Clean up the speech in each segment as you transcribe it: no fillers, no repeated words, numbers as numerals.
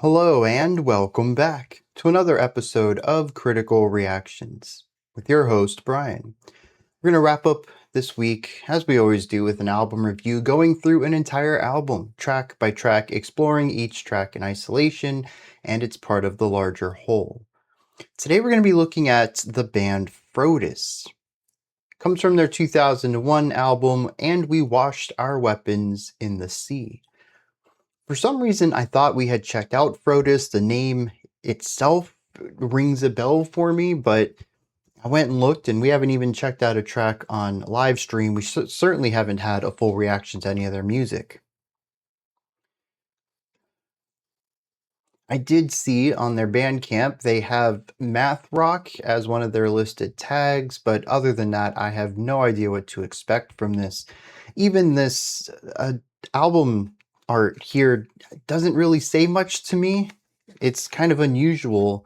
Hello and welcome back to another episode of Critical Reactions with your host, Bryan. We're going to wrap up this week, as we always do, with an album review, going through an entire album, track by track, exploring each track in isolation, and it's part of the larger whole. Today we're going to be looking at the band Frodus. It comes from their 2001 album, And We Washed Our Weapons in the Sea. For some reason, I thought we had checked out Frodus. The name itself rings a bell for me, but I went and looked, and we haven't even checked out a track on live stream. We certainly haven't had a full reaction to any of their music. I did see on their Bandcamp they have math rock as one of their listed tags, but other than that, I have no idea what to expect from this. Even this album art here doesn't really say much to me. It's kind of unusual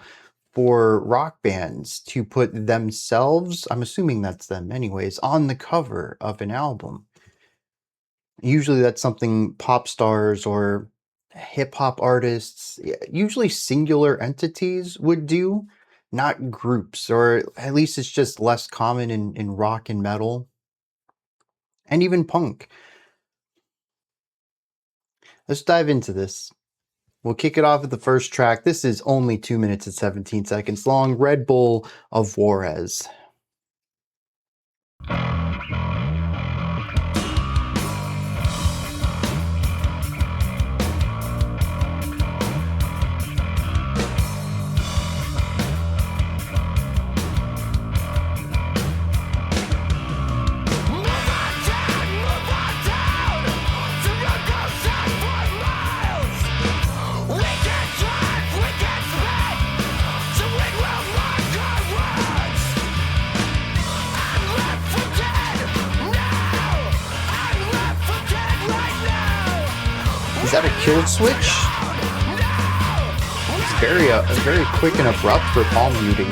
for rock bands to put themselves, I'm assuming that's them anyways, on the cover of an album. Usually that's something pop stars or hip-hop artists, usually singular entities, would do, not groups, or at least it's just less common in rock and metal, and even punk. Let's dive into this. We'll kick it off with the first track. This is only 2 minutes and 17 seconds long, Red Bull of Juarez. Is that a kill switch? It's very quick and abrupt for palm muting.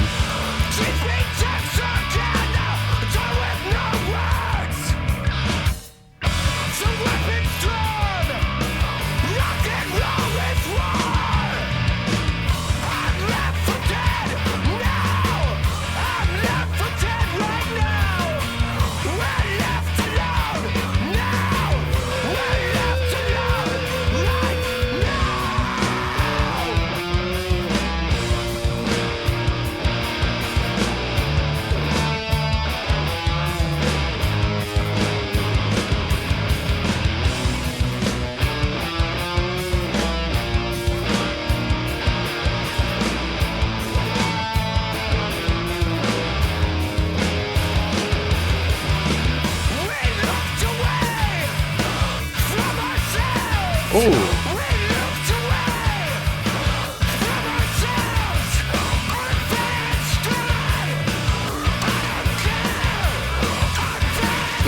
Oh.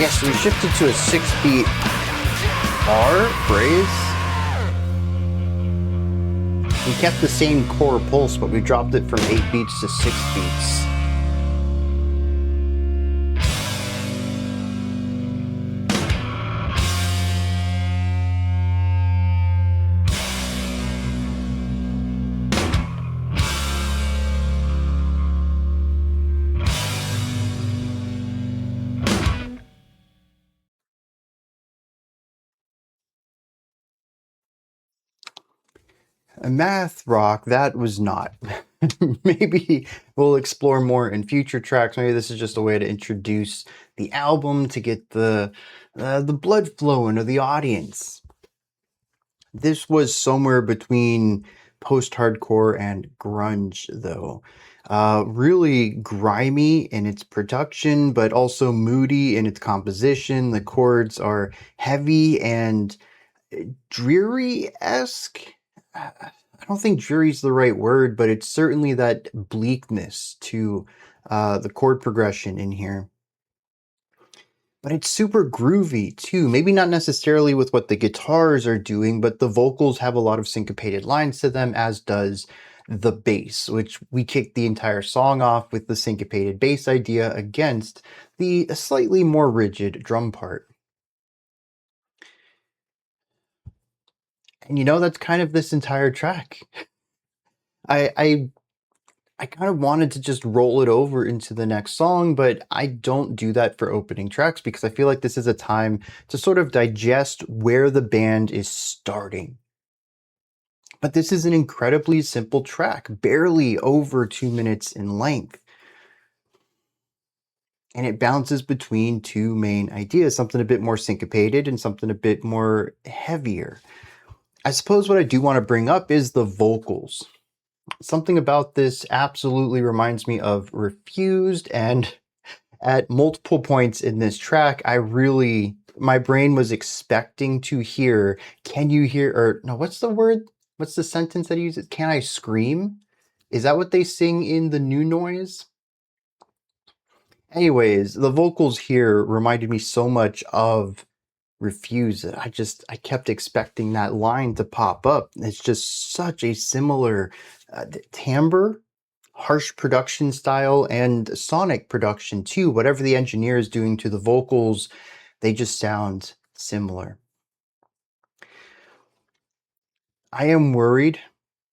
Yes, we shifted to a 6-beat bar phrase. We kept the same core pulse, but we dropped it from 8 beats to 6 beats. Math rock, that was not. Maybe we'll explore more in future tracks. Maybe this is just a way to introduce the album to get the blood flowing to the audience. This was somewhere between post-hardcore and grunge, though. Really grimy in its production, but also moody in its composition. The chords are heavy and dreary-esque. I don't think dreary's the right word, but it's certainly that bleakness to the chord progression in here. But it's super groovy too. Maybe not necessarily with what the guitars are doing, but the vocals have a lot of syncopated lines to them, as does the bass, which we kicked the entire song off with the syncopated bass idea against the slightly more rigid drum part. And you know, that's kind of this entire track. I kind of wanted to just roll it over into the next song, but I don't do that for opening tracks because I feel like this is a time to sort of digest where the band is starting. But this is an incredibly simple track, barely over 2 minutes in length. And it bounces between two main ideas, something a bit more syncopated and something a bit more heavier. I suppose what I do want to bring up is the vocals. Something about this absolutely reminds me of Refused, and at multiple points in this track, my brain was expecting to hear, can you hear, or no, what's the word? What's the sentence that he uses? Can I scream? Is that what they sing in the New Noise? Anyways, the vocals here reminded me so much of Refuse it. I kept expecting that line to pop up. It's just such a similar timbre, harsh production style, and sonic production too. Whatever the engineer is doing to the vocals, they just sound similar. I am worried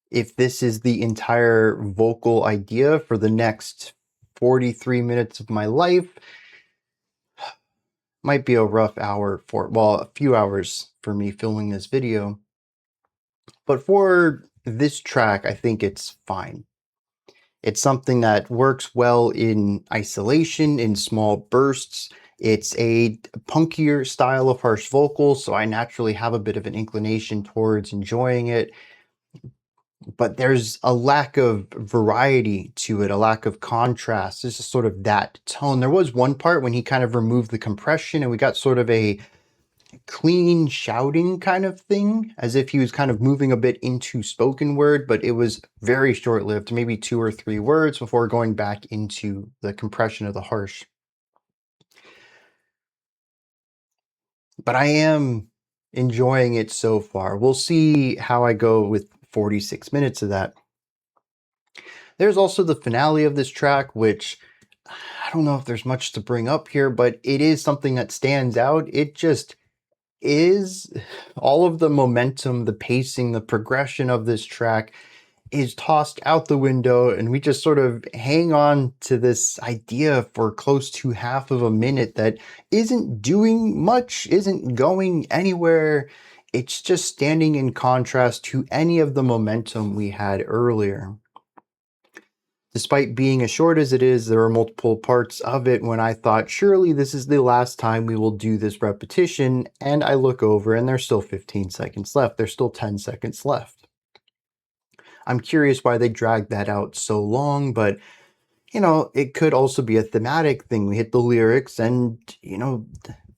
if this is the entire vocal idea for the next 43 minutes of my life. Might be a rough a few hours for me filming this video. But for this track, I think it's fine. It's something that works well in isolation, in small bursts. It's a punkier style of harsh vocals, so I naturally have a bit of an inclination towards enjoying it. But there's a lack of variety to it, a lack of contrast. This is sort of that tone. There was one part when he kind of removed the compression and we got sort of a clean shouting kind of thing, as if he was kind of moving a bit into spoken word, but it was very short-lived, maybe 2 or 3 words before going back into the compression of the harsh. But I am enjoying it so far. We'll see how I go with 46 minutes of that. There's also the finale of this track, which I don't know if there's much to bring up here, but it is something that stands out. It just is. All of the momentum, the pacing, the progression of this track is tossed out the window, and we just sort of hang on to this idea for close to half of a minute that isn't doing much, isn't going anywhere. It's just standing in contrast to any of the momentum we had earlier. Despite being as short as it is, there are multiple parts of it when I thought, surely this is the last time we will do this repetition, and I look over and there's still 15 seconds left. There's still 10 seconds left. I'm curious why they dragged that out so long, but, you know, it could also be a thematic thing. We hit the lyrics and, you know,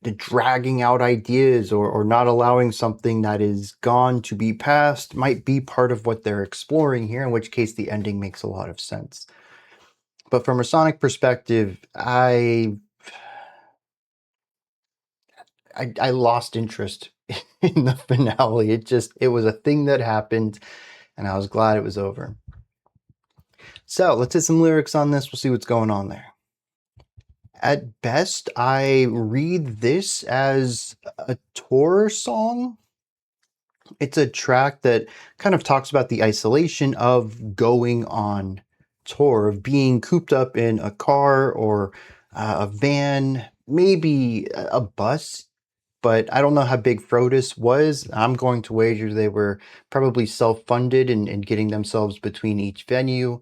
the dragging out ideas or not allowing something that is gone to be passed might be part of what they're exploring here, in which case the ending makes a lot of sense. But from a sonic perspective, I lost interest in the finale. It was a thing that happened, and I was glad it was over. So let's hit some lyrics on this. We'll see what's going on there. At best, I read this as a tour song. It's a track that kind of talks about the isolation of going on tour, of being cooped up in a car or a van, maybe a bus, but I don't know how big Frodus was. I'm going to wager they were probably self-funded and getting themselves between each venue,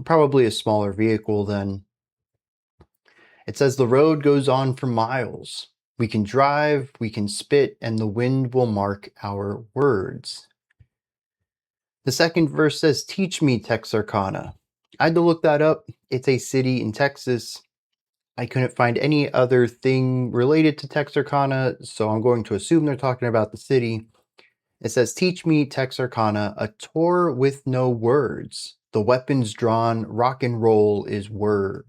probably a smaller vehicle then. It says the road goes on for miles. We can drive, we can spit, and the wind will mark our words. The second verse says, teach me Texarkana. I had to look that up. It's a city in Texas. I couldn't find any other thing related to Texarkana, so I'm going to assume they're talking about the city. It says, teach me Texarkana, a tour with no words. The weapons drawn, rock and roll is war.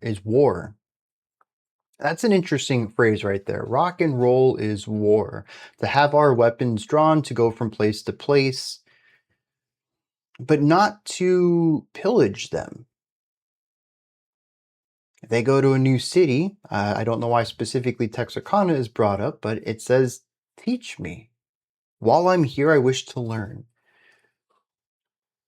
That's an interesting phrase right there. Rock and roll is war. To have our weapons drawn to go from place to place, but not to pillage them. If they go to a new city, I don't know why specifically Texarkana is brought up, but it says, teach me. While I'm here, I wish to learn.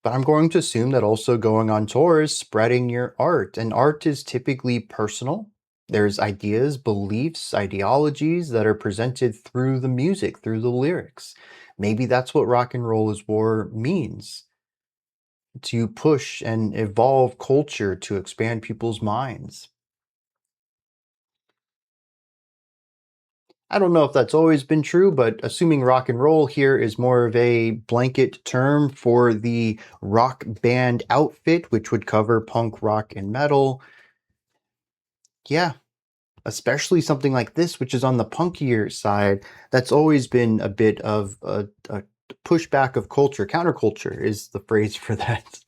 But I'm going to assume that also going on tour is spreading your art, and art is typically personal. There's ideas, beliefs, ideologies that are presented through the music, through the lyrics. Maybe that's what Rock and Roll is War means, to push and evolve culture to expand people's minds. I don't know if that's always been true, but assuming rock and roll here is more of a blanket term for the rock band outfit, which would cover punk, rock, and metal. Yeah, especially something like this, which is on the punkier side, that's always been a bit of a pushback of culture. Counterculture is the phrase for that.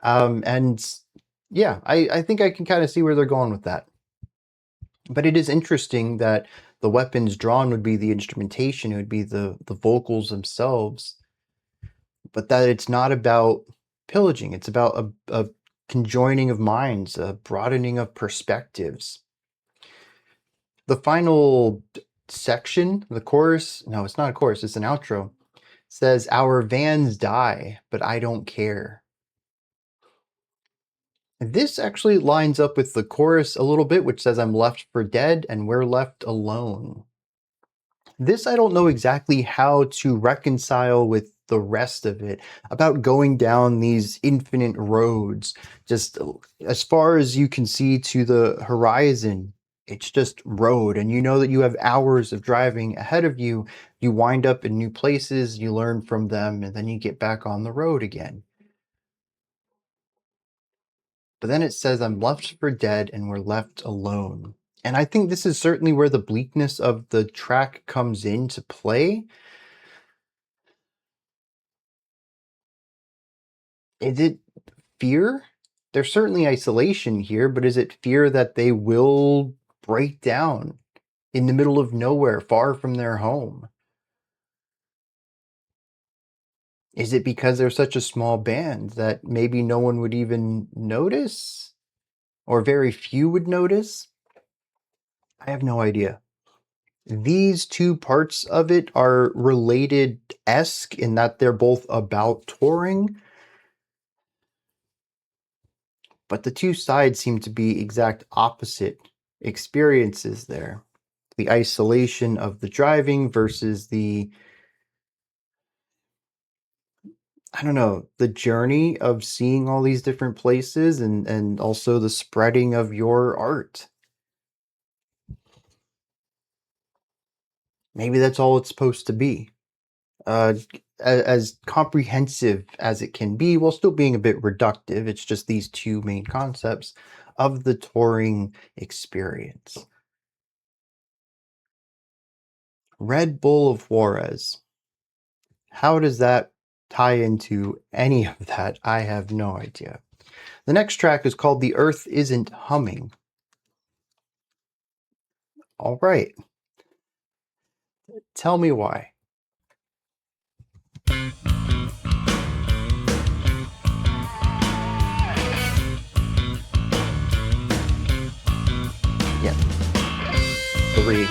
And yeah, I think I can kind of see where they're going with that. But it is interesting that the weapons drawn would be the instrumentation, it would be the vocals themselves, but that it's not about pillaging, it's about a conjoining of minds, a broadening of perspectives. The final section, the chorus, no, it's not a chorus, it's an outro, says, "Our vans die, but I don't care." This actually lines up with the chorus a little bit, which says, "I'm left for dead and we're left alone." This I don't know exactly how to reconcile with the rest of it, about going down these infinite roads, just as far as you can see to the horizon. It's just road, and you know that you have hours of driving ahead of you. You wind up in new places, you learn from them, and then you get back on the road again. But then it says, "I'm left for dead and we're left alone." And I think this is certainly where the bleakness of the track comes into play. Is it fear? There's certainly isolation here, but is it fear that they will break down in the middle of nowhere, far from their home? Is it because they're such a small band that maybe no one would even notice? Or very few would notice? I have no idea. These two parts of it are related-esque in that they're both about touring, but the two sides seem to be exact opposite experiences there. The isolation of the driving versus the, I don't know, the journey of seeing all these different places, and also the spreading of your art. Maybe that's all it's supposed to be. As comprehensive as it can be, while still being a bit reductive. It's just these two main concepts of the touring experience. Red Bull of Juarez. How does that tie into any of that? I have no idea. The next track is called "The Earth Isn't Humming." All right. Tell me why. Yeah. 3.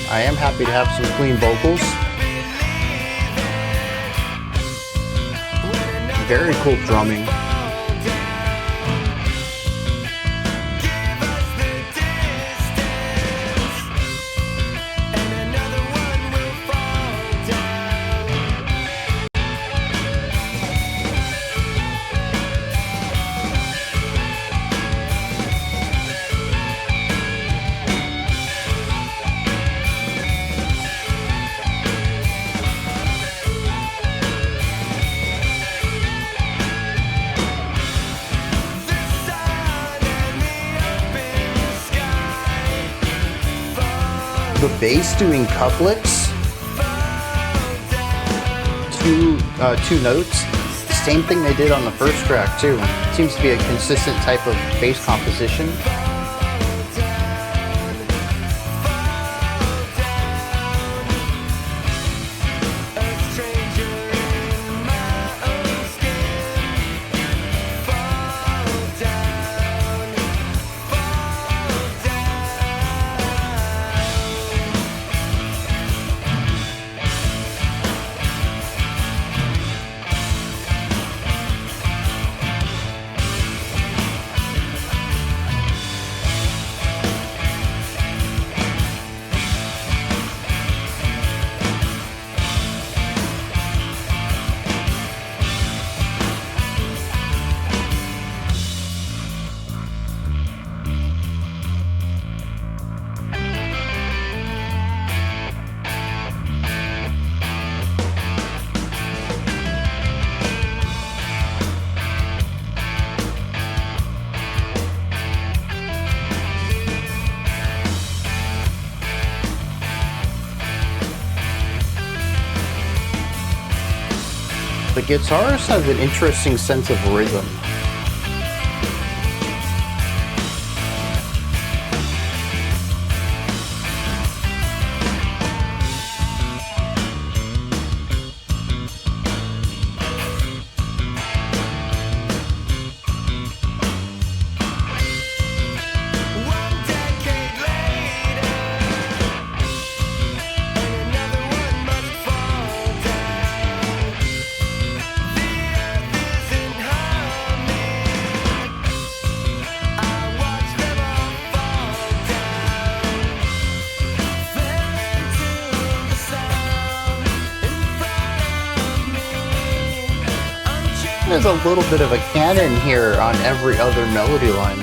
I am happy to have some clean vocals. Very cool drumming. The bass doing couplets, two notes, same thing they did on the first track too. Seems to be a consistent type of bass composition. The guitarist has an interesting sense of rhythm. There's a little bit of a canon here on every other melody line.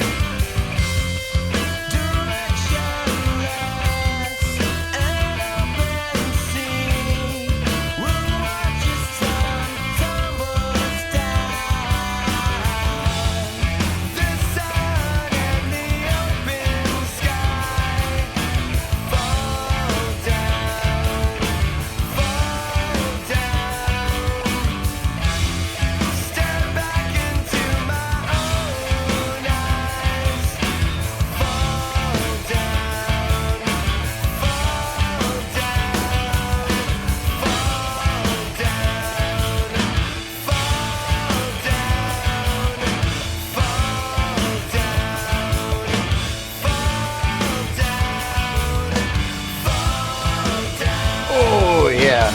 Oh, yeah.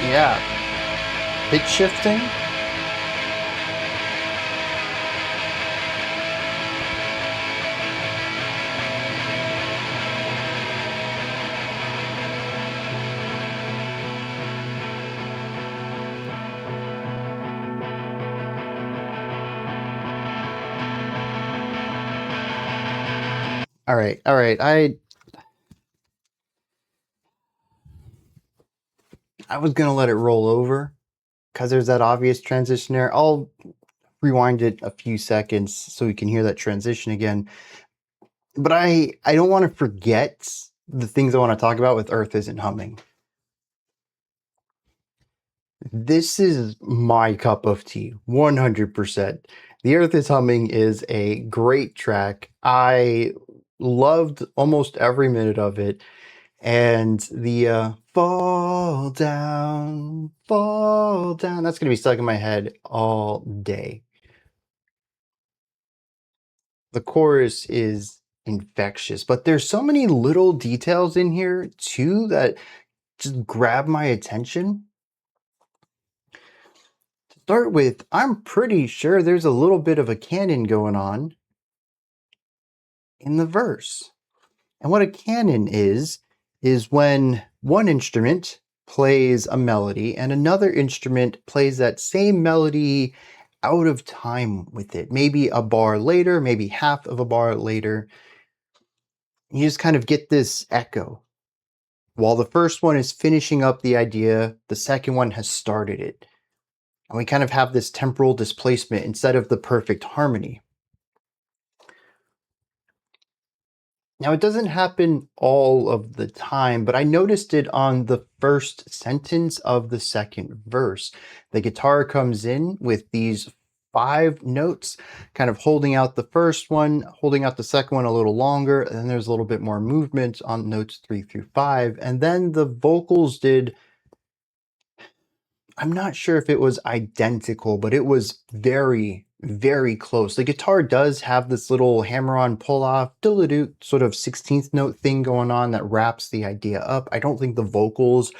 Yeah. Pitch shifting. All right. I was gonna let it roll over because there's that obvious transition there. I'll rewind it a few seconds so we can hear that transition again. But I don't want to forget the things I want to talk about with Earth Isn't Humming. This is my cup of tea, 100%. The Earth is Humming is a great track. I loved almost every minute of it. And the fall down, that's going to be stuck in my head all day. The chorus is infectious, but there's so many little details in here too that just grab my attention. To start with, I'm pretty sure there's a little bit of a canon going on in the verse. And what a canon is when one instrument plays a melody and another instrument plays that same melody out of time with it. Maybe a bar later, maybe half of a bar later. You just kind of get this echo. While the first one is finishing up the idea, the second one has started it. And we kind of have this temporal displacement instead of the perfect harmony. Now, it doesn't happen all of the time, but I noticed it on the first sentence of the second verse. The guitar comes in with these 5 notes, kind of holding out the first one, holding out the second one a little longer, and then there's a little bit more movement on notes 3 through 5, and then the vocals did, I'm not sure if it was identical, but it was very, very close. The guitar does have this little hammer-on pull-off, sort of 16th note thing going on that wraps the idea up. I don't think the vocals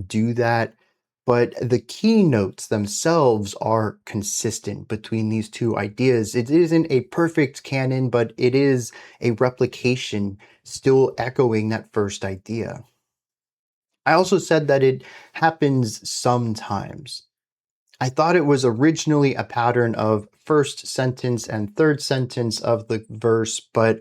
do that, but the key notes themselves are consistent between these two ideas. It isn't a perfect canon, but it is a replication, still echoing that first idea. I also said that it happens sometimes. I thought it was originally a pattern of first sentence and third sentence of the verse, but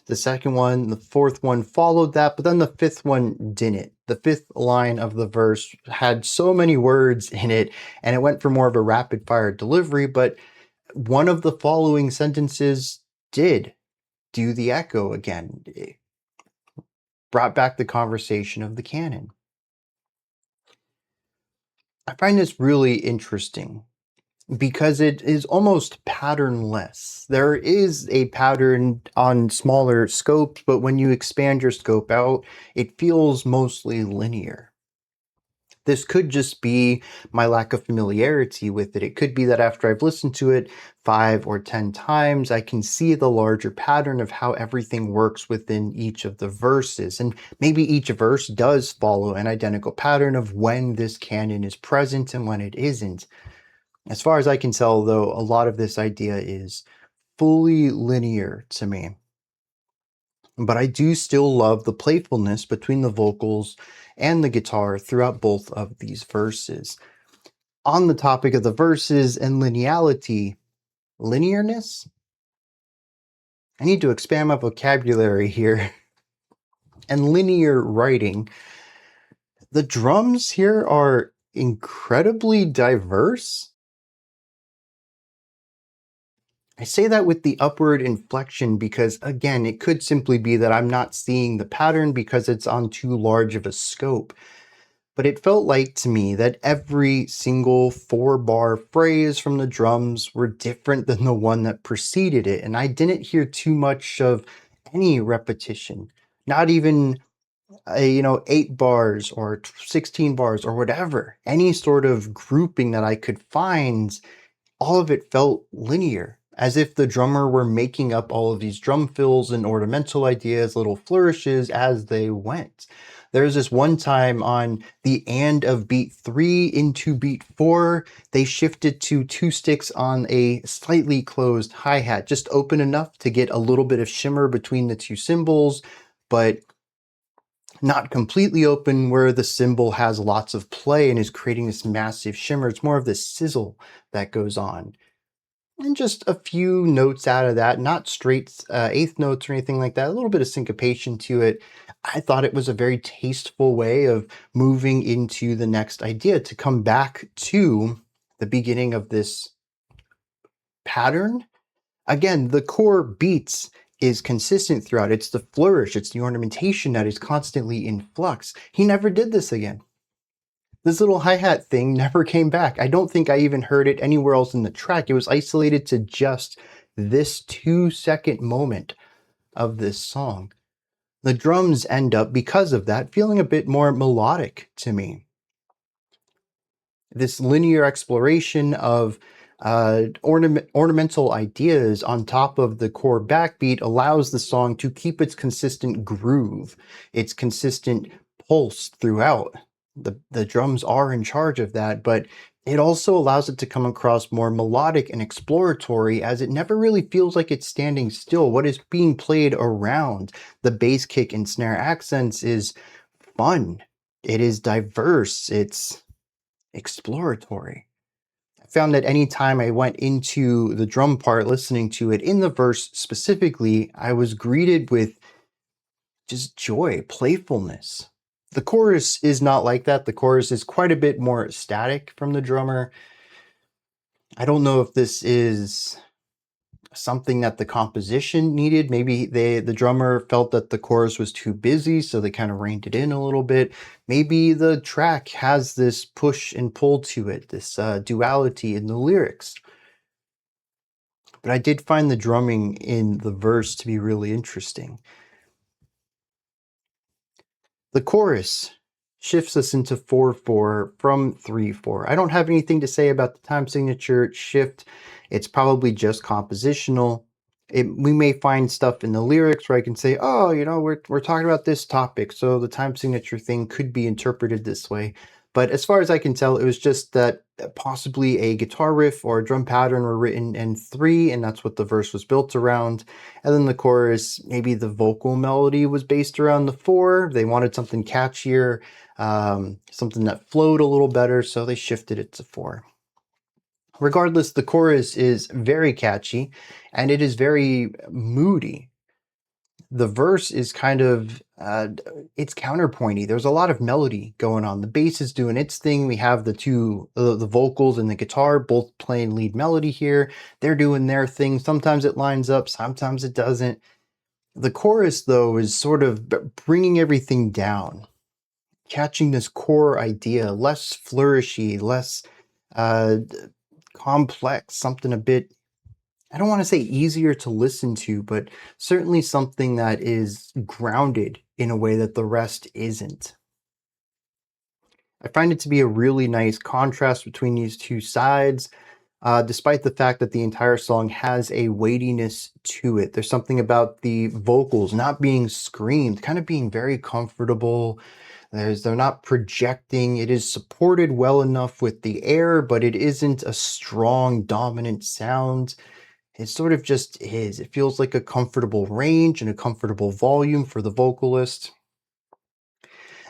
The second one, the fourth one followed that, but then the fifth one didn't. The fifth line of the verse had so many words in it, and it went for more of a rapid fire delivery, but one of the following sentences did do the echo again. It brought back the conversation of the canon. I find this really interesting because it is almost patternless. There is a pattern on smaller scopes, but when you expand your scope out, it feels mostly linear. This could just be my lack of familiarity with it. It could be that after I've listened to it 5 or 10 times, I can see the larger pattern of how everything works within each of the verses. And maybe each verse does follow an identical pattern of when this canon is present and when it isn't. As far as I can tell, though, a lot of this idea is fully linear to me. But I do still love the playfulness between the vocals and the guitar throughout both of these verses. On the topic of the verses and linearness, I need to expand my vocabulary here. And linear writing, the drums here are incredibly diverse. I say that with the upward inflection because, again, it could simply be that I'm not seeing the pattern because it's on too large of a scope. But it felt like to me that every single 4-bar phrase from the drums were different than the one that preceded it. And I didn't hear too much of any repetition, not even 8 bars or 16 bars or whatever, any sort of grouping that I could find. All of it felt linear, as if the drummer were making up all of these drum fills and ornamental ideas, little flourishes as they went. There's this one time on the end of beat 3 into beat 4, they shifted to 2 sticks on a slightly closed hi-hat, just open enough to get a little bit of shimmer between the 2 cymbals, but not completely open where the cymbal has lots of play and is creating this massive shimmer. It's more of this sizzle that goes on. And just a few notes out of that, not straight eighth notes or anything like that, a little bit of syncopation to it. I thought it was a very tasteful way of moving into the next idea to come back to the beginning of this pattern. Again, the core beats is consistent throughout. It's the flourish, it's the ornamentation that is constantly in flux. He never did this again. This little hi-hat thing never came back. I don't think I even heard it anywhere else in the track. It was isolated to just this 2-second moment of this song. The drums end up, because of that, feeling a bit more melodic to me. This linear exploration of ornamental ideas on top of the core backbeat allows the song to keep its consistent groove, its consistent pulse throughout. The drums are in charge of that, but it also allows it to come across more melodic and exploratory, as it never really feels like it's standing still. What is being played around the bass kick and snare accents is fun. It is diverse. It's exploratory. I found that anytime I went into the drum part, listening to it in the verse specifically, I was greeted with just joy, playfulness. The chorus is not like that. The chorus is quite a bit more static from the drummer. I don't know if this is something that the composition needed. Maybe the drummer felt that the chorus was too busy, so they kind of reined it in a little bit. Maybe the track has this push and pull to it, this duality in the lyrics. But I did find the drumming in the verse to be really interesting. The chorus shifts us into 4/4 from 3/4. I don't have anything to say about the time signature shift. It's probably just compositional. We may find stuff in the lyrics where I can say, oh, we're talking about this topic, so the time signature thing could be interpreted this way. But as far as I can tell, it was just that possibly a guitar riff or a drum pattern were written in 3, and that's what the verse was built around. And then the chorus, maybe the vocal melody was based around the 4. They wanted something catchier, something that flowed a little better, so they shifted it to 4. Regardless, the chorus is very catchy, and it is very moody. The verse is kind of it's counterpointy. There's a lot of melody going on. The bass is doing its thing. We have the two the vocals and the guitar both playing lead melody here. They're doing their thing. Sometimes it lines up, sometimes it doesn't. The chorus though is sort of bringing everything down, catching this core idea, less flourishy, less uh, complex, something a bit, I don't want to say easier to listen to, but certainly something that is grounded in a way that the rest isn't. I find it to be a really nice contrast between these two sides, despite the fact that the entire song has a weightiness to it. There's something about the vocals not being screamed, kind of being very comfortable. They're not projecting. It is supported well enough with the air, but it isn't a strong, dominant sound. It sort of just is. It feels like a comfortable range and a comfortable volume for the vocalist.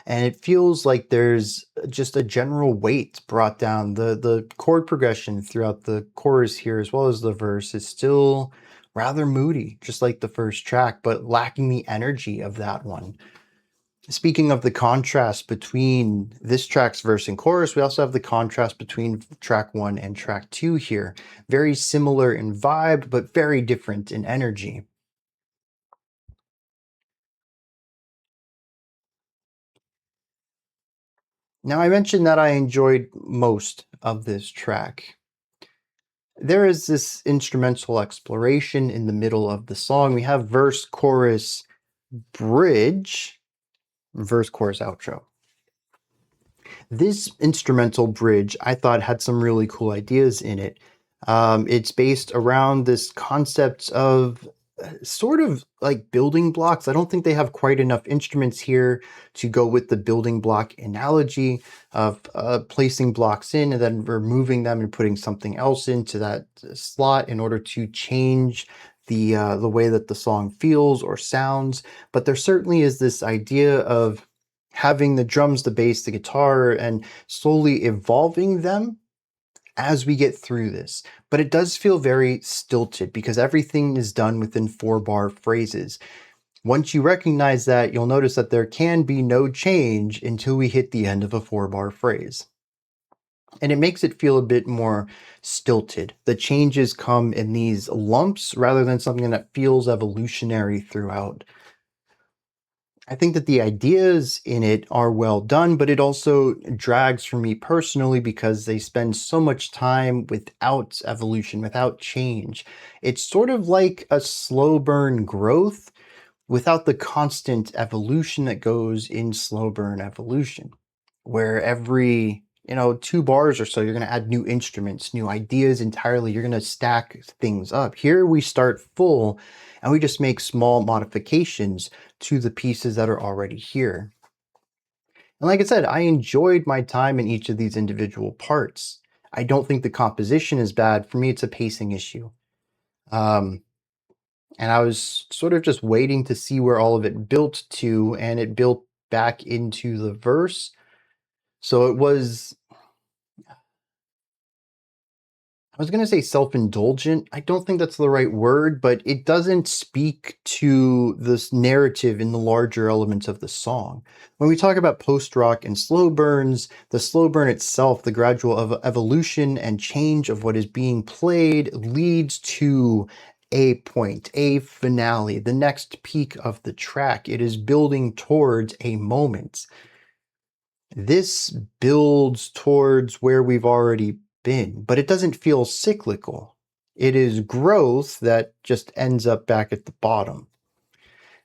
And it feels like there's just a general weight brought down. The chord progression throughout the chorus here, as well as the verse, is still rather moody, just like the first track, but lacking the energy of that one. Speaking of the contrast between this track's verse and chorus, we also have the contrast between track 1 and track 2 here. Very similar in vibe, but very different in energy. Now, I mentioned that I enjoyed most of this track. There is this instrumental exploration in the middle of the song. We have verse, chorus, bridge, verse, chorus, outro. This instrumental bridge, I thought, had some really cool ideas in it. It's based around this concept of sort of like building blocks. I don't think they have quite enough instruments here to go with the building block analogy of placing blocks in and then removing them and putting something else into that slot in order to change the way that the song feels or sounds. But there certainly is this idea of having the drums, the bass, the guitar, and slowly evolving them as we get through this. But it does feel very stilted because everything is done within 4-bar phrases. Once you recognize that, you'll notice that there can be no change until we hit the end of a 4-bar phrase. And it makes it feel a bit more stilted. The changes come in these lumps rather than something that feels evolutionary throughout. I think that the ideas in it are well done, but it also drags for me personally because they spend so much time without evolution, without change. It's sort of like a slow burn growth without the constant evolution that goes in slow burn evolution, where every 2 bars or so you're going to add new instruments, new ideas entirely. You're going to stack things up. Here we start full and we just make small modifications to the pieces that are already here. And like I said, I enjoyed my time in each of these individual parts. I don't think the composition is bad. For me, it's a pacing issue. And I was sort of just waiting to see where all of it built to, and it built back into the verse. So it was, I was going to say self-indulgent. I don't think that's the right word, but it doesn't speak to this narrative in the larger elements of the song. When we talk about post-rock and slow burns, the slow burn itself, the gradual evolution and change of what is being played leads to a point, a finale, the next peak of the track. It is building towards a moment. This builds towards where we've already been, but it doesn't feel cyclical. It is growth that just ends up back at the bottom.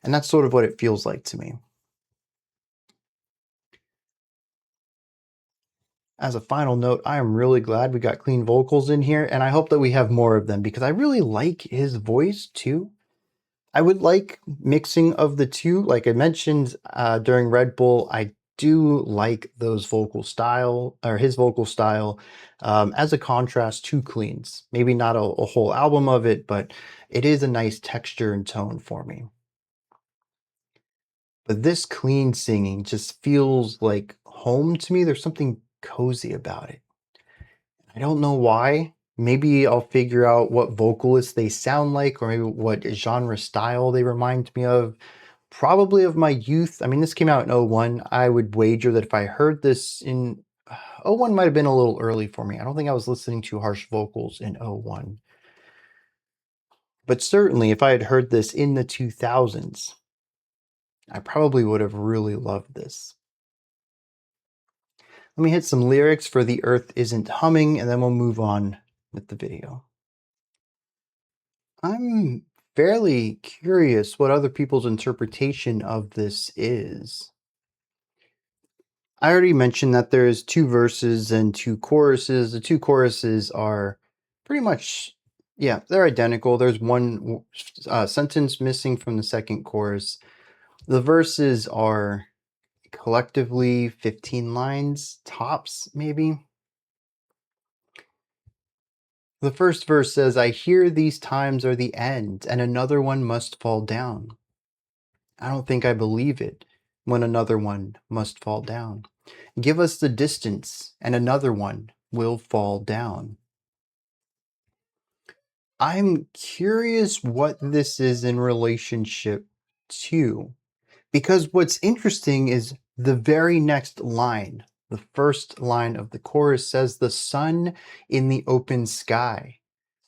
And that's sort of what it feels like to me. As a final note, I am really glad we got clean vocals in here, and I hope that we have more of them because I really like his voice too. I would like mixing of the two. Like I mentioned during Red Bull, I do like those vocal style or his vocal style as a contrast to Clean's. Maybe not a whole album of it, but it is a nice texture and tone for me. But this Clean singing just feels like home to me. There's something cozy about it. I don't know why. Maybe I'll figure out what vocalists they sound like, or maybe what genre style they remind me of. Probably of my youth. I mean, this came out in '01. I would wager that if I heard this in '01 might have been a little early for me. I don't think I was listening to harsh vocals in '01. But certainly if I had heard this in the 2000s, I probably would have really loved this. Let me hit some lyrics for The Earth Isn't Humming, and then we'll move on with the video. I'm fairly curious what other people's interpretation of this is. I already mentioned that there's 2 verses and 2 choruses. The 2 choruses are pretty much, yeah, they're identical. There's one sentence missing from the second chorus. The verses are collectively 15 lines, tops, maybe. The first verse says, "I hear these times are the end, and another one must fall down. I don't think I believe it when another one must fall down. Give us the distance, and another one will fall down." I'm curious what this is in relationship to, because what's interesting is the very next line. The first line of the chorus says, "The sun in the open sky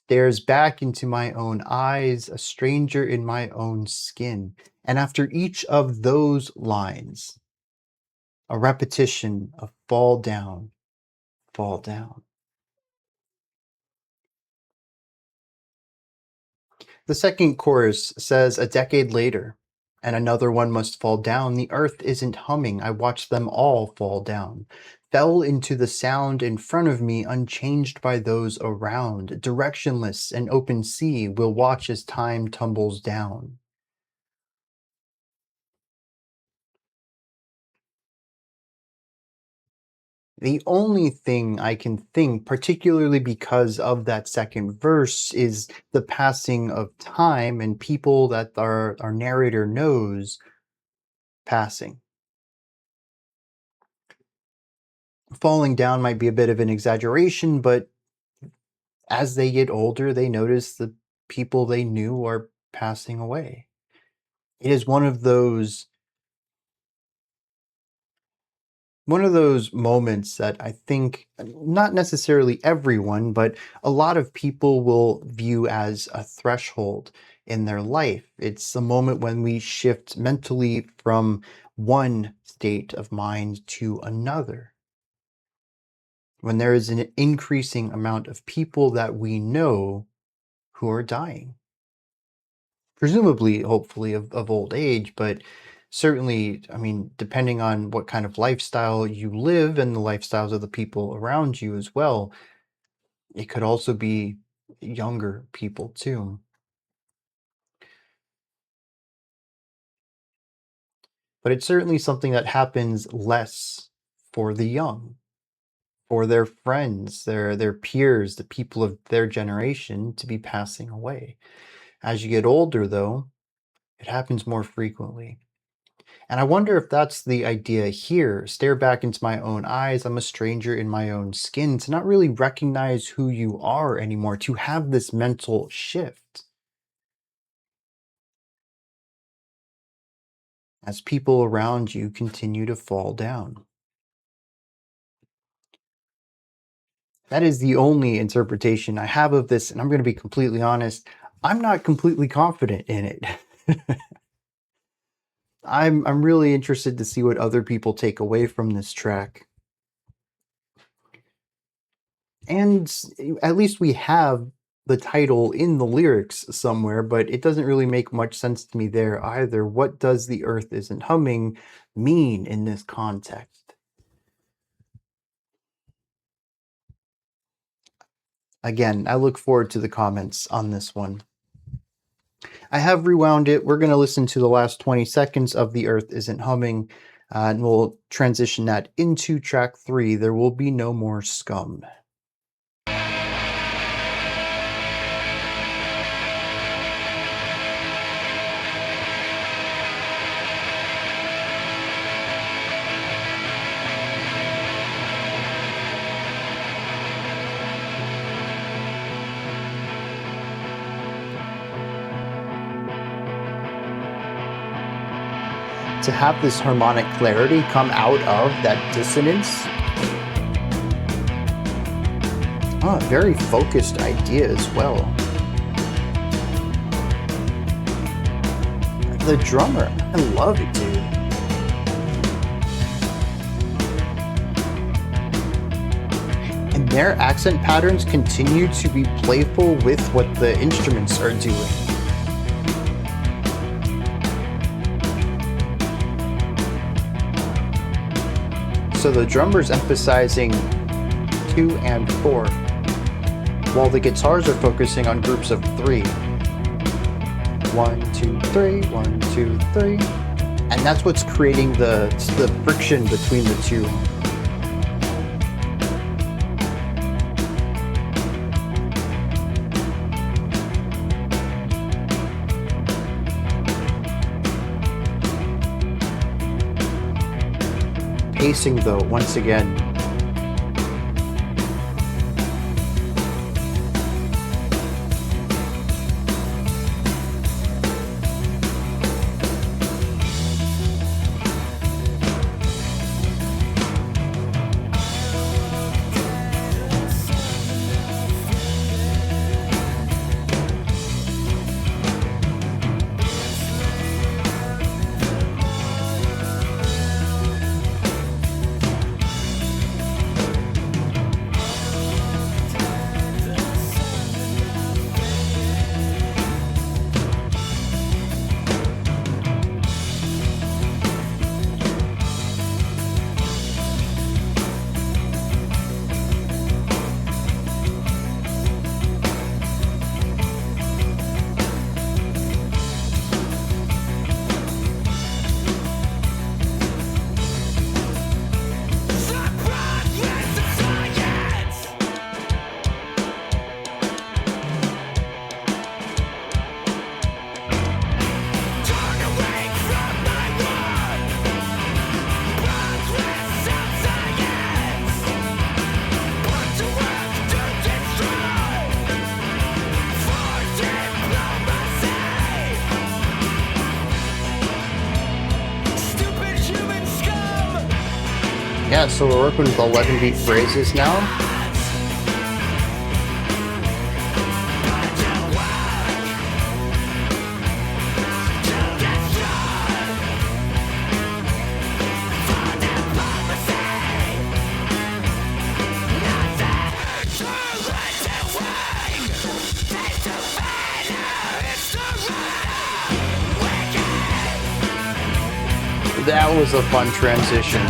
stares back into my own eyes, a stranger in my own skin." And after each of those lines, a repetition of fall down, fall down. The second chorus says, "A decade later, and another one must fall down. The earth isn't humming. I watch them all fall down. Fell into the sound in front of me, unchanged by those around. Directionless and open sea will watch as time tumbles down." The only thing I can think, particularly because of that second verse, is the passing of time and people that our narrator knows passing. Falling down might be a bit of an exaggeration, but as they get older, they notice the people they knew are passing away. It is one of those moments that I think not necessarily everyone, but a lot of people will view as a threshold in their life. It's a moment when we shift mentally from one state of mind to another. When there is an increasing amount of people that we know who are dying. Presumably, hopefully, of old age, but certainly, I mean, depending on what kind of lifestyle you live and the lifestyles of the people around you as well, it could also be younger people too. But it's certainly something that happens less for the young, for their friends, their peers, the people of their generation to be passing away. As you get older, though, it happens more frequently. And I wonder if that's the idea here. Stare back into my own eyes. I'm a stranger in my own skin. To not really recognize who you are anymore. To have this mental shift. As people around you continue to fall down. That is the only interpretation I have of this. And I'm going to be completely honest. I'm not completely confident in it. I'm really interested to see what other people take away from this track. And at least we have the title in the lyrics somewhere, but it doesn't really make much sense to me there either. What does "The Earth Isn't Humming" mean in this context? Again, I look forward to the comments on this one. I have rewound it. We're going to listen to the last 20 seconds of "The Earth Isn't Humming," and we'll transition that into track 3. There will be no more scum. to have this harmonic clarity come out of that dissonance. Oh, very focused idea as well. The drummer, I love it, dude. And their accent patterns continue to be playful with what the instruments are doing. So the drummer's emphasizing 2 and 4, while the guitars are focusing on groups of 3. 1, 2, 3, 1, 2, 3. And that's what's creating the friction between the two. Pacing though, once again. Yeah, so we're working with 11 beat phrases now. That was a fun transition.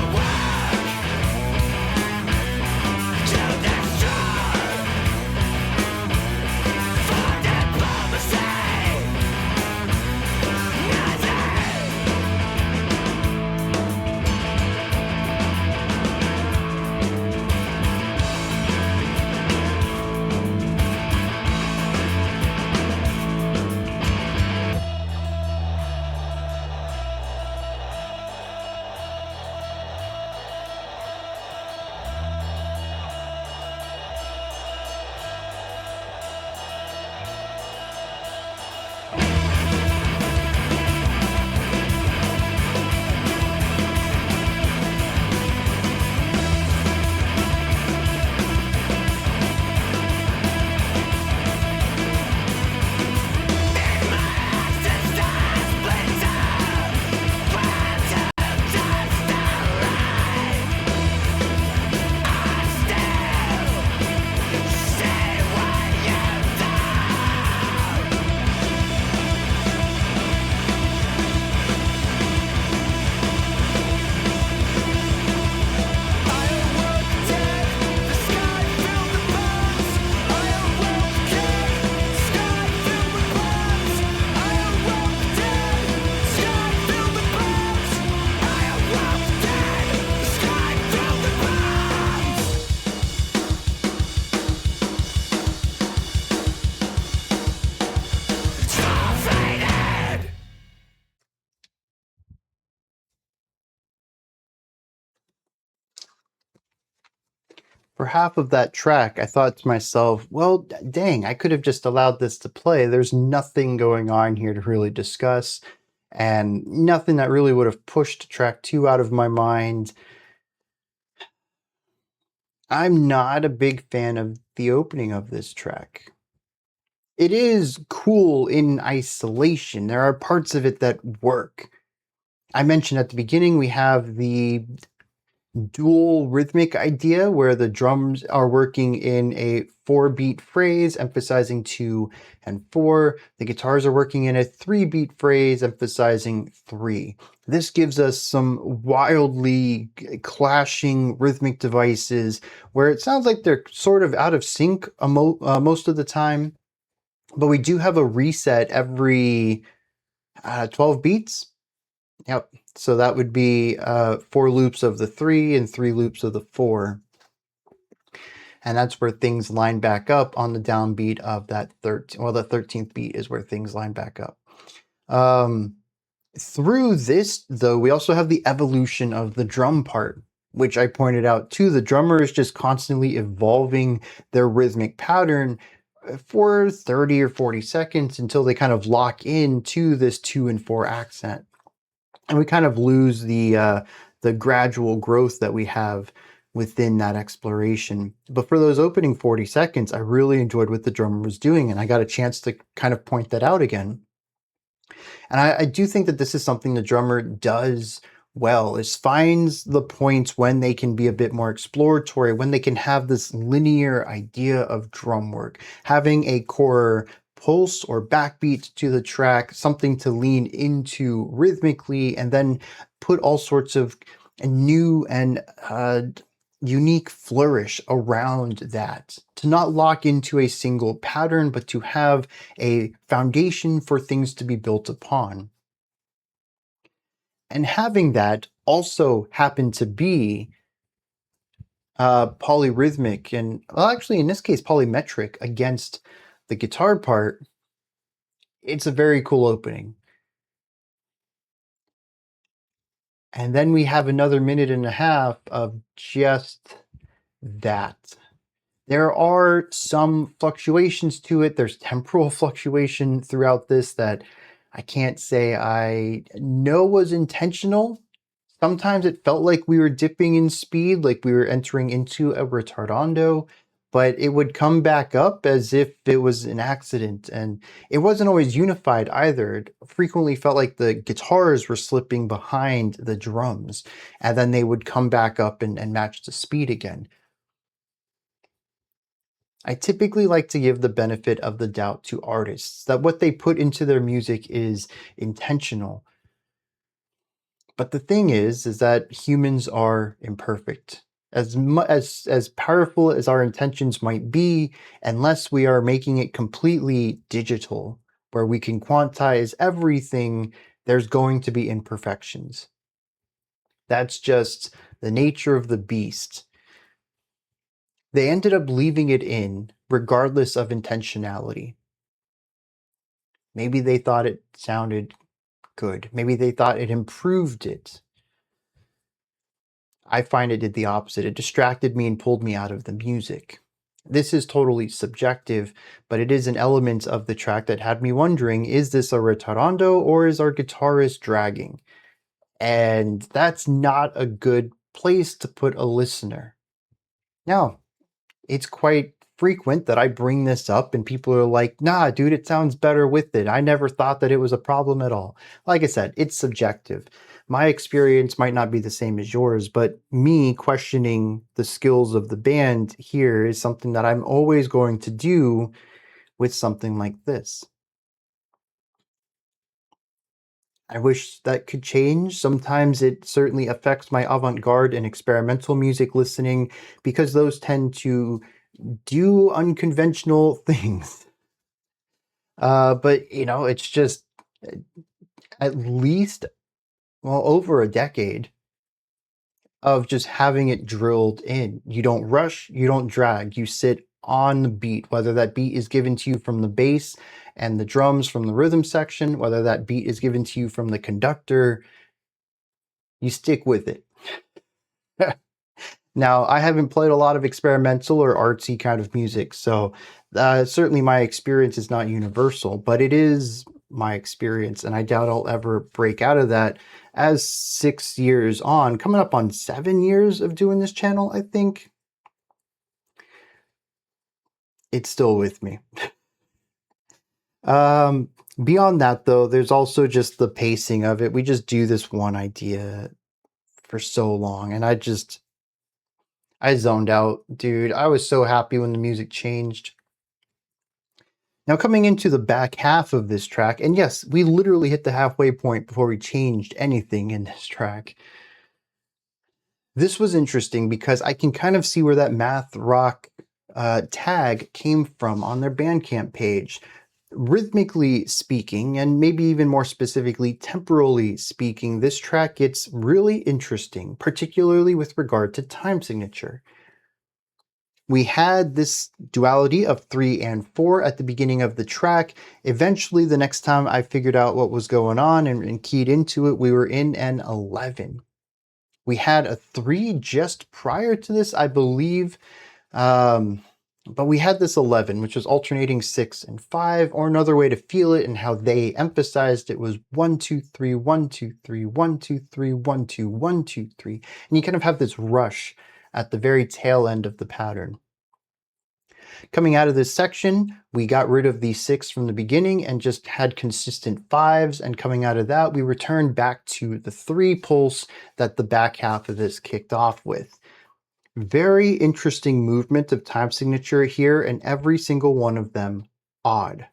For half of that track, I thought to myself, well, dang, I could have just allowed this to play. There's nothing going on here to really discuss. and nothing that really would have pushed track 2 out of my mind. I'm not a big fan of the opening of this track. It is cool in isolation. There are parts of it that work. I mentioned at the beginning we have the dual rhythmic idea where the drums are working in a 4-beat phrase emphasizing 2 and 4. The guitars are working in a 3-beat phrase emphasizing 3. This gives us some wildly clashing rhythmic devices where it sounds like they're sort of out of sync most of the time, but we do have a reset every 12 beats. Yep. So that would be 4 loops of the 3 and 3 loops of the 4. And that's where things line back up on the downbeat of that 13th. Well, the 13th beat is where things line back up. Through this, though, we also have the evolution of the drum part, which I pointed out too. The drummer is just constantly evolving their rhythmic pattern for 30 or 40 seconds until they kind of lock into this 2 and 4 accent. And we kind of lose the gradual growth that we have within that exploration. But for those opening 40 seconds, I really enjoyed what the drummer was doing, and I got a chance to kind of point that out again. And I do think that this is something the drummer does well, is finds the points when they can be a bit more exploratory, when they can have this linear idea of drum work, having a core pulse or backbeat to the track, something to lean into rhythmically, and then put all sorts of new and unique flourish around that. To not lock into a single pattern, but to have a foundation for things to be built upon. And having that also happen to be polyrhythmic and, well, actually in this case, polymetric against the guitar part, it's a very cool opening. And then we have another minute and a half of just that. There are some fluctuations to it. There's temporal fluctuation throughout this that I can't say I know was intentional. Sometimes it felt like we were dipping in speed, like we were entering into a retardando, but it would come back up as if it was an accident. And it wasn't always unified either. It frequently felt like the guitars were slipping behind the drums, and then they would come back up and match the speed again. I typically like to give the benefit of the doubt to artists, that what they put into their music is intentional. But the thing is that humans are imperfect. As powerful as our intentions might be, unless we are making it completely digital, where we can quantize everything, there's going to be imperfections. That's just the nature of the beast. They ended up leaving it in, regardless of intentionality. Maybe they thought it sounded good. Maybe they thought it improved it. I find it did the opposite. It distracted me and pulled me out of the music. This is totally subjective, but it is an element of the track that had me wondering, is this a retardando or is our guitarist dragging? And that's not a good place to put a listener. Now, it's quite frequent that I bring this up and people are like, nah, dude, it sounds better with it. I never thought that it was a problem at all. Like I said, it's subjective. My experience might not be the same as yours, but me questioning the skills of the band here is something that I'm always going to do with something like this. I wish that could change. Sometimes it certainly affects my avant-garde and experimental music listening because those tend to do unconventional things. But it's just at least, well, over a decade of just having it drilled in. You don't rush, you don't drag, you sit on the beat, whether that beat is given to you from the bass and the drums from the rhythm section, whether that beat is given to you from the conductor, you stick with it. Now, I haven't played a lot of experimental or artsy kind of music, so certainly my experience is not universal, but it is my experience, and I doubt I'll ever break out of that. As 6 years on, coming up on 7 years of doing this channel, I think it's still with me. Beyond that, though, there's also just the pacing of it. We just do this one idea for so long, and I zoned out, dude. I was so happy when the music changed. Now, coming into the back half of this track, and yes, we literally hit the halfway point before we changed anything in this track. This was interesting because I can kind of see where that math rock tag came from on their Bandcamp page. Rhythmically speaking, and maybe even more specifically, temporally speaking, this track gets really interesting, particularly with regard to time signature. We had this duality of 3 and 4 at the beginning of the track. Eventually, the next time I figured out what was going on and keyed into it, we were in an 11. We had a 3 just prior to this, I believe, but we had this 11, which was alternating 6 and 5, or another way to feel it and how they emphasized it was 1, 2, 3, 1, 2, 3, 1, 2, 3, 1, 2, 1, 2, 3. And you kind of have this rush at the very tail end of the pattern. Coming out of this section, we got rid of the 6 from the beginning and just had consistent 5s, and coming out of that, we returned back to the 3 pulse that the back half of this kicked off with. Very interesting movement of time signature here, and every single one of them odd.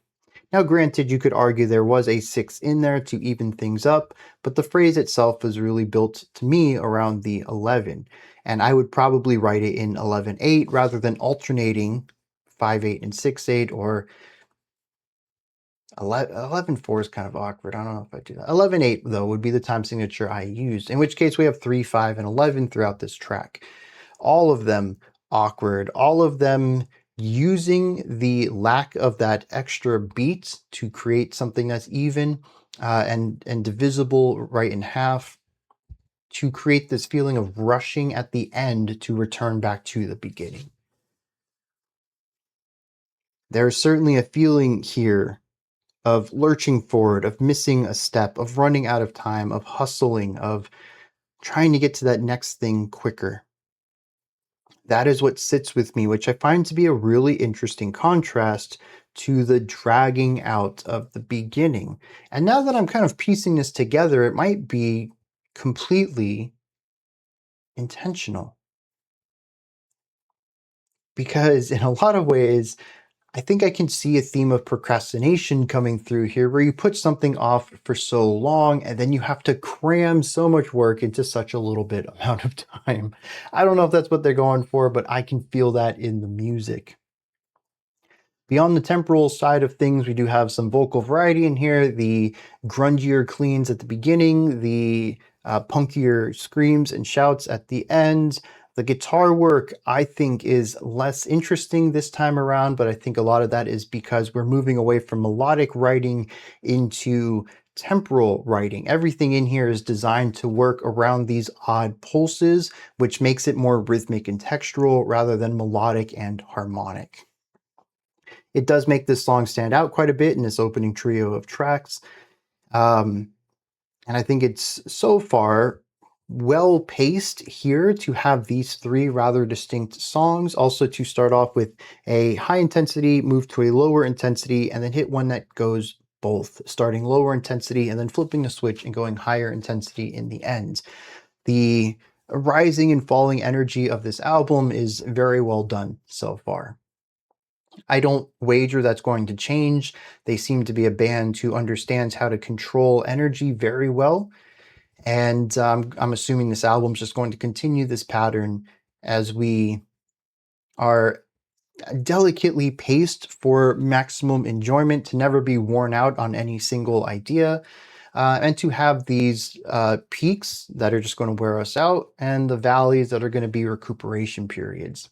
Now, granted, you could argue there was a 6 in there to even things up, but the phrase itself was really built to me around the 11, and I would probably write it in 11-8 rather than alternating 5-8 and 6-8, or 11-4 is kind of awkward. I don't know if I do that. 11-8, though, would be the time signature I used, in which case we have 3, 5, and 11 throughout this track. All of them awkward, all of them using the lack of that extra beat to create something that's even and divisible right in half, to create this feeling of rushing at the end to return back to the beginning. There's certainly a feeling here of lurching forward, of missing a step, of running out of time, of hustling, of trying to get to that next thing quicker. That is what sits with me, which I find to be a really interesting contrast to the dragging out of the beginning. And now that I'm kind of piecing this together, it might be completely intentional. Because in a lot of ways, I think I can see a theme of procrastination coming through here, where you put something off for so long and then you have to cram so much work into such a little bit amount of time. I don't know if that's what they're going for, but I can feel that in the music. Beyond the temporal side of things, we do have some vocal variety in here. The grungier cleans at the beginning, the punkier screams and shouts at the end. The guitar work, I think, is less interesting this time around, but I think a lot of that is because we're moving away from melodic writing into temporal writing. Everything in here is designed to work around these odd pulses, which makes it more rhythmic and textural rather than melodic and harmonic. It does make this song stand out quite a bit in this opening trio of tracks. And I think it's so far well paced here to have these 3 rather distinct songs. Also to start off with a high intensity, move to a lower intensity, and then hit one that goes both, starting lower intensity and then flipping the switch and going higher intensity in the end. The rising and falling energy of this album is very well done so far. I don't wager that's going to change. They seem to be a band who understands how to control energy very well. And I'm assuming this album's just going to continue this pattern as we are delicately paced for maximum enjoyment, to never be worn out on any single idea, and to have these peaks that are just going to wear us out and the valleys that are going to be recuperation periods.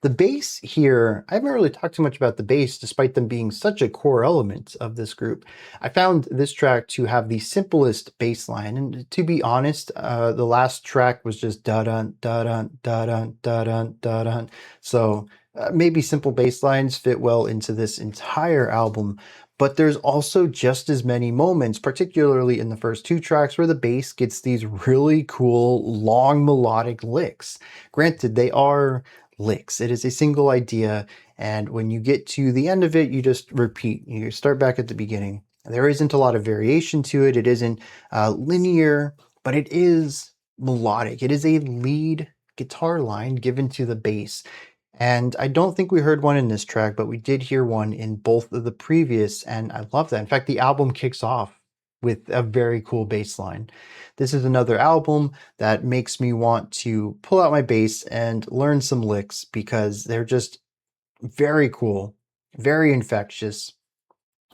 The bass here, I haven't really talked too much about the bass, despite them being such a core element of this group. I found this track to have the simplest bass line, and to be honest, the last track was just da-dun, da-dun, da-dun, da-dun, da-dun. So maybe simple bass lines fit well into this entire album, But there's also just as many moments, particularly in the first two tracks, where the bass gets these really cool, long melodic licks. Granted, they are licks. It is a single idea, and when you get to the end of it, you just repeat. You start back at the beginning. There isn't a lot of variation to it. It isn't linear, but it is melodic. It is a lead guitar line given to the bass. And I don't think we heard one in this track, but we did hear one in both of the previous, and I love that. In fact, the album kicks off with a very cool bass line. This is another album that makes me want to pull out my bass and learn some licks because they're just very cool, very infectious,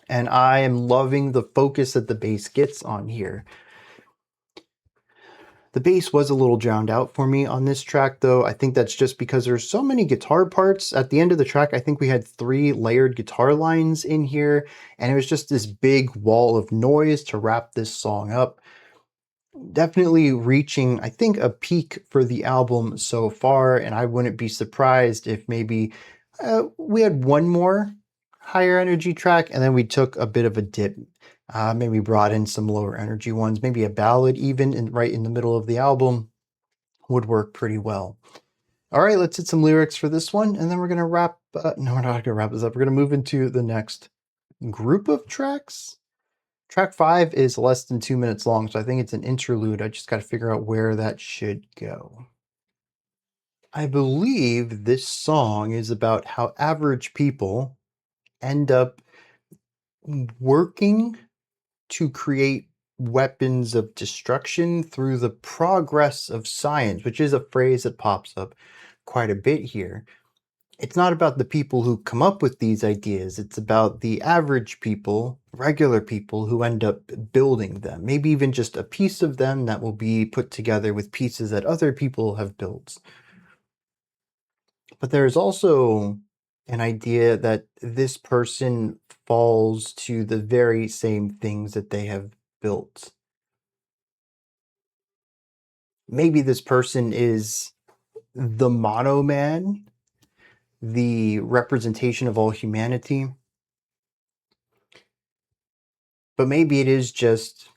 and I am loving the focus that the bass gets on here. The bass was a little drowned out for me on this track, though. I think that's just because there's so many guitar parts. At the end of the track, I think we had 3 layered guitar lines in here, and it was just this big wall of noise to wrap this song up. Definitely reaching, I think, a peak for the album so far, and I wouldn't be surprised if maybe we had one more higher energy track, and then we took a bit of a dip. Maybe brought in some lower energy ones, maybe a ballad even right in the middle of the album would work pretty well. All right, let's hit some lyrics for this one, and then we're gonna wrap. No, we're not gonna wrap this up. We're gonna move into the next group of tracks. Track 5 is less than 2 minutes long, so I think it's an interlude. I just got to figure out where that should go. I believe this song is about how average people end up working to create weapons of destruction through the progress of science, which is a phrase that pops up quite a bit here. It's not about the people who come up with these ideas. It's about the average people, regular people who end up building them. Maybe even just a piece of them that will be put together with pieces that other people have built. But there's also an idea that this person falls to the very same things that they have built. Maybe this person is the mono man, the representation of all humanity. But maybe it is just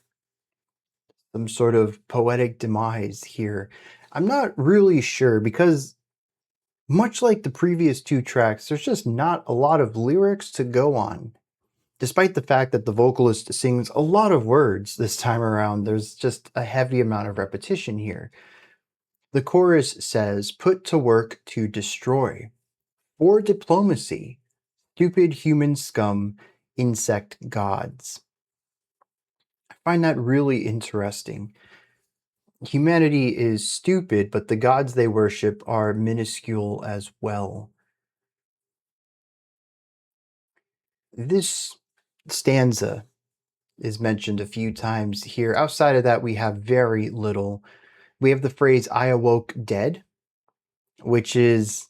some sort of poetic demise here. I'm not really sure because much like the previous 2 tracks, there's just not a lot of lyrics to go on. Despite the fact that the vocalist sings a lot of words this time around, there's just a heavy amount of repetition here. The chorus says, "Put to work to destroy. For diplomacy, stupid human scum, insect gods." I find that really interesting. Humanity is stupid, but the gods they worship are minuscule as well. This stanza is mentioned a few times here. Outside of that, we have very little. We have the phrase, "I awoke dead," which is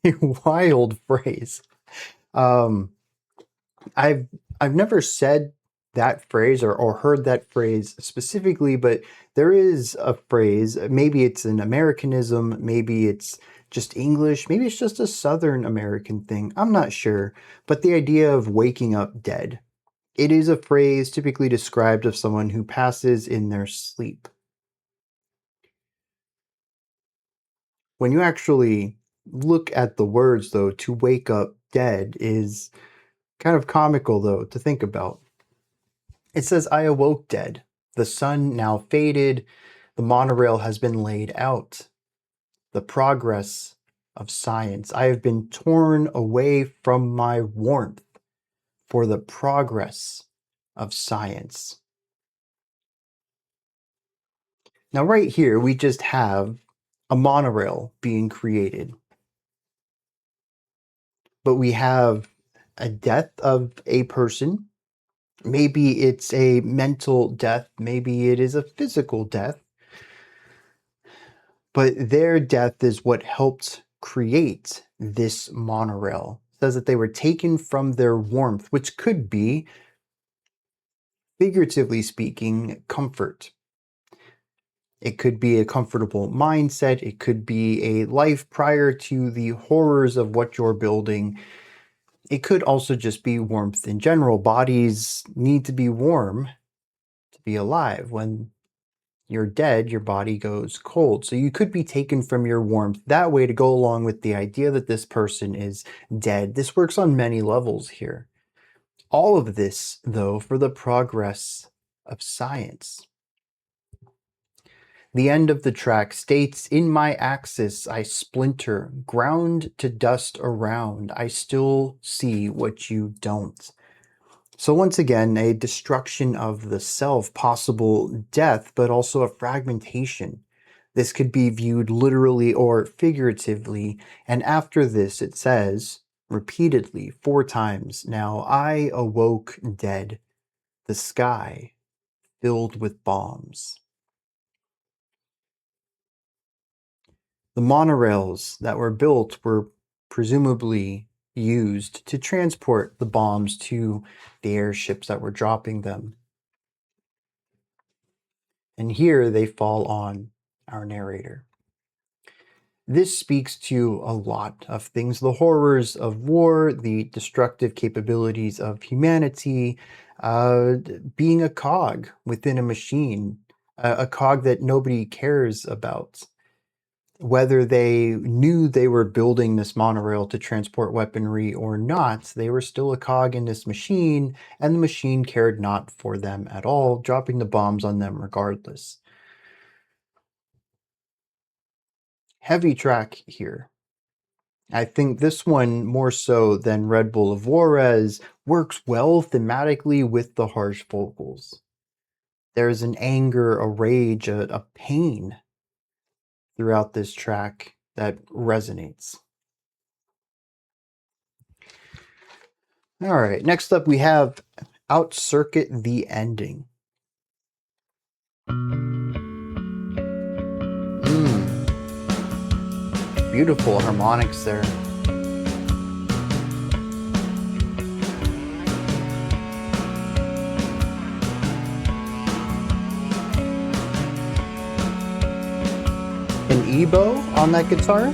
a wild phrase. I've never said that phrase or heard that phrase specifically, but there is a phrase, maybe it's an Americanism, maybe it's just English, maybe it's just a Southern American thing, I'm not sure, but the idea of waking up dead. It is a phrase typically described of someone who passes in their sleep. When you actually look at the words, though, to wake up dead is kind of comical, though, to think about. It says, "I awoke dead. The sun now faded. The monorail has been laid out. The progress of science. I have been torn away from my warmth for the progress of science." Now, right here, we just have a monorail being created. But we have a death of a person. Maybe it's a mental death. Maybe it is a physical death. But their death is what helped create this monorail. It says that they were taken from their warmth, which could be, figuratively speaking, comfort. It could be a comfortable mindset. It could be a life prior to the horrors of what you're building. It could also just be warmth in general. Bodies need to be warm to be alive. When you're dead, your body goes cold. So you could be taken from your warmth that way to go along with the idea that this person is dead. This works on many levels here. All of this, though, for the progress of science. The end of the track states, "In my axis I splinter, ground to dust around. I still see what you don't." So once again, a destruction of the self, possible death, but also a fragmentation. This could be viewed literally or figuratively. And after this, it says, repeatedly, 4 times, "Now I awoke dead, the sky filled with bombs." The monorails that were built were presumably used to transport the bombs to the airships that were dropping them. And here they fall on our narrator. This speaks to a lot of things: the horrors of war, the destructive capabilities of humanity, being a cog within a machine, a cog that nobody cares about. Whether they knew they were building this monorail to transport weaponry or not, they were still a cog in this machine, and the machine cared not for them at all, dropping the bombs on them regardless. Heavy track here. I think this one, more so than Red Bull of Juarez, works well thematically with the harsh vocals. There's an anger, a rage, a pain throughout this track that resonates. All right, next up we have Out Circuit the Ending. Beautiful harmonics there. An ebow on that guitar?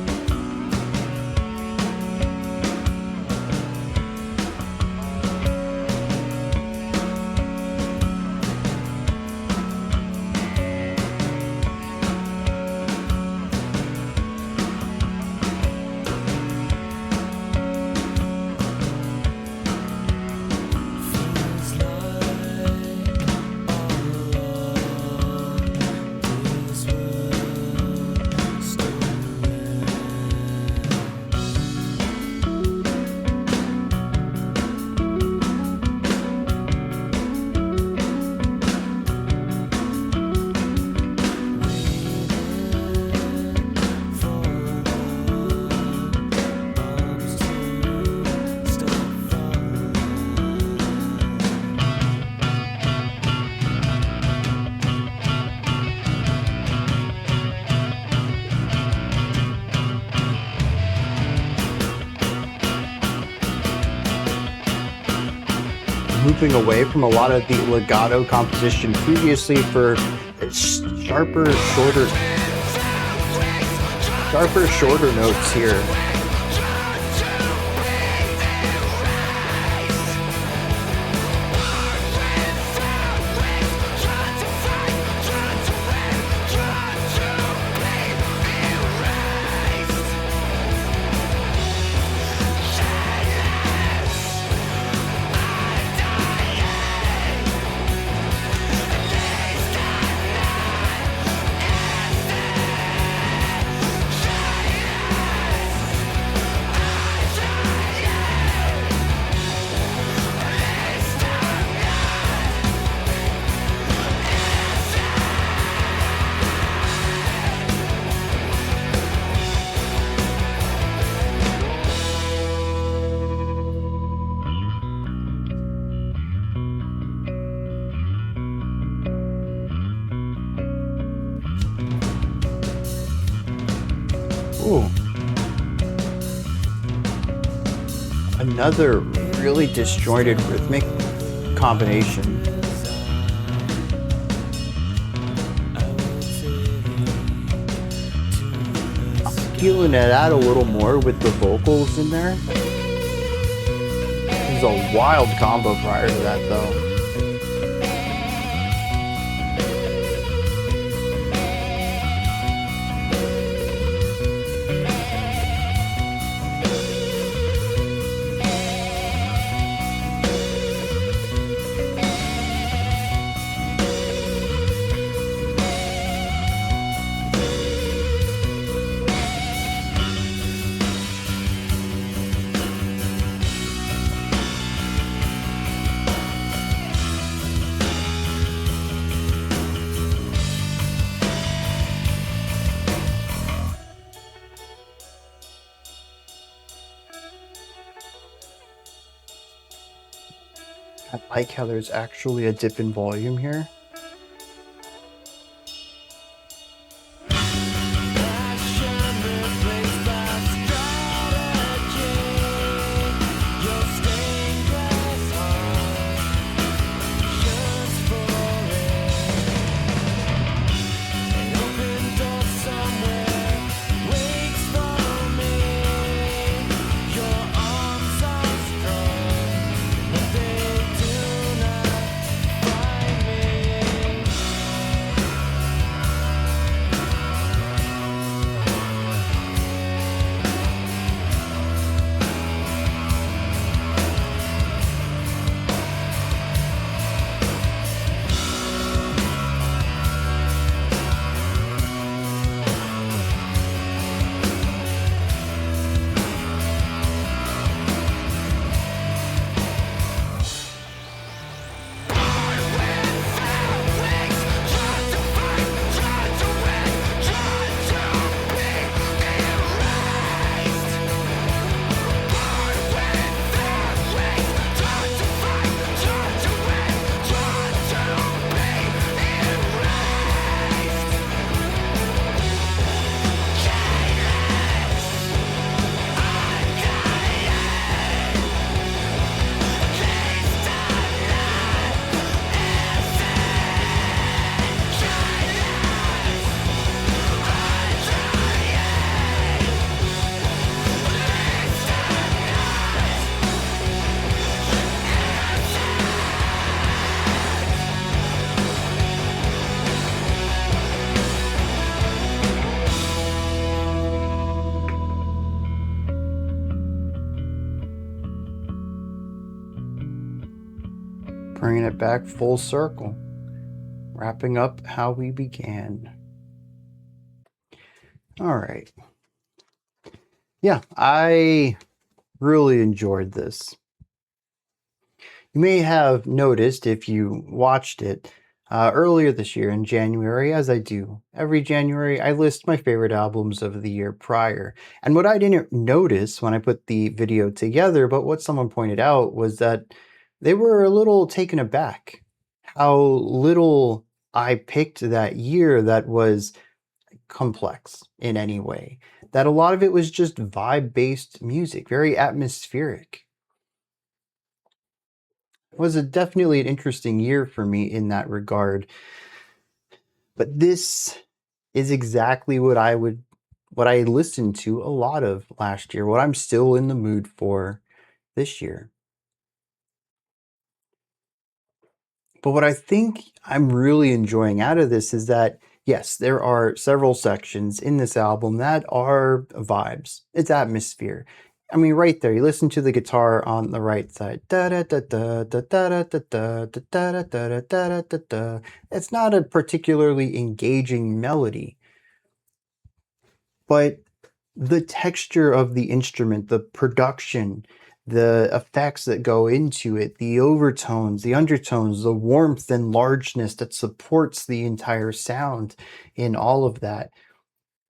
Moving away from a lot of the legato composition previously for sharper, shorter notes here. Ooh. Another really disjointed rhythmic combination. I'm feeling it out a little more with the vocals in there. was a wild combo prior to that, though. I like how there's actually a dip in volume here. Bringing it back full circle, wrapping up how we began. All right. Yeah, I really enjoyed this. You may have noticed if you watched it earlier this year in January, as I do every January, I list my favorite albums of the year prior. And what I didn't notice when I put the video together, but what someone pointed out, was that they were a little taken aback how little I picked that year that was complex in any way. That a lot of it was just vibe-based music, very atmospheric. It was definitely an interesting year for me in that regard. But this is exactly what I listened to a lot of last year, what I'm still in the mood for this year. But what I think I'm really enjoying out of this is that, yes, there are several sections in this album that are vibes. It's atmosphere. I mean, right there, you listen to the guitar on the right side. Da da da da da da da da da da da da da da da. It's not a particularly engaging melody, but the texture of the instrument, the production, the effects that go into it, the overtones, the undertones, the warmth and largeness that supports the entire sound in all of that,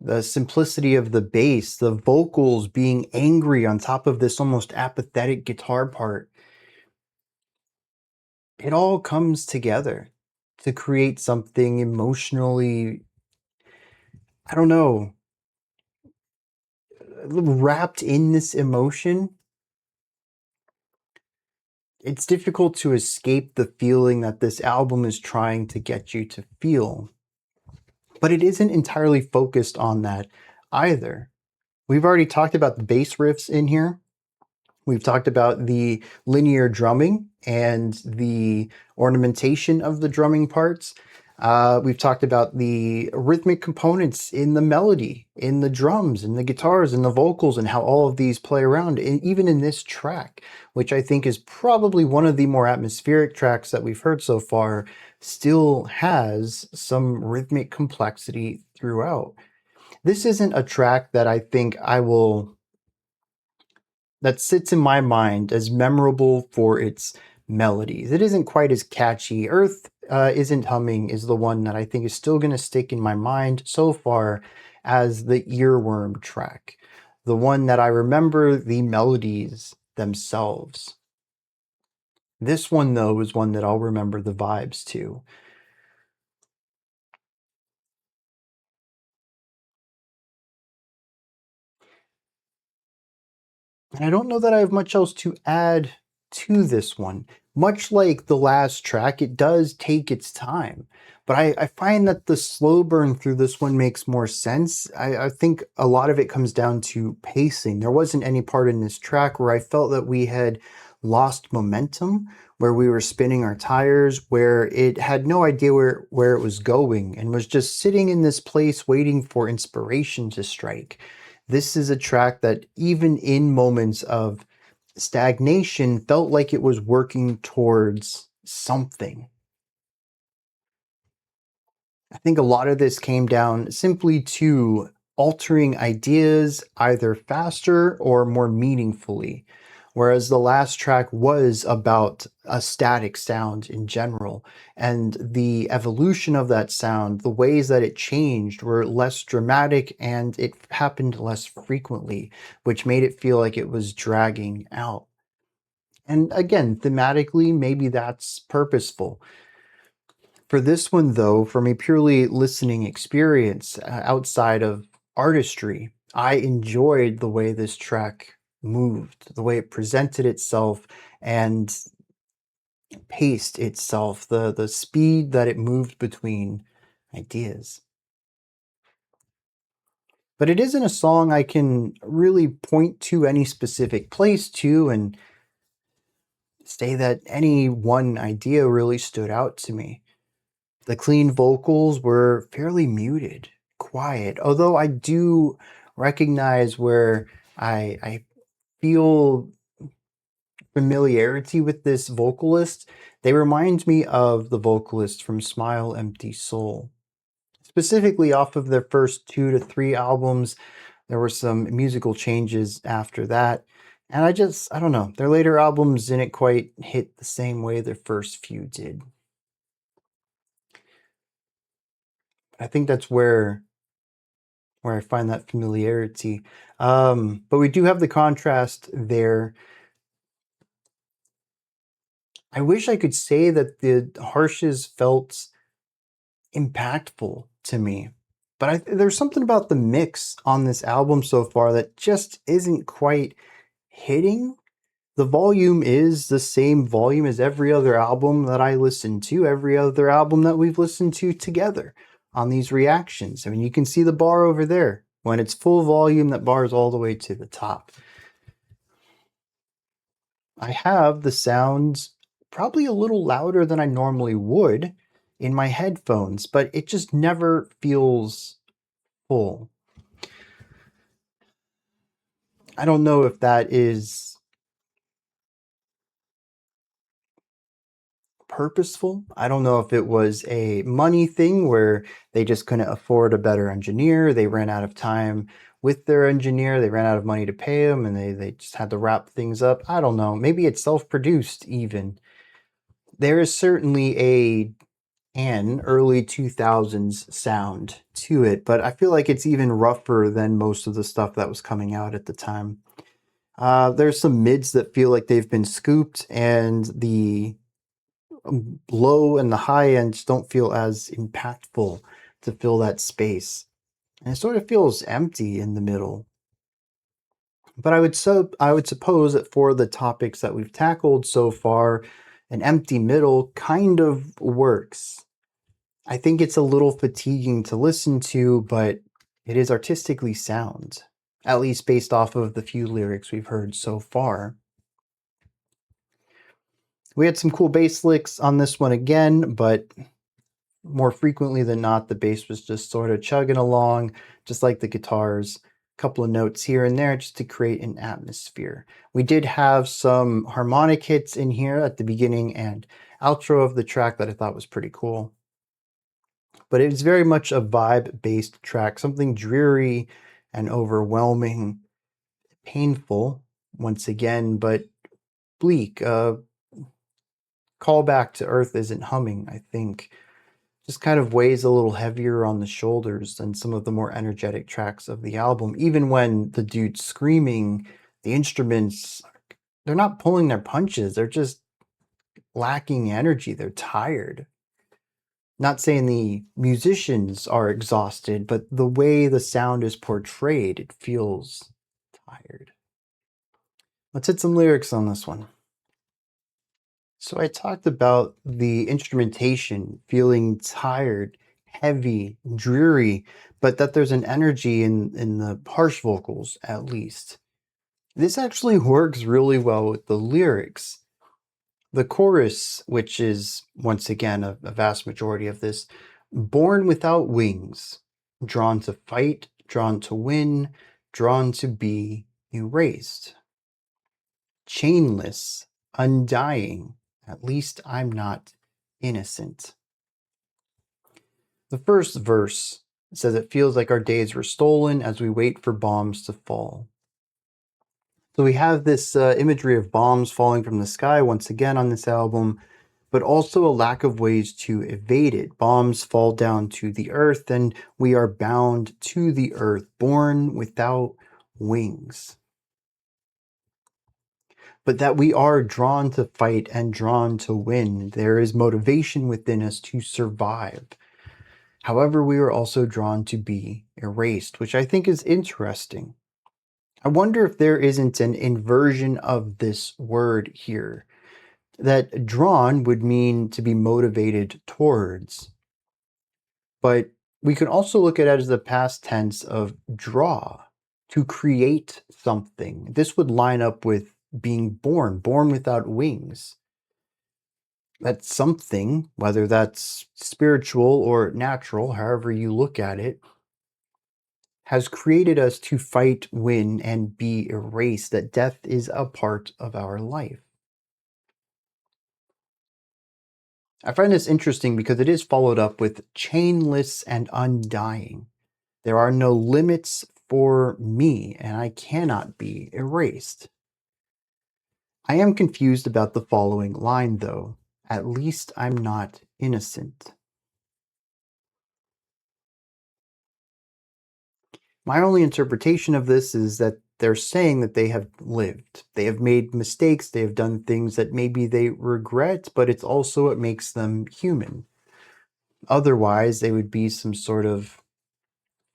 the simplicity of the bass, the vocals being angry on top of this almost apathetic guitar part. It all comes together to create something emotionally, I don't know, wrapped in this emotion. It's difficult to escape the feeling that this album is trying to get you to feel. But it isn't entirely focused on that either. We've already talked about the bass riffs in here. We've talked about the linear drumming and the ornamentation of the drumming parts. We've talked about the rhythmic components in the melody, in the drums, in the guitars, and the vocals, and how all of these play around, and even in this track, which I think is probably one of the more atmospheric tracks that we've heard so far, still has some rhythmic complexity throughout. This isn't a track that I think that sits in my mind as memorable for its melodies. It isn't quite as catchy. Earth Isn't Humming is the one that I think is still going to stick in my mind so far as the earworm track, the one that I remember the melodies themselves. This one, though, is one that I'll remember the vibes to. And I don't know that I have much else to add to this one. Much like the last track, it does take its time. But I find that the slow burn through this one makes more sense. I think a lot of it comes down to pacing. There wasn't any part in this track where I felt that we had lost momentum, where we were spinning our tires, where it had no idea where it was going and was just sitting in this place waiting for inspiration to strike. This is a track that, even in moments of stagnation, felt like it was working towards something. I think a lot of this came down simply to altering ideas either faster or more meaningfully. Whereas the last track was about a static sound in general, and the evolution of that sound, the ways that it changed were less dramatic and it happened less frequently, which made it feel like it was dragging out. And again, thematically, maybe that's purposeful. For this one, though, from a purely listening experience outside of artistry, I enjoyed the way this track moved, the way it presented itself and paced itself, the speed that it moved between ideas. But it isn't a song I can really point to any specific place to and say that any one idea really stood out to me. The clean vocals were fairly muted, quiet, although I do recognize where I feel familiarity with this vocalist. They remind me of the vocalist from Smile Empty Soul. Specifically off of their first 2 to 3 albums. There were some musical changes after that. And I don't know, their later albums didn't quite hit the same way their first few did. I think that's where I find that familiarity. But we do have the contrast there. I wish I could say that the harshes felt impactful to me, but there's something about the mix on this album so far that just isn't quite hitting. The volume is the same volume as every other album that I listen to, every other album that we've listened to together on these reactions. I mean, you can see the bar over there. When it's full volume, that bar is all the way to the top. I have the sounds probably a little louder than I normally would in my headphones, but it just never feels full. I don't know if that is purposeful. I don't know if it was a money thing where they just couldn't afford a better engineer. They ran out of time with their engineer. They ran out of money to pay him and they just had to wrap things up. I don't know. Maybe it's self-produced even. There is certainly an early 2000s sound to it, but I feel like it's even rougher than most of the stuff that was coming out at the time. There's some mids that feel like they've been scooped, and the low and the high ends don't feel as impactful to fill that space. And it sort of feels empty in the middle. But I would suppose that for the topics that we've tackled so far, an empty middle kind of works. I think it's a little fatiguing to listen to, but it is artistically sound, at least based off of the few lyrics we've heard so far. We had some cool bass licks on this one again, but more frequently than not, the bass was just sort of chugging along, just like the guitars. A couple of notes here and there just to create an atmosphere. We did have some harmonic hits in here at the beginning and outro of the track that I thought was pretty cool. But it was very much a vibe-based track, something dreary and overwhelming, painful once again, but bleak. Call back to Earth Isn't Humming, I think. Just kind of weighs a little heavier on the shoulders than some of the more energetic tracks of the album. Even when the dude's screaming, the instruments, they're not pulling their punches. They're just lacking energy. They're tired. Not saying the musicians are exhausted, but the way the sound is portrayed, it feels tired. Let's hit some lyrics on this one. So I talked about the instrumentation feeling tired, heavy, dreary, but that there's an energy in the harsh vocals, at least. This actually works really well with the lyrics. The chorus, which is, once again, a vast majority of this, born without wings, drawn to fight, drawn to win, drawn to be erased. Chainless, undying, at least I'm not innocent. The first verse says it feels like our days were stolen as we wait for bombs to fall. So we have this imagery of bombs falling from the sky once again on this album, but also a lack of ways to evade it. Bombs fall down to the earth and we are bound to the earth, born without wings. But that we are drawn to fight and drawn to win. There is motivation within us to survive. However, we are also drawn to be erased, which I think is interesting. I wonder if there isn't an inversion of this word here. That drawn would mean to be motivated towards. But we can also look at it as the past tense of draw, to create something. This would line up with being born without wings. That something, whether that's spiritual or natural, however you look at it, has created us to fight, win, and be erased, that death is a part of our life. I find this interesting because it is followed up with chainless and undying. There are no limits for me, and I cannot be erased. I am confused about the following line, though. At least I'm not innocent. My only interpretation of this is that they're saying that they have lived. They have made mistakes, they have done things that maybe they regret, but it's also what makes them human. Otherwise, they would be some sort of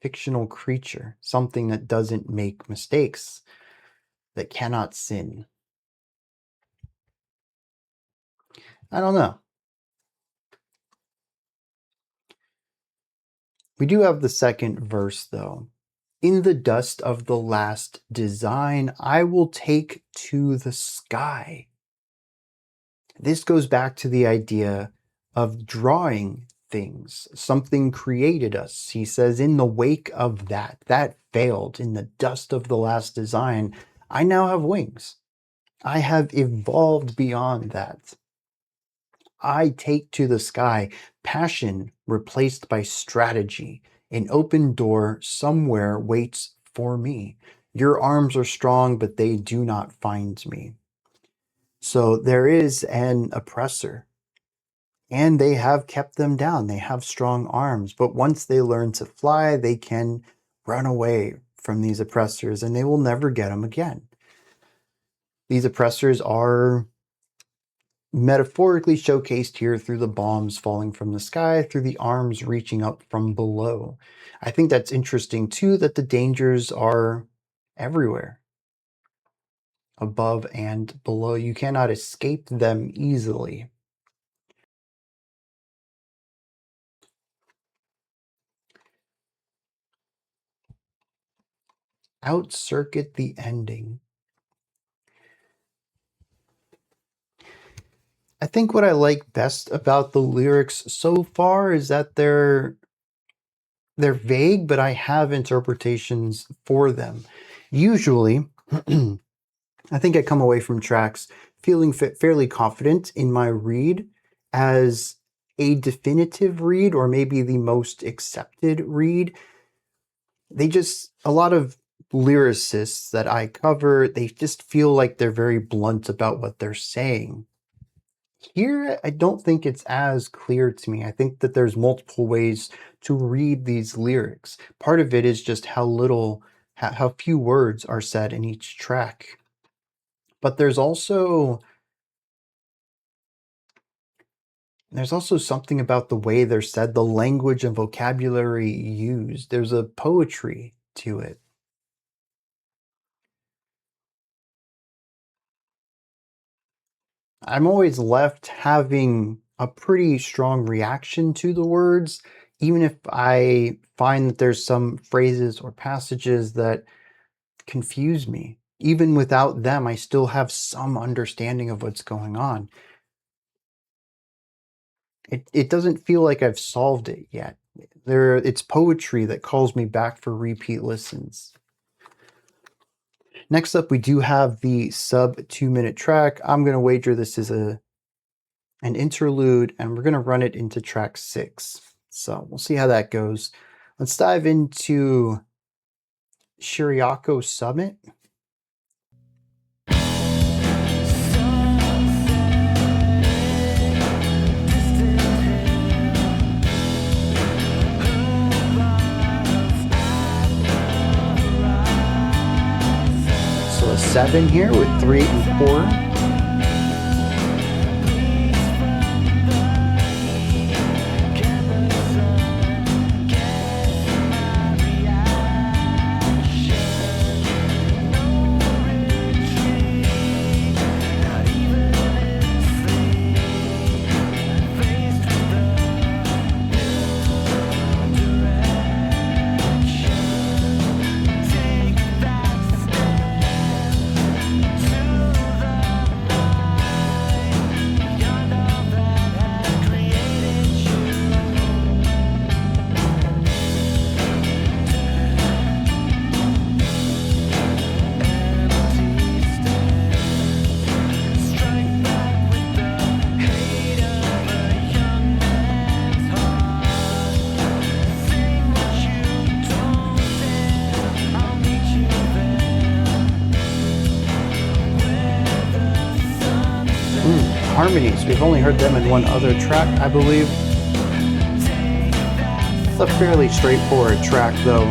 fictional creature, something that doesn't make mistakes, that cannot sin. I don't know. We do have the second verse, though. In the dust of the last design, I will take to the sky. This goes back to the idea of drawing things. Something created us. He says, in the wake of that failed. In the dust of the last design, I now have wings. I have evolved beyond that. I take to the sky, passion replaced by strategy. An open door somewhere waits for me. Your arms are strong, but they do not find me. So there is an oppressor, and they have kept them down. They have strong arms, but once they learn to fly, they can run away from these oppressors, and they will never get them again. These oppressors are metaphorically showcased here through the bombs falling from the sky, through the arms reaching up from below. I think that's interesting too, that the dangers are everywhere, above and below. You cannot escape them easily. Out-circuit the ending. I think what I like best about the lyrics so far is that they're vague, but I have interpretations for them. Usually, I think I come away from tracks feeling fairly confident in my read as a definitive read, or maybe the most accepted read. A lot of lyricists that I cover, they just feel like they're very blunt about what they're saying. Here, I don't think it's as clear to me. I think that there's multiple ways to read these lyrics. Part of it is just how few words are said in each track. But there's also something about the way they're said, the language and vocabulary used. There's a poetry to it. I'm always left having a pretty strong reaction to the words, even if I find that there's some phrases or passages that confuse me. Even without them, I still have some understanding of what's going on. It doesn't feel like I've solved it yet. It's poetry that calls me back for repeat listens. Next up, we do have the sub 2-minute track. I'm going to wager this is an interlude, and we're going to run it into track 6. So we'll see how that goes. Let's dive into Chiriacho Summit. So a 7 here with 3 and 4. Harmonies. We've only heard them in one other track, I believe. It's a fairly straightforward track, though.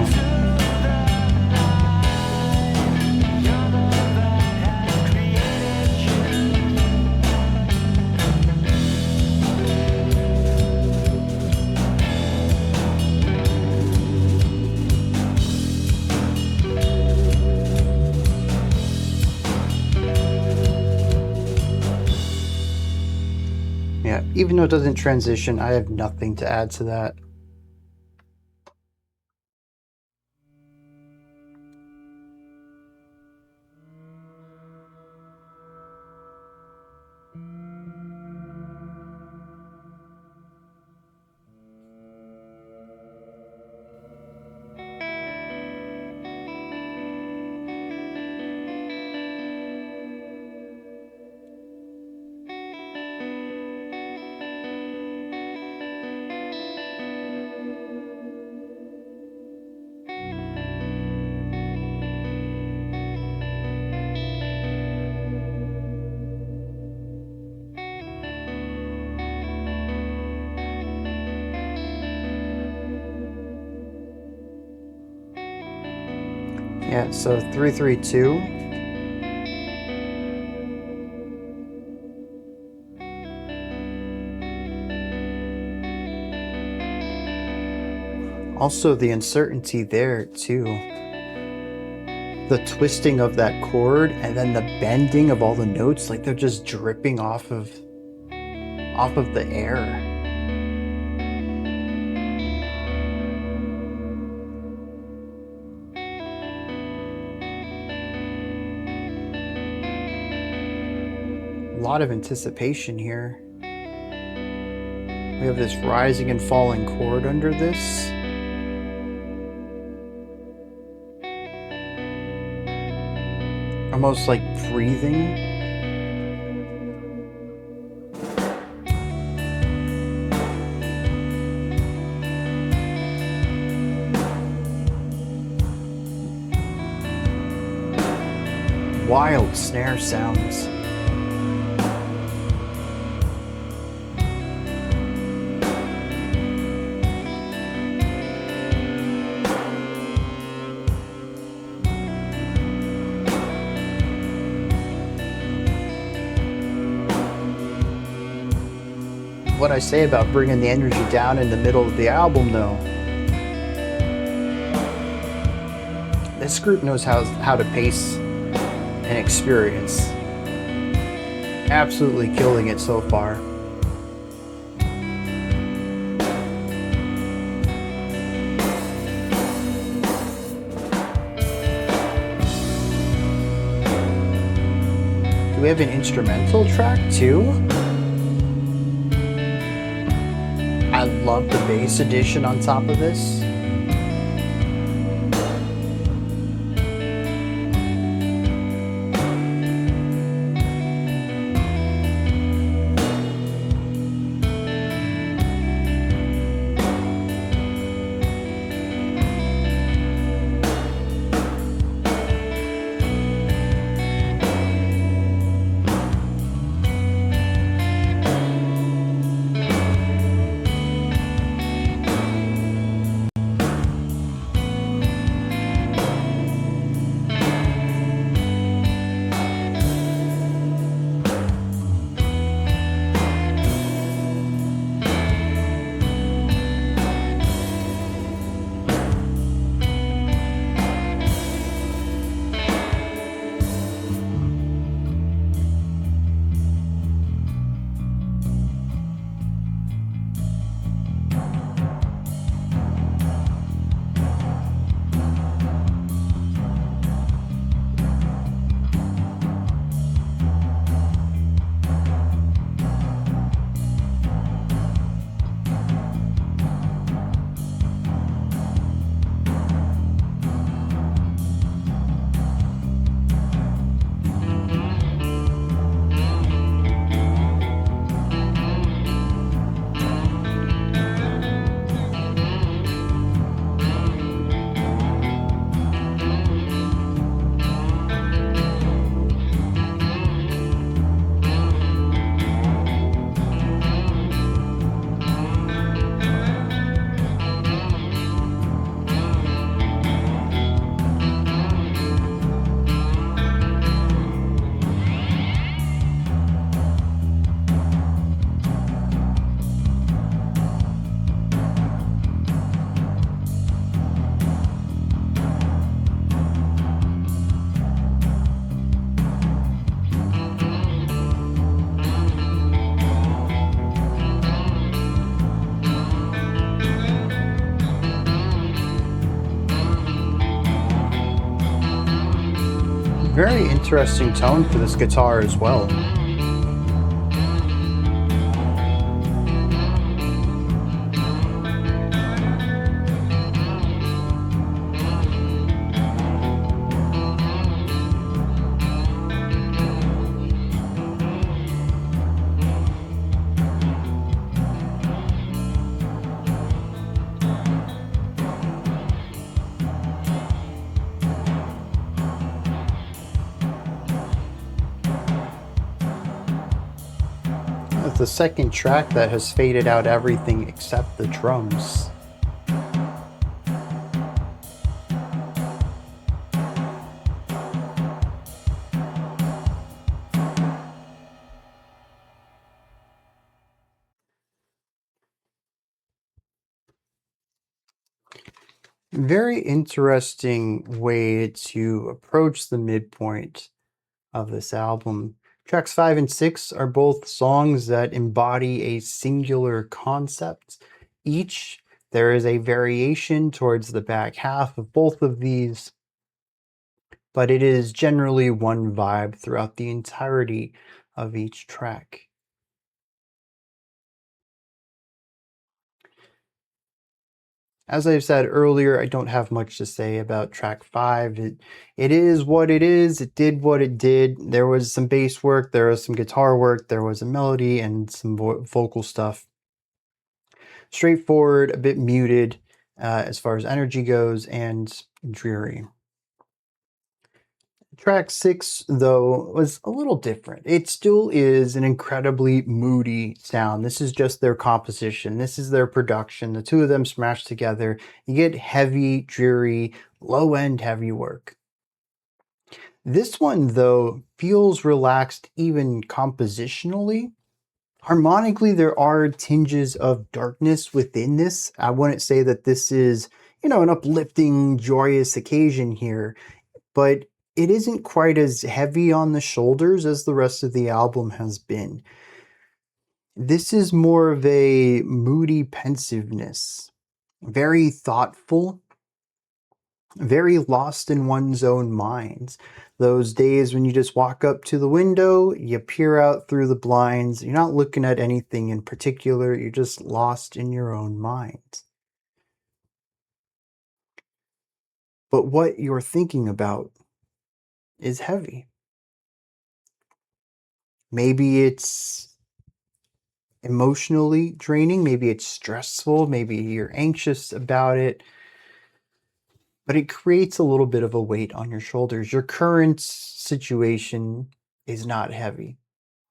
Yeah, even though it doesn't transition, I have nothing to add to that. Yeah, so 3-3-2. Also, the uncertainty there, too. The twisting of that chord and then the bending of all the notes, like they're just dripping off of the air. lot of anticipation here. We have this rising and falling chord under this. Almost like breathing. Wild snare sounds. What I say about bringing the energy down in the middle of the album, though. This group knows how to pace an experience. Absolutely killing it so far. Do we have an instrumental track too? I love the bass addition on top of this. Very interesting tone for this guitar as well. The second track that has faded out everything except the drums. Very interesting way to approach the midpoint of this album. Tracks 5 and 6 are both songs that embody a singular concept. Each, there is a variation towards the back half of both of these, but it is generally one vibe throughout the entirety of each track. As I've said earlier, I don't have much to say about track 5. It is what it is. It did what it did. There was some bass work, there was some guitar work, there was a melody and some vocal stuff. Straightforward, a bit muted as far as energy goes, and dreary. Track 6, though, was a little different. It still is an incredibly moody sound. This is just their composition. This is their production. The two of them smashed together. You get heavy, dreary, low-end heavy work. This one, though, feels relaxed even compositionally. Harmonically, there are tinges of darkness within this. I wouldn't say that this is, an uplifting, joyous occasion here, but it isn't quite as heavy on the shoulders as the rest of the album has been. This is more of a moody pensiveness, very thoughtful, very lost in one's own mind. Those days when you just walk up to the window, you peer out through the blinds, you're not looking at anything in particular, you're just lost in your own mind. But what you're thinking about is heavy. Maybe it's emotionally draining, maybe it's stressful, maybe you're anxious about it, but it creates a little bit of a weight on your shoulders. Your current situation is not heavy.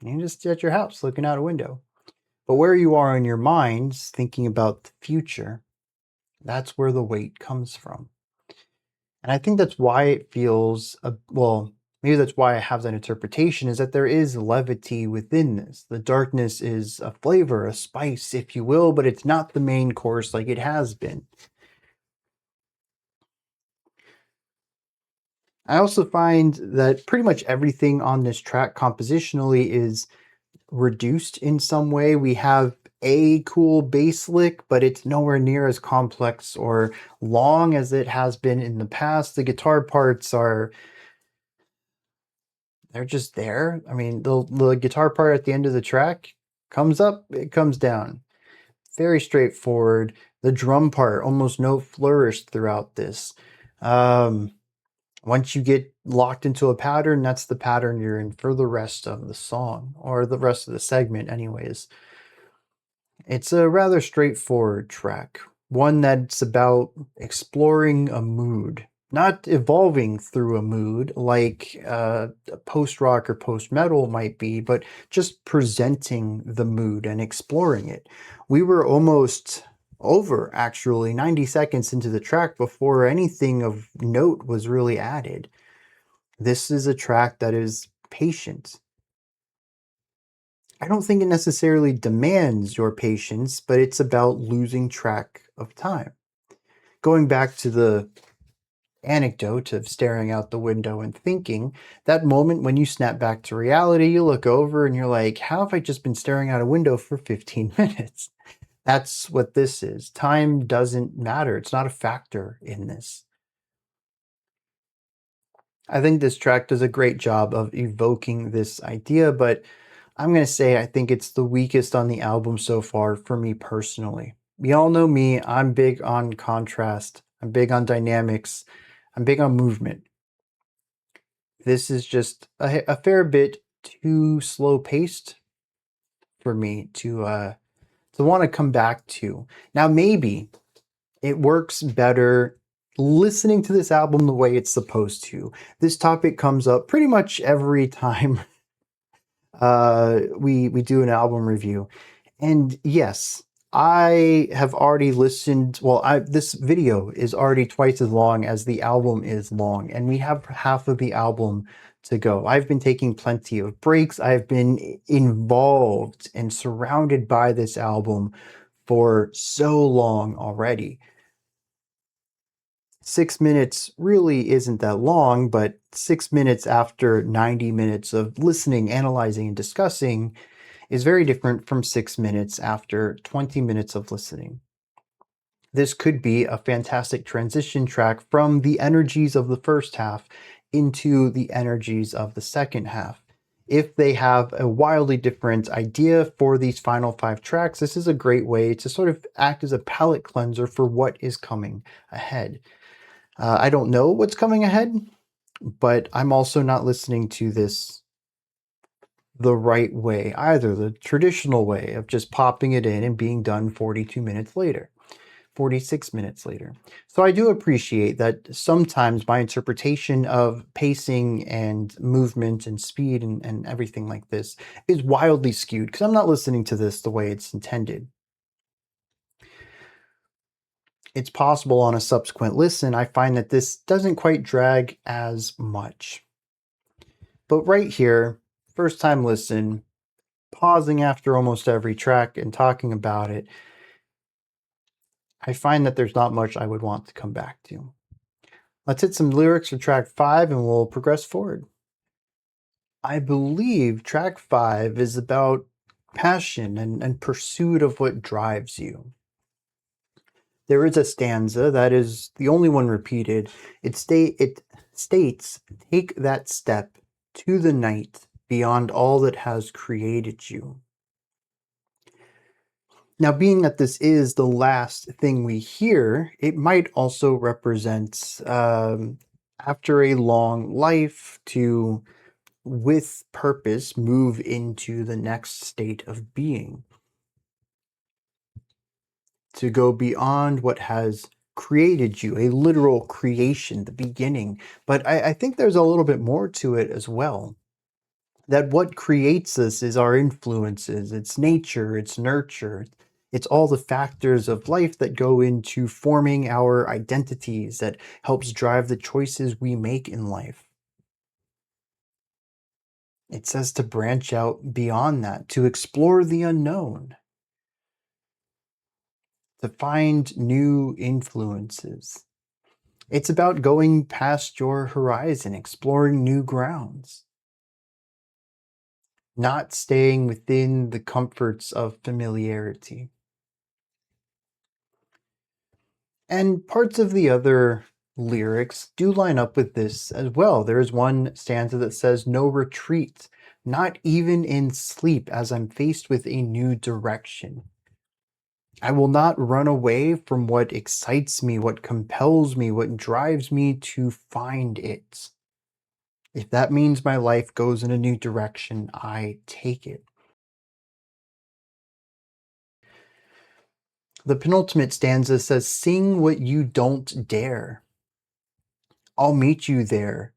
You're just at your house looking out a window. But where you are in your minds, thinking about the future, that's where the weight comes from. And I think that's why it feels, maybe that's why I have that interpretation, is that there is levity within this. The darkness is a flavor, a spice, if you will, but it's not the main course like it has been. I also find that pretty much everything on this track compositionally is reduced in some way. We have a cool bass lick, but it's nowhere near as complex or long as it has been in the past. The guitar parts they're just there. I mean, the guitar part at the end of the track comes up, it comes down. Very straightforward. The drum part, almost no flourish throughout this. Once you get locked into a pattern, that's the pattern you're in for the rest of the song, or the rest of the segment anyways. It's a rather straightforward track, one that's about exploring a mood, not evolving through a mood like post-rock or post-metal might be, but just presenting the mood and exploring it. We were almost over, actually, 90 seconds into the track before anything of note was really added. This is a track that is patient. I don't think it necessarily demands your patience, but it's about losing track of time. Going back to the anecdote of staring out the window and thinking, that moment when you snap back to reality, you look over and you're like, how have I just been staring out a window for 15 minutes? That's what this is. Time doesn't matter. It's not a factor in this. I think this track does a great job of evoking this idea, but I'm going to say I think it's the weakest on the album so far for me personally. You all know me, I'm big on contrast, I'm big on dynamics, I'm big on movement. This is just a fair bit too slow paced for me to want to come back to. Now maybe it works better listening to this album the way it's supposed to. This topic comes up pretty much every time we do an album review. And yes, I have already listened. Well, this video is already twice as long as the album is long, and we have half of the album to go. I've been taking plenty of breaks. I've been involved and surrounded by this album for so long already. 6 minutes really isn't that long, but 6 minutes after 90 minutes of listening, analyzing, and discussing is very different from 6 minutes after 20 minutes of listening. This could be a fantastic transition track from the energies of the first half into the energies of the second half. If they have a wildly different idea for these final 5 tracks, this is a great way to sort of act as a palate cleanser for what is coming ahead. I don't know what's coming ahead, but I'm also not listening to this the right way either, the traditional way of just popping it in and being done 42 minutes later. 46 minutes later. So I do appreciate that sometimes my interpretation of pacing and movement and speed and everything like this is wildly skewed because I'm not listening to this the way it's intended. It's possible on a subsequent listen, I find that this doesn't quite drag as much. But right here, first time listen, pausing after almost every track and talking about it, I find that there's not much I would want to come back to. Let's hit some lyrics for track 5 and we'll progress forward. I believe track 5 is about passion and pursuit of what drives you. There is a stanza that is the only one repeated. It states, "Take that step to the night beyond all that has created you." Now, being that this is the last thing we hear, it might also represent, after a long life, to, with purpose, move into the next state of being. To go beyond what has created you, a literal creation, the beginning. But I think there's a little bit more to it as well. That what creates us is our influences, it's nature, it's nurture, it's all the factors of life that go into forming our identities, that helps drive the choices we make in life. It says to branch out beyond that, to explore the unknown, to find new influences. It's about going past your horizon, exploring new grounds, not staying within the comforts of familiarity. And parts of the other lyrics do line up with this as well. There is one stanza that says, "No retreat, not even in sleep, as I'm faced with a new direction. I will not run away from what excites me, what compels me, what drives me to find it. If that means my life goes in a new direction, I take it." The penultimate stanza says, "Sing what you don't dare. I'll meet you there.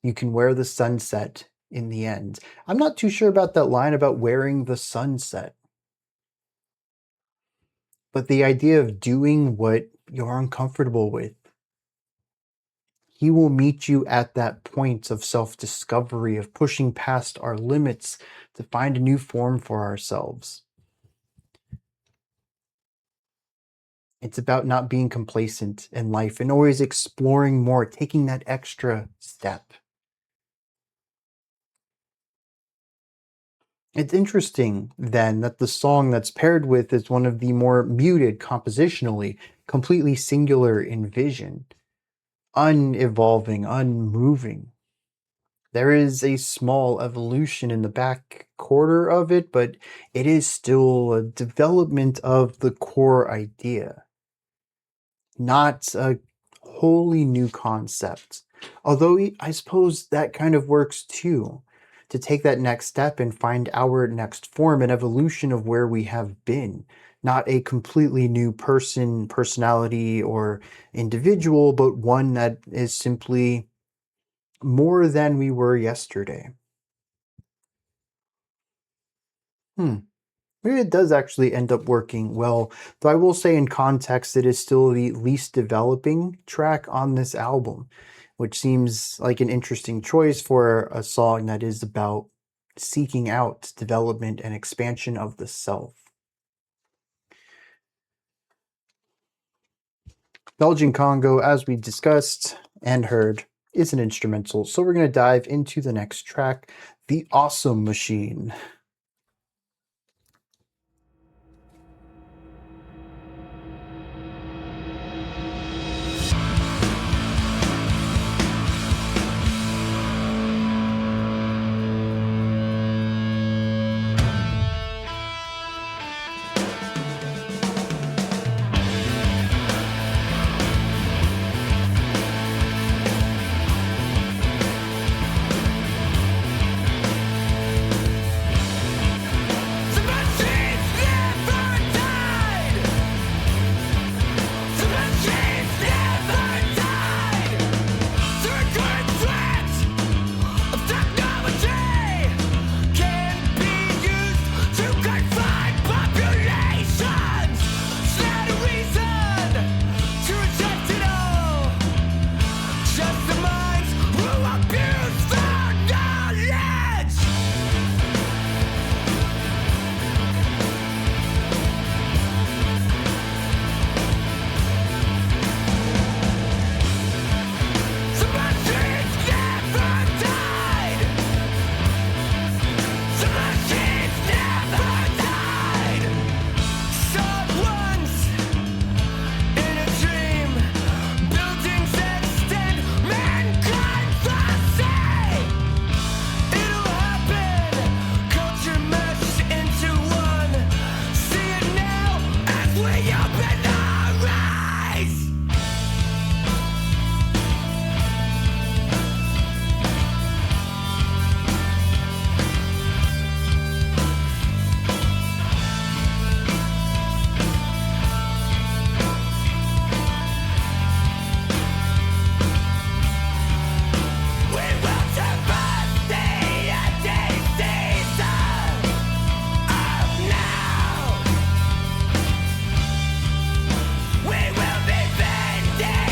You can wear the sunset in the end." I'm not too sure about that line about wearing the sunset. But the idea of doing what you're uncomfortable with. He will meet you at that point of self-discovery, of pushing past our limits to find a new form for ourselves. It's about not being complacent in life and always exploring more, taking that extra step. It's interesting then that the song that's paired with is one of the more muted compositionally, completely singular in vision, unevolving, unmoving. There is a small evolution in the back quarter of it, but it is still a development of the core idea, not a wholly new concept. Although I suppose that kind of works too, to take that next step and find our next form and evolution of where we have been. Not a completely new person, personality, or individual, but one that is simply more than we were yesterday. Maybe it does actually end up working well, though I will say in context it is still the least developing track on this album, which seems like an interesting choice for a song that is about seeking out development and expansion of the self. Belgian Congo, as we discussed and heard, is an instrumental, so we're going to dive into the next track, The Awesome Machine.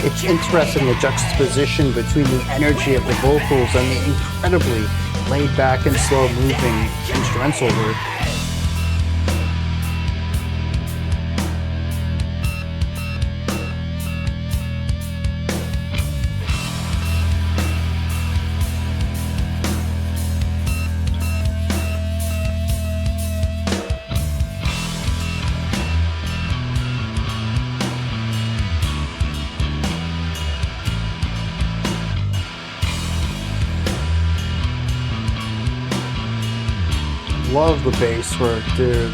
It's interesting the juxtaposition between the energy of the vocals and the incredibly laid back and slow moving instrumental work. Love the bass work, dude.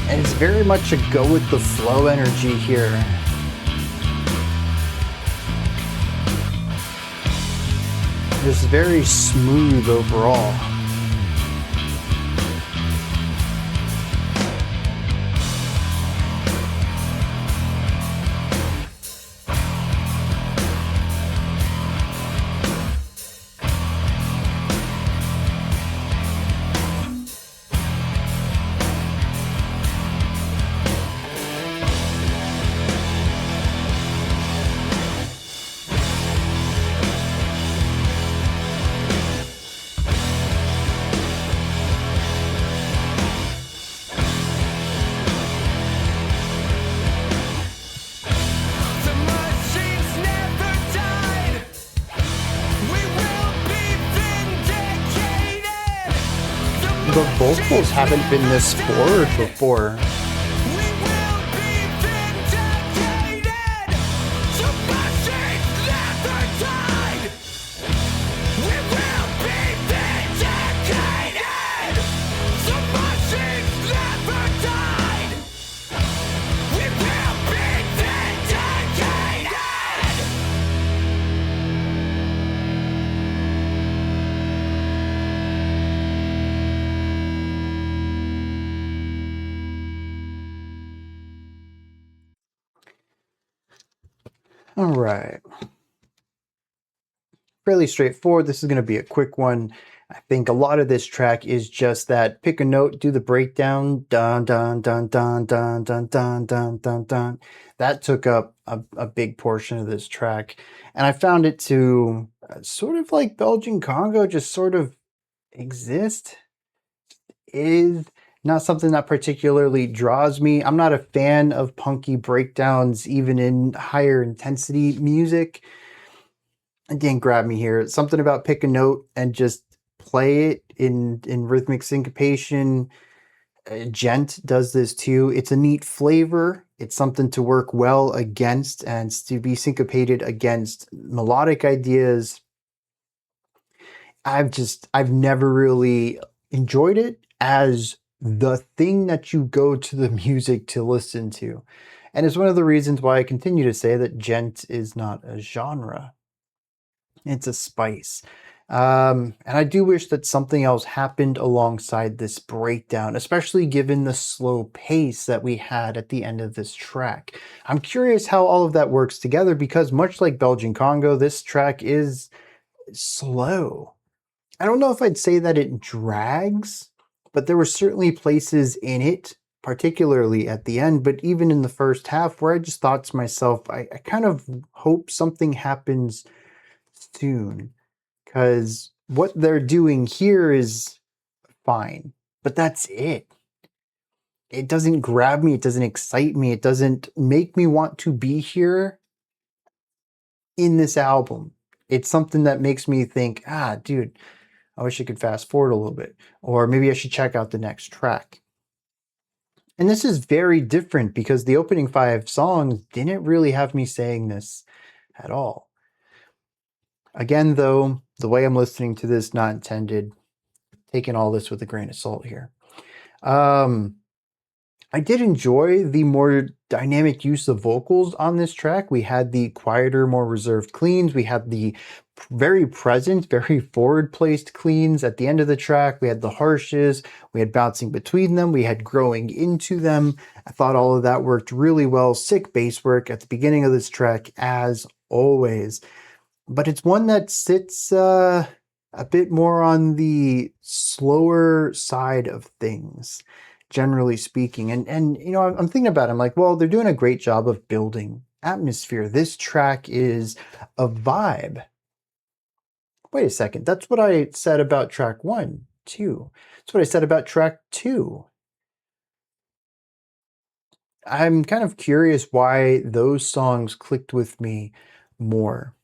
And it's very much a go with the flow energy here. It's very smooth overall. The vocals haven't been this forward before. All right. Fairly straightforward. This is going to be a quick one. I think a lot of this track is just that pick a note, do the breakdown, dun dun dun dun dun dun dun dun dun dun. That took up a big portion of this track, and I found it to sort of like Belgian Congo, just sort of exist. Is not something that particularly draws me. I'm not a fan of punky breakdowns, even in higher intensity music. It didn't grab me here. It's something about pick a note and just play it in rhythmic syncopation. Gent does this too. It's a neat flavor. It's something to work well against and to be syncopated against melodic ideas. I've never really enjoyed it as the thing that you go to the music to listen to. And it's one of the reasons why I continue to say that gent is not a genre. It's a spice. And I do wish that something else happened alongside this breakdown, especially given the slow pace that we had at the end of this track. I'm curious how all of that works together because much like Belgian Congo, this track is slow. I don't know if I'd say that it drags, but there were certainly places in it, particularly at the end, but even in the first half, where I just thought to myself, I kind of hope something happens soon, because what they're doing here is fine, but that's it. It doesn't grab me, it doesn't excite me, it doesn't make me want to be here in this album. It's something that makes me think, dude, I wish I could fast forward a little bit, or maybe I should check out the next track. And this is very different because the opening 5 songs didn't really have me saying this at all. Again, though, the way I'm listening to this, not intended, taking all this with a grain of salt here. I did enjoy the more dynamic use of vocals on this track. We had the quieter, more reserved cleans. We had the very present, very forward-placed cleans at the end of the track. We had the harshes. We had bouncing between them. We had growing into them. I thought all of that worked really well. Sick bass work at the beginning of this track, as always. But it's one that sits a bit more on the slower side of things. generally speaking. And you know, I'm thinking about it, I'm like, well, they're doing a great job of building atmosphere. This track is a vibe. Wait a second, that's what I said about track 1, too. That's what I said about track 2. I'm kind of curious why those songs clicked with me more.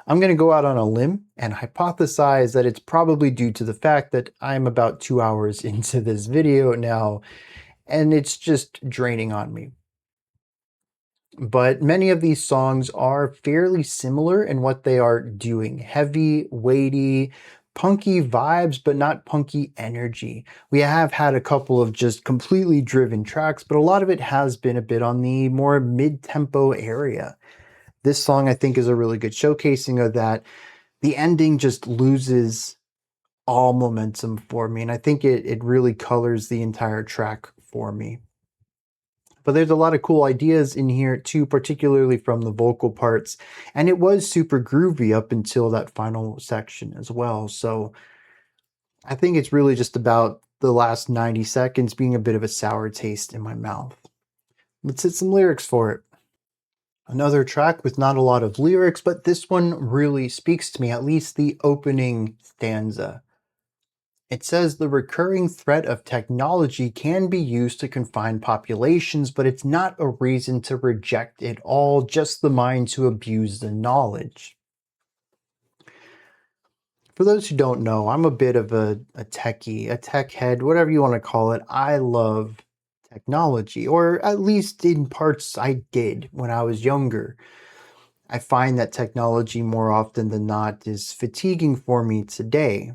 I'm going to go out on a limb and hypothesize that it's probably due to the fact that I'm about 2 hours into this video now, and it's just draining on me. But many of these songs are fairly similar in what they are doing. Heavy, weighty, punky vibes, but not punky energy. We have had a couple of just completely driven tracks, but a lot of it has been a bit on the more mid-tempo area. This song, I think, is a really good showcasing of that. The ending just loses all momentum for me, and I think it really colors the entire track for me. But there's a lot of cool ideas in here too, particularly from the vocal parts. And it was super groovy up until that final section as well. So I think it's really just about the last 90 seconds being a bit of a sour taste in my mouth. Let's hit some lyrics for it. Another track with not a lot of lyrics, but this one really speaks to me, at least the opening stanza. It says the recurring threat of technology can be used to confine populations, but it's not a reason to reject it all, just the mind to abuse the knowledge. For those who don't know, I'm a bit of a techie, a tech head, whatever you want to call it. I love technology, or at least in parts I did when I was younger. I find that technology more often than not is fatiguing for me today.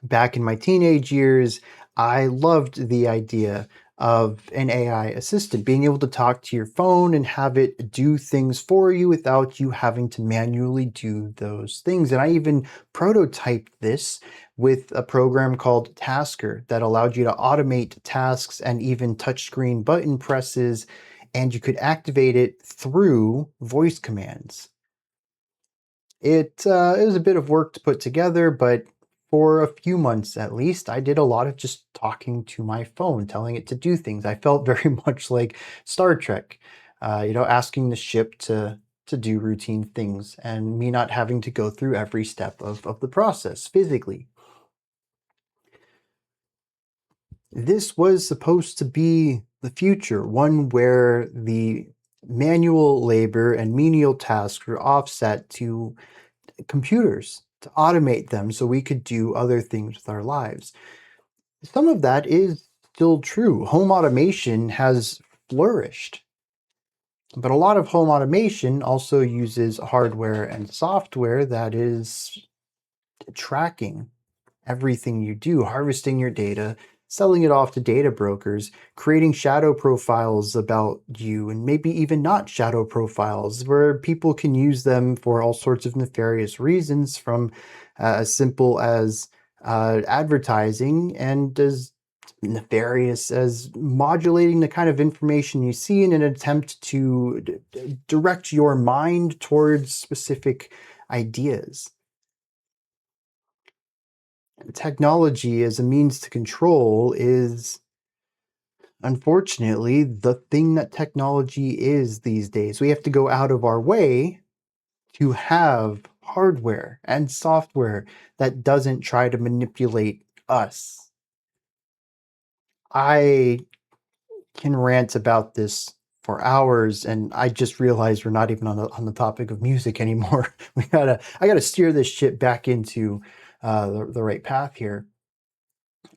Back in my teenage years, I loved the idea of an AI assistant, being able to talk to your phone and have it do things for you without you having to manually do those things. And I even prototyped this with a program called Tasker that allowed you to automate tasks and even touchscreen button presses, and you could activate it through voice commands. It was a bit of work to put together, but for a few months at least, I did a lot of just talking to my phone, telling it to do things. I felt very much like Star Trek, you know, asking the ship to do routine things and me not having to go through every step of the process physically. This was supposed to be the future, one where the manual labor and menial tasks were offset to computers to automate them so we could do other things with our lives. Some of that is still true. Home automation has flourished, but a lot of home automation also uses hardware and software that is tracking everything you do, harvesting your data, selling it off to data brokers, creating shadow profiles about you, and maybe even not shadow profiles, where people can use them for all sorts of nefarious reasons, from as simple as advertising and as nefarious as modulating the kind of information you see in an attempt to direct your mind towards specific ideas. Technology as a means to control is unfortunately the thing that technology is these days. We have to go out of our way to have hardware and software that doesn't try to manipulate us. I can rant about this for hours, and I just realized we're not even on the topic of music anymore. I gotta steer this shit back into the right path here.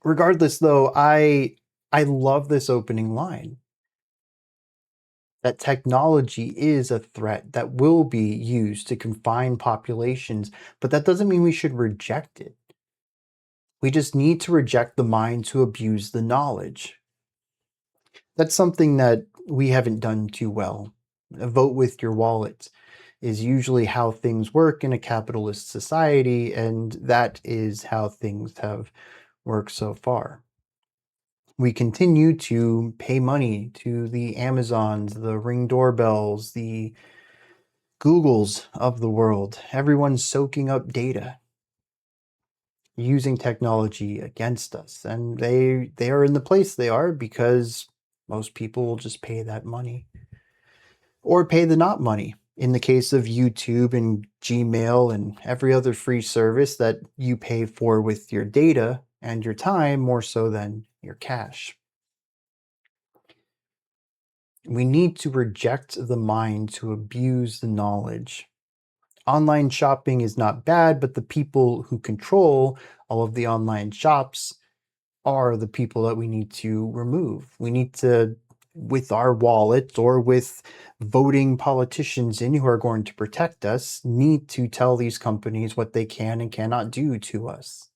Regardless, though, I love this opening line. That technology is a threat that will be used to confine populations, but that doesn't mean we should reject it. We just need to reject the mind to abuse the knowledge. That's something that we haven't done too well. Vote with your wallet is usually how things work in a capitalist society, and that is how things have worked so far. We continue to pay money to the Amazons, the Ring doorbells, the Googles of the world. Everyone's soaking up data. using technology against us. And they are in the place they are because most people will just pay that money or pay the not money. In the case of YouTube and Gmail and every other free service that you pay for with your data and your time more so than your cash. We need to reject the mind to abuse the knowledge. Online shopping is not bad, but the people who control all of the online shops are the people that we need to remove. We need to, with our wallets or with voting politicians in who are going to protect us, need to tell these companies what they can and cannot do to us.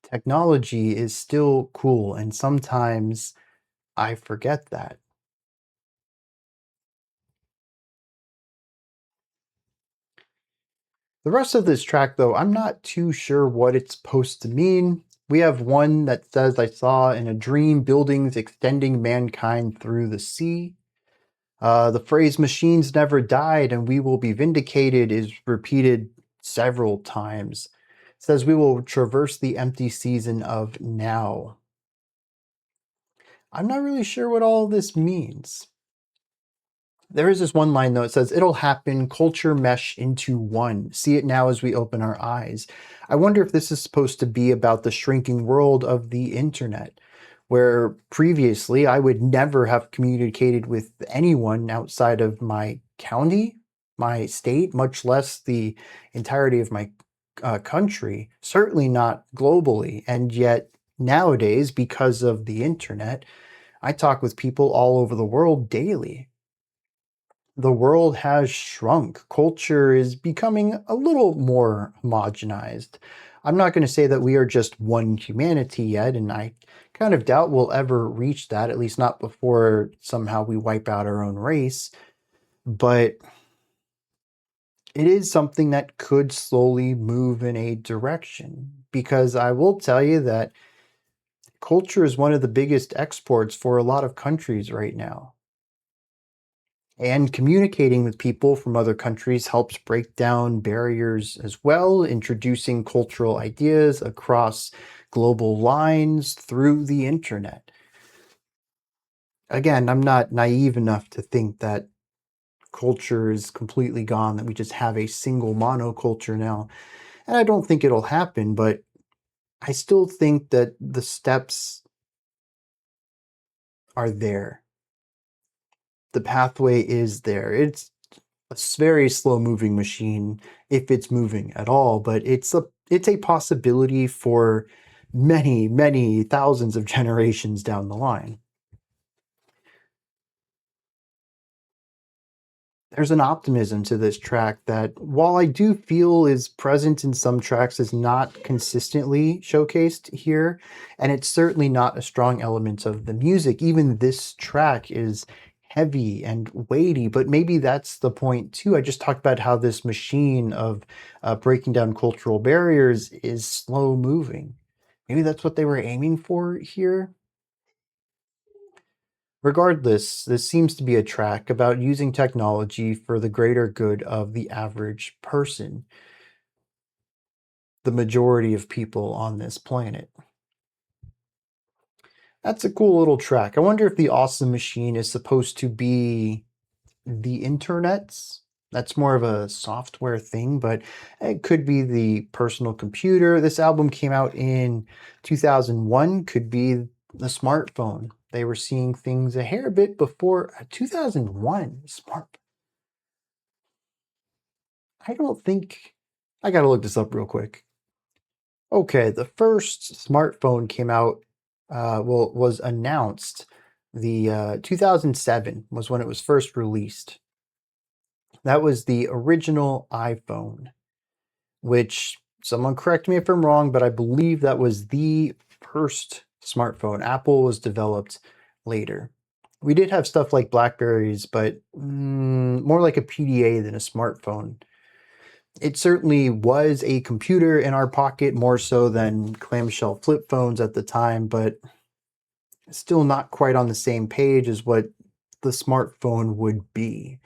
Technology is still cool, and sometimes I forget that. The rest of this track, though, I'm not too sure what it's supposed to mean. We have one that says, I saw in a dream buildings extending mankind through the sea. The phrase machines never died and we will be vindicated is repeated several times. It says we will traverse the empty season of now. I'm not really sure what all this means. There is this one line though, it says, it'll happen, culture mesh into one. See it now as we open our eyes. I wonder if this is supposed to be about the shrinking world of the internet, where previously I would never have communicated with anyone outside of my county, my state, much less the entirety of my country, certainly not globally. And yet nowadays, because of the internet, I talk with people all over the world daily. The world has shrunk. Culture is becoming a little more homogenized. I'm not going to say that we are just one humanity yet, and I kind of doubt we'll ever reach that, at least not before somehow we wipe out our own race. But it is something that could slowly move in a direction, because I will tell you that culture is one of the biggest exports for a lot of countries right now. And communicating with people from other countries helps break down barriers as well, introducing cultural ideas across global lines through the internet. Again, I'm not naive enough to think that culture is completely gone, that we just have a single monoculture now. And I don't think it'll happen, but I still think that the steps are there. The pathway is there. It's a very slow moving machine if it's moving at all, but it's a possibility for many thousands of generations down the line. There's an optimism to this track that, while I do feel is present in some tracks, is not consistently showcased here, and it's certainly not a strong element of the music. Even this track is heavy and weighty, but maybe that's the point too. I just talked about how this machine of breaking down cultural barriers is slow moving. Maybe that's what they were aiming for here. Regardless, this seems to be a track about using technology for the greater good of the average person, the majority of people on this planet. That's a cool little track. I wonder if the Awesome Machine is supposed to be the internet's. That's more of a software thing, but it could be the personal computer. This album came out in 2001, could be the smartphone. They were seeing things a hair bit before 2001. Smart. I don't think I gotta look this up real quick. Okay, the first smartphone came out, was announced. The 2007 was when it was first released. That was the original iPhone, which someone correct me if I'm wrong, but I believe that was the first smartphone. Apple was developed later. We did have stuff like Blackberries, but more like a PDA than a smartphone. It certainly was a computer in our pocket, more so than clamshell flip phones at the time, but still not quite on the same page as what the smartphone would be.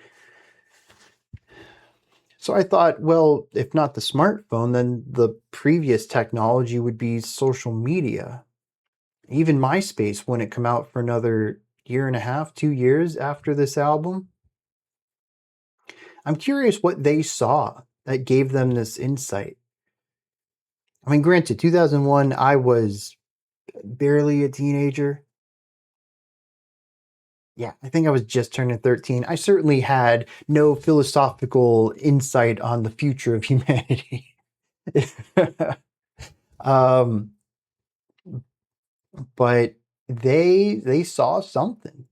So I thought, well, if not the smartphone, then the previous technology would be social media. Even MySpace wouldn't come out for another year and a half, 2 years after this album. I'm curious what they saw that gave them this insight. I mean, granted, 2001, I was barely a teenager. Yeah, I think I was just turning 13. I certainly had no philosophical insight on the future of humanity. um, but they saw something,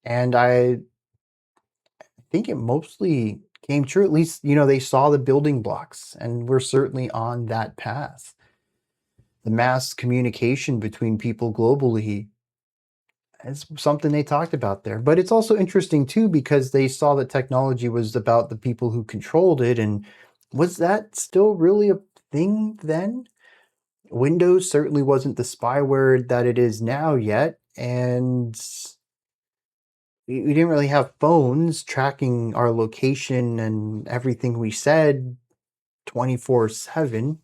and I think it mostly came true. At least, they saw the building blocks, and we're certainly on that path. The mass communication between people globally is something they talked about there. But it's also interesting too, because they saw that technology was about the people who controlled it. And was that still really a thing then? Windows certainly wasn't the spyware that it is now yet. And we didn't really have phones tracking our location and everything we said 24/7.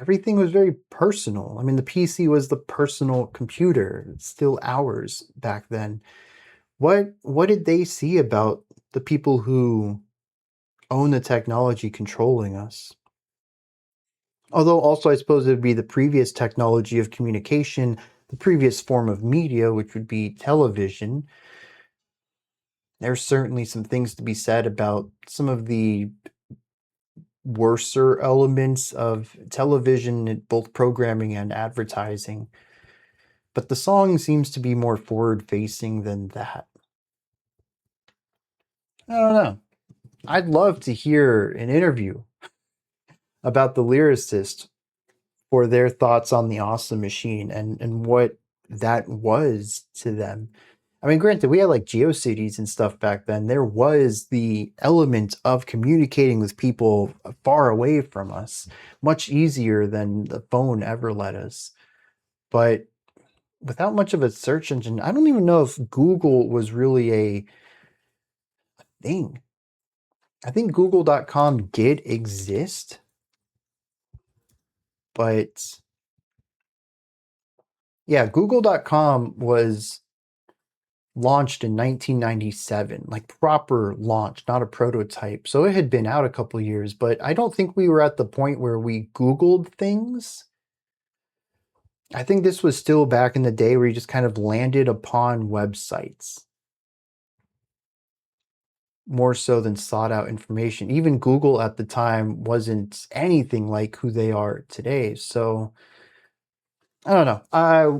Everything was very personal. I mean, the PC was the personal computer. It's still ours back then. What did they see about the people who own the technology controlling us? Although also I suppose it would be the previous technology of communication, the previous form of media, which would be television. There's certainly some things to be said about some of the worser elements of television, both programming and advertising. But the song seems to be more forward-facing than that. I don't know. I'd love to hear an interview about the lyricist for their thoughts on the Awesome Machine and what that was to them. I mean, granted, we had like GeoCities and stuff back then. There was the element of communicating with people far away from us, much easier than the phone ever let us. But without much of a search engine, I don't even know if Google was really a thing. I think Google.com did exist, but yeah, Google.com was launched in 1997, like proper launch, not a prototype. So it had been out a couple years, but I don't think we were at the point where we Googled things. I think this was still back in the day where you just kind of landed upon websites more so than sought out information. Even Google at the time wasn't anything like who they are today. So I don't know.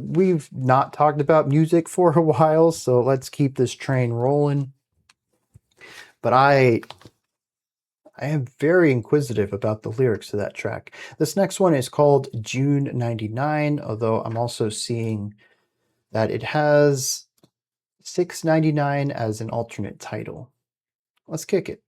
We've not talked about music for a while, so let's keep this train rolling. But I am very inquisitive about the lyrics to that track. This next one is called June 99, although I'm also seeing that it has 699 as an alternate title. Let's kick it.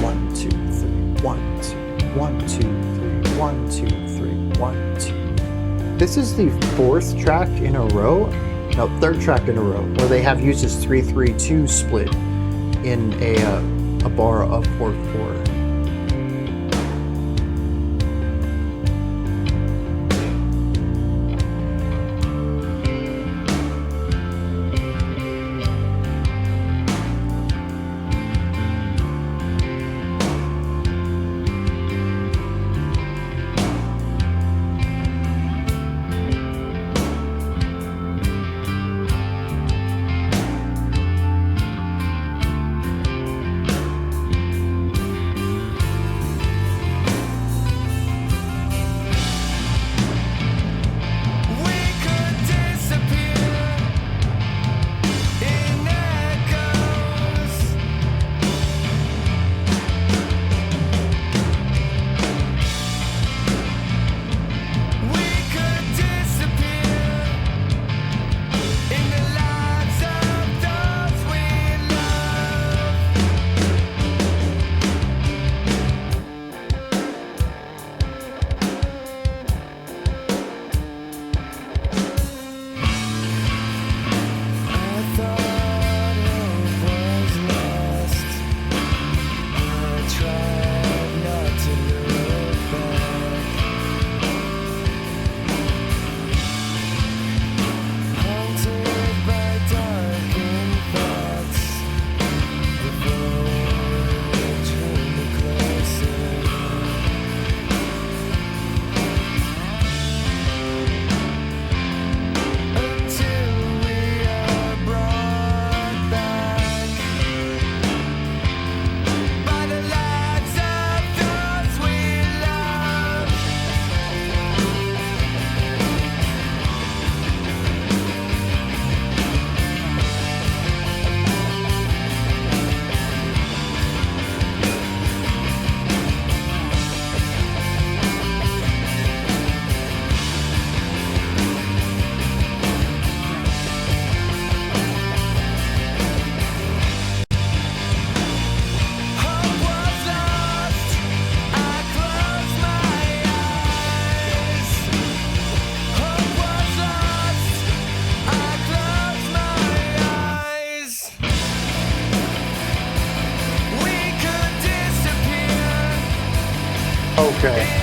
One, two, three, 1, 2, 1, 2, 3, 1, 2, 3, 1, 2. This is the fourth track in a row, no, third track in a row, where they have used this 3-3-2 split in a bar of 4/4. Okay.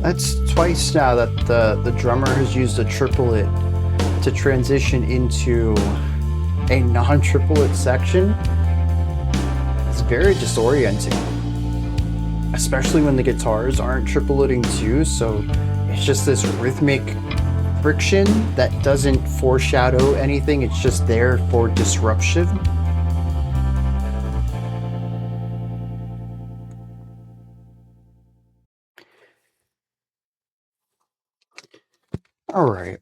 That's twice now that the drummer has used a triplet to transition into a non-triplet section. It's very disorienting, especially when the guitars aren't tripleting too, so it's just this rhythmic friction that doesn't foreshadow anything, it's just there for disruption. All right,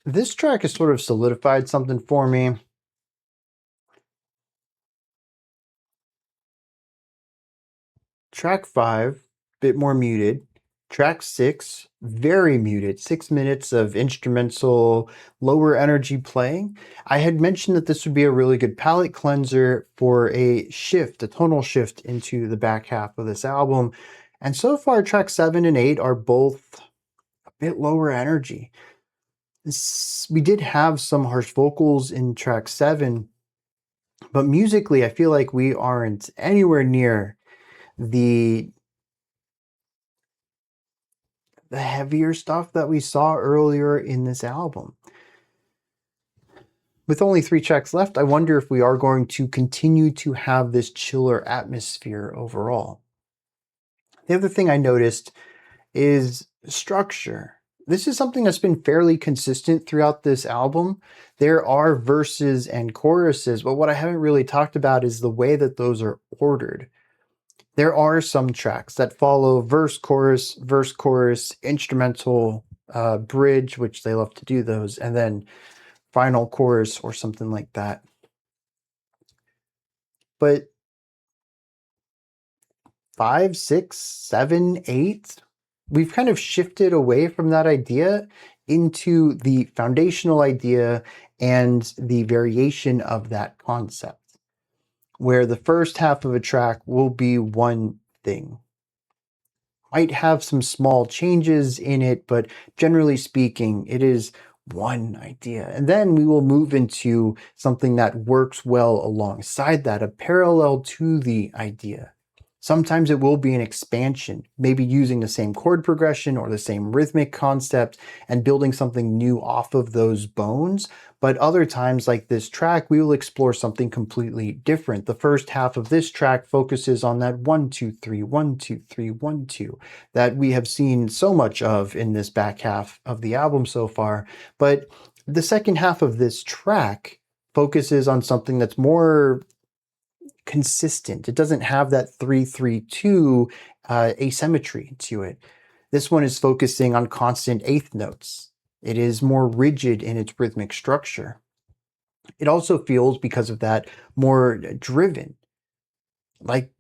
this track has sort of solidified something for me. Track 5, bit more muted. Track 6, very muted. 6 minutes of instrumental, lower energy playing. I had mentioned that this would be a really good palette cleanser for a shift, a tonal shift into the back half of this album. And so far, track 7 and 8 are both a bit lower energy. We did have some harsh vocals in track 7, but musically, I feel like we aren't anywhere near the heavier stuff that we saw earlier in this album. With only 3 tracks left, I wonder if we are going to continue to have this chiller atmosphere overall. The other thing I noticed is structure. This is something that's been fairly consistent throughout this album. There are verses and choruses, but what I haven't really talked about is the way that those are ordered. There are some tracks that follow verse, chorus, instrumental, bridge, which they love to do those, and then final chorus or something like that. But 5, 6, 7, 8, we've kind of shifted away from that idea into the foundational idea and the variation of that concept, where the first half of a track will be one thing. Might have some small changes in it, but generally speaking, it is one idea. And then we will move into something that works well alongside that, a parallel to the idea. Sometimes it will be an expansion, maybe using the same chord progression or the same rhythmic concept and building something new off of those bones. But other times, like this track, we will explore something completely different. The first half of this track focuses on that 1, 2, 3, 1, 2, 3, 1, 2 that we have seen so much of in this back half of the album so far. But the second half of this track focuses on something that's more consistent. It doesn't have that 3-3-2 asymmetry to it. This one is focusing on constant eighth notes. It is more rigid in its rhythmic structure. It also feels, because of that, more driven. Like,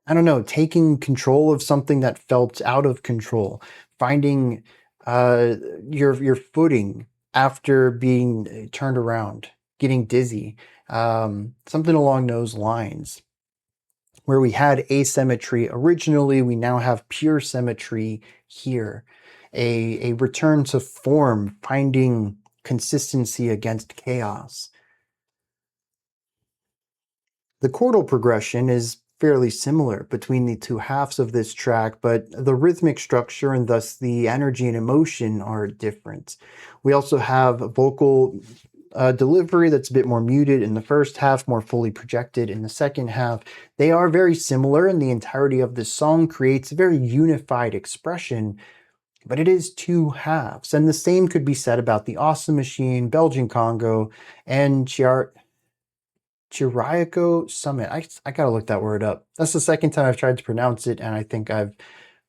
I don't know, taking control of something that felt out of control, finding your footing after being turned around, getting dizzy. Something along those lines. Where we had asymmetry originally, we now have pure symmetry here. A return to form, finding consistency against chaos. The chordal progression is fairly similar between the two halves of this track, but the rhythmic structure and thus the energy and emotion are different. We also have vocal delivery that's a bit more muted in the first half, more fully projected in the second half. They are very similar, and the entirety of this song creates a very unified expression, but it is two halves. And the same could be said about the Awesome Machine, Belgian Congo, and Chiriacho Summit. I gotta look that word up. That's the second time I've tried to pronounce it, and I think I've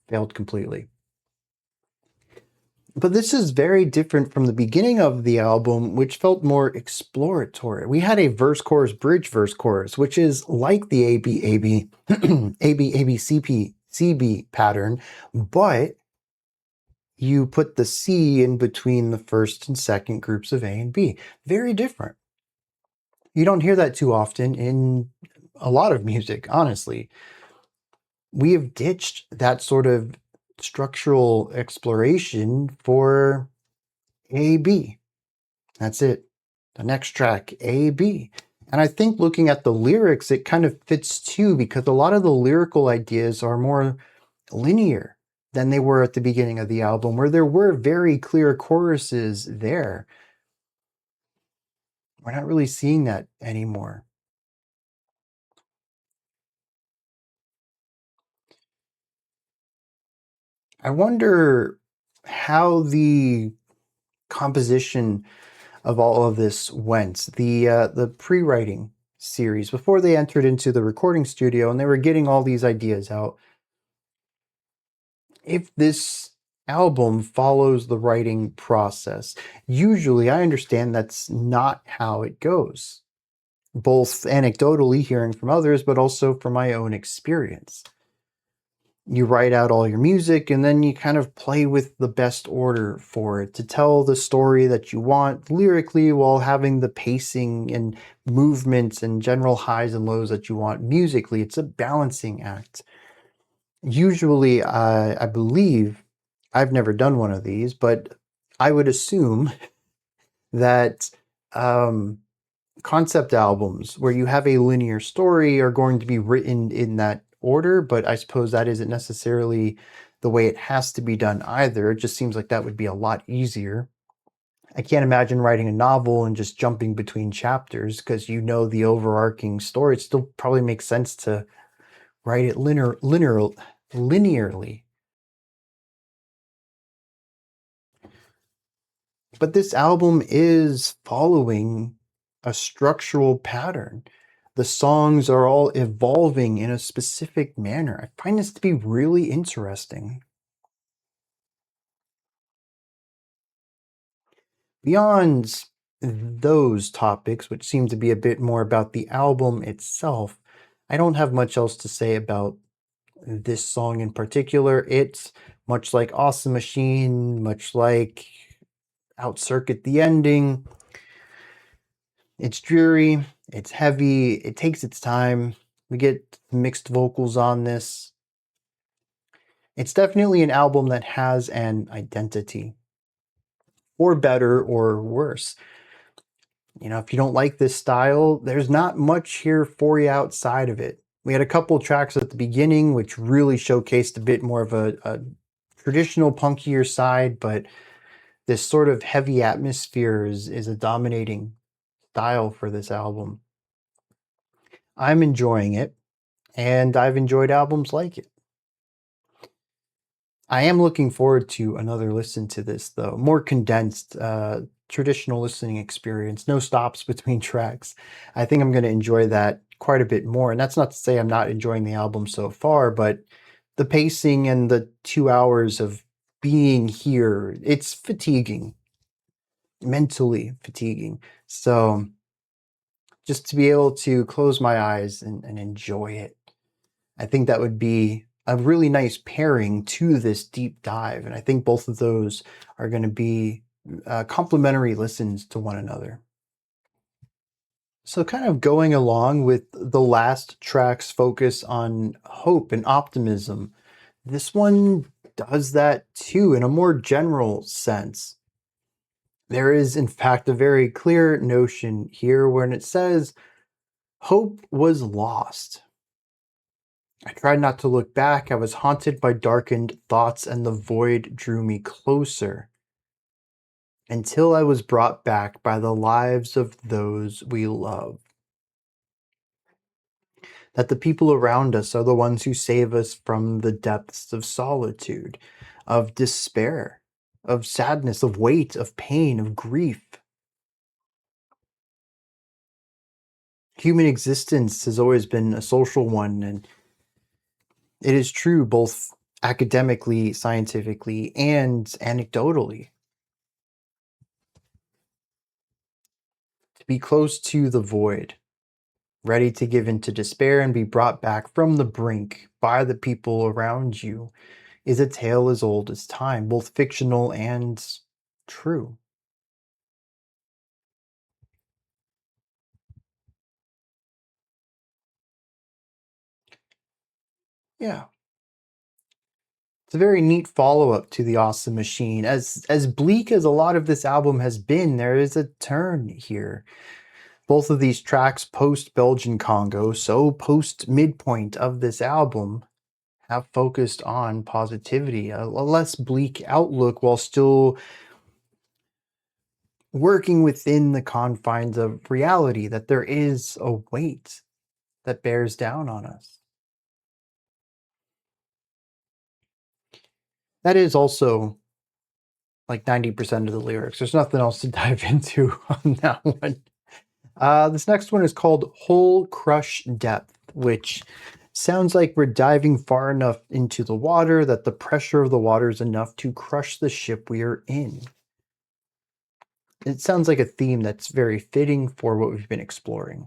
failed completely. But this is very different from the beginning of the album, which felt more exploratory. We had a verse chorus bridge verse chorus, which is like the AB CB pattern, but you put the C in between the first and second groups of A and B. Very different. You don't hear that too often in a lot of music, honestly. We have ditched that sort of structural exploration for A, B. That's it. The next track, A, B. And I think looking at the lyrics, it kind of fits too, because a lot of the lyrical ideas are more linear than they were at the beginning of the album, where there were very clear choruses there. We're not really seeing that anymore. I wonder how the composition of all of this went. The pre-writing series, before they entered into the recording studio and they were getting all these ideas out. If this album follows the writing process, usually I understand that's not how it goes, both anecdotally hearing from others, but also from my own experience. You write out all your music and then you kind of play with the best order for it to tell the story that you want lyrically while having the pacing and movements and general highs and lows that you want musically. It's a balancing act. Usually, I believe, I've never done one of these, but I would assume that um, concept albums where you have a linear story are going to be written in that order, but I suppose that isn't necessarily the way it has to be done either. It just seems like that would be a lot easier. I can't imagine writing a novel and just jumping between chapters because you know the overarching story. It still probably makes sense to write it linearly. But this album is following a structural pattern. The songs are all evolving in a specific manner. I find this to be really interesting. Beyond those topics, which seem to be a bit more about the album itself, I don't have much else to say about this song in particular. It's much like Awesome Machine, much like Out Circuit the Ending. It's dreary, it's heavy, it takes its time. We get mixed vocals on this. It's definitely an album that has an identity, or better or worse. You know, if you don't like this style, there's not much here for you outside of it. We had a couple tracks at the beginning which really showcased a bit more of a traditional punkier side, but this sort of heavy atmosphere is a dominating style for this album. I'm enjoying it, and I've enjoyed albums like it. I am looking forward to another listen to this, though. More condensed, traditional listening experience, no stops between tracks. I think I'm going to enjoy that quite a bit more. And that's not to say I'm not enjoying the album so far, but the pacing and the 2 hours of being here, it's fatiguing, mentally fatiguing. So just to be able to close my eyes and enjoy it, I think that would be a really nice pairing to this deep dive. And I think both of those are going to be complementary listens to one another. So, kind of going along with the last track's focus on hope and optimism, this one does that too in a more general sense. There is, in fact, a very clear notion here when it says, hope was lost. I tried not to look back. I was haunted by darkened thoughts, and the void drew me closer until I was brought back by the lives of those we love. That the people around us are the ones who save us from the depths of solitude, of despair, of sadness, of weight, of pain, of grief. Human existence has always been a social one, and it is true both academically, scientifically, and anecdotally. To be close to the void, ready to give in to despair and be brought back from the brink by the people around you, is a tale as old as time, both fictional and true. Yeah. It's a very neat follow-up to The Awesome Machine. As bleak as a lot of this album has been, there is a turn here. Both of these tracks post Belgian Congo, so post midpoint of this album, have focused on positivity, a less bleak outlook while still working within the confines of reality, that there is a weight that bears down on us. That is also like 90% of the lyrics. There's nothing else to dive into on that one. This next one is called Whole Crush Depth, which sounds like we're diving far enough into the water that the pressure of the water is enough to crush the ship we are in. It sounds like a theme that's very fitting for what we've been exploring.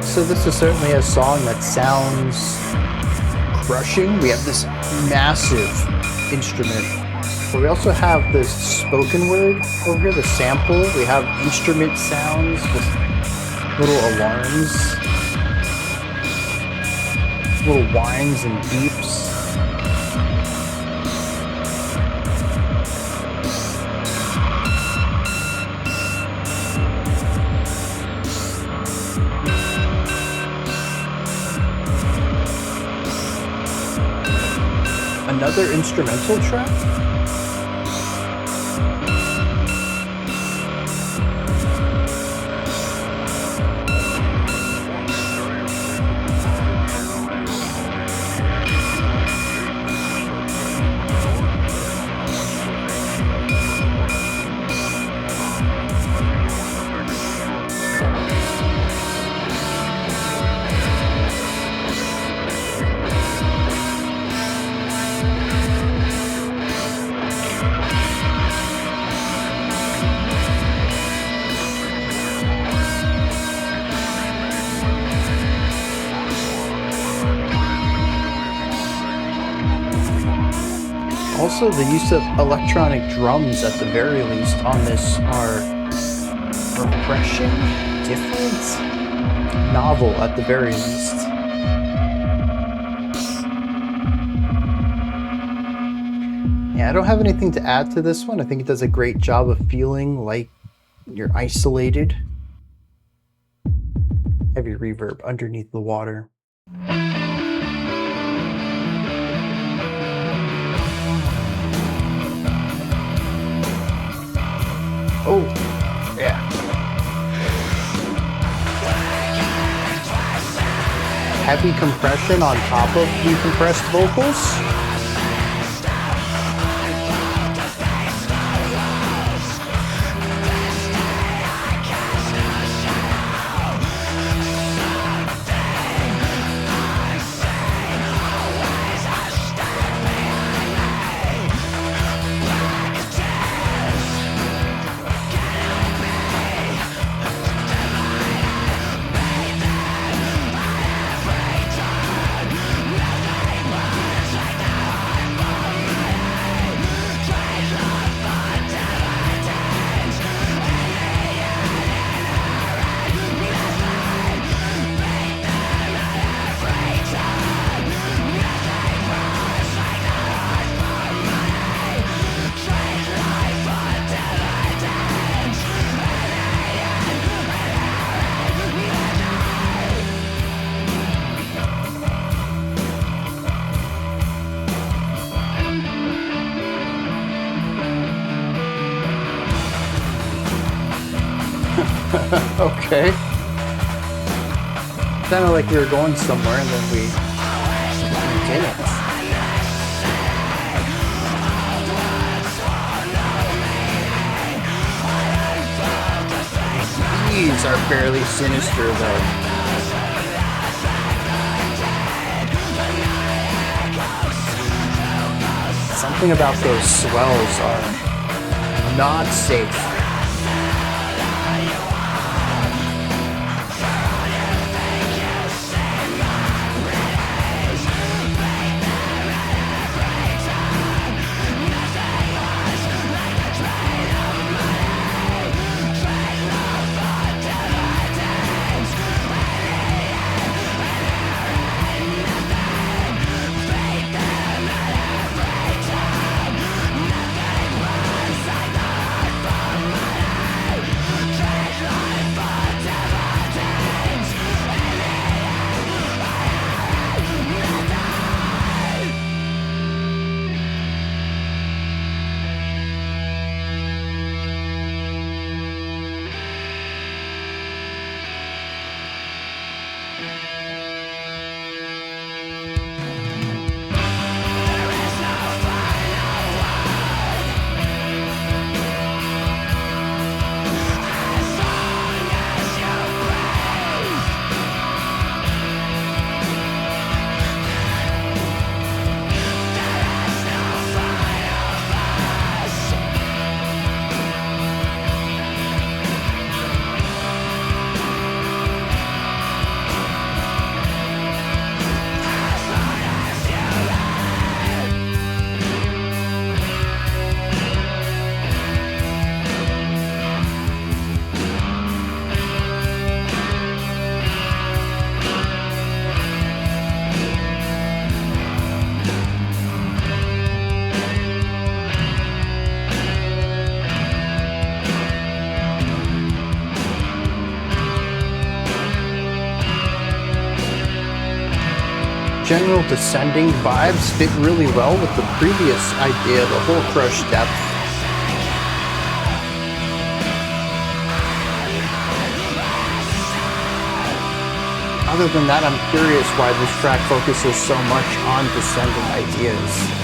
So this is certainly a song that sounds crushing. We have this massive instrument, but we also have this spoken word over here, the sample. We have instrument sounds with little alarms, little whines and beeps. Another instrumental track? Also, the use of electronic drums at the very least on this are refreshing, different, novel at the very least. Yeah, I don't have anything to add to this one. I think it does a great job of feeling like you're isolated. Heavy reverb underneath the water. Oh, yeah. Heavy compression on top of the compressed vocals. Okay. Sounded like we were going somewhere and then we didn't. These are fairly sinister though. Something about those swells are not safe. General descending vibes fit really well with the previous idea, the whole crush depth. Other than that, I'm curious why this track focuses so much on descending ideas.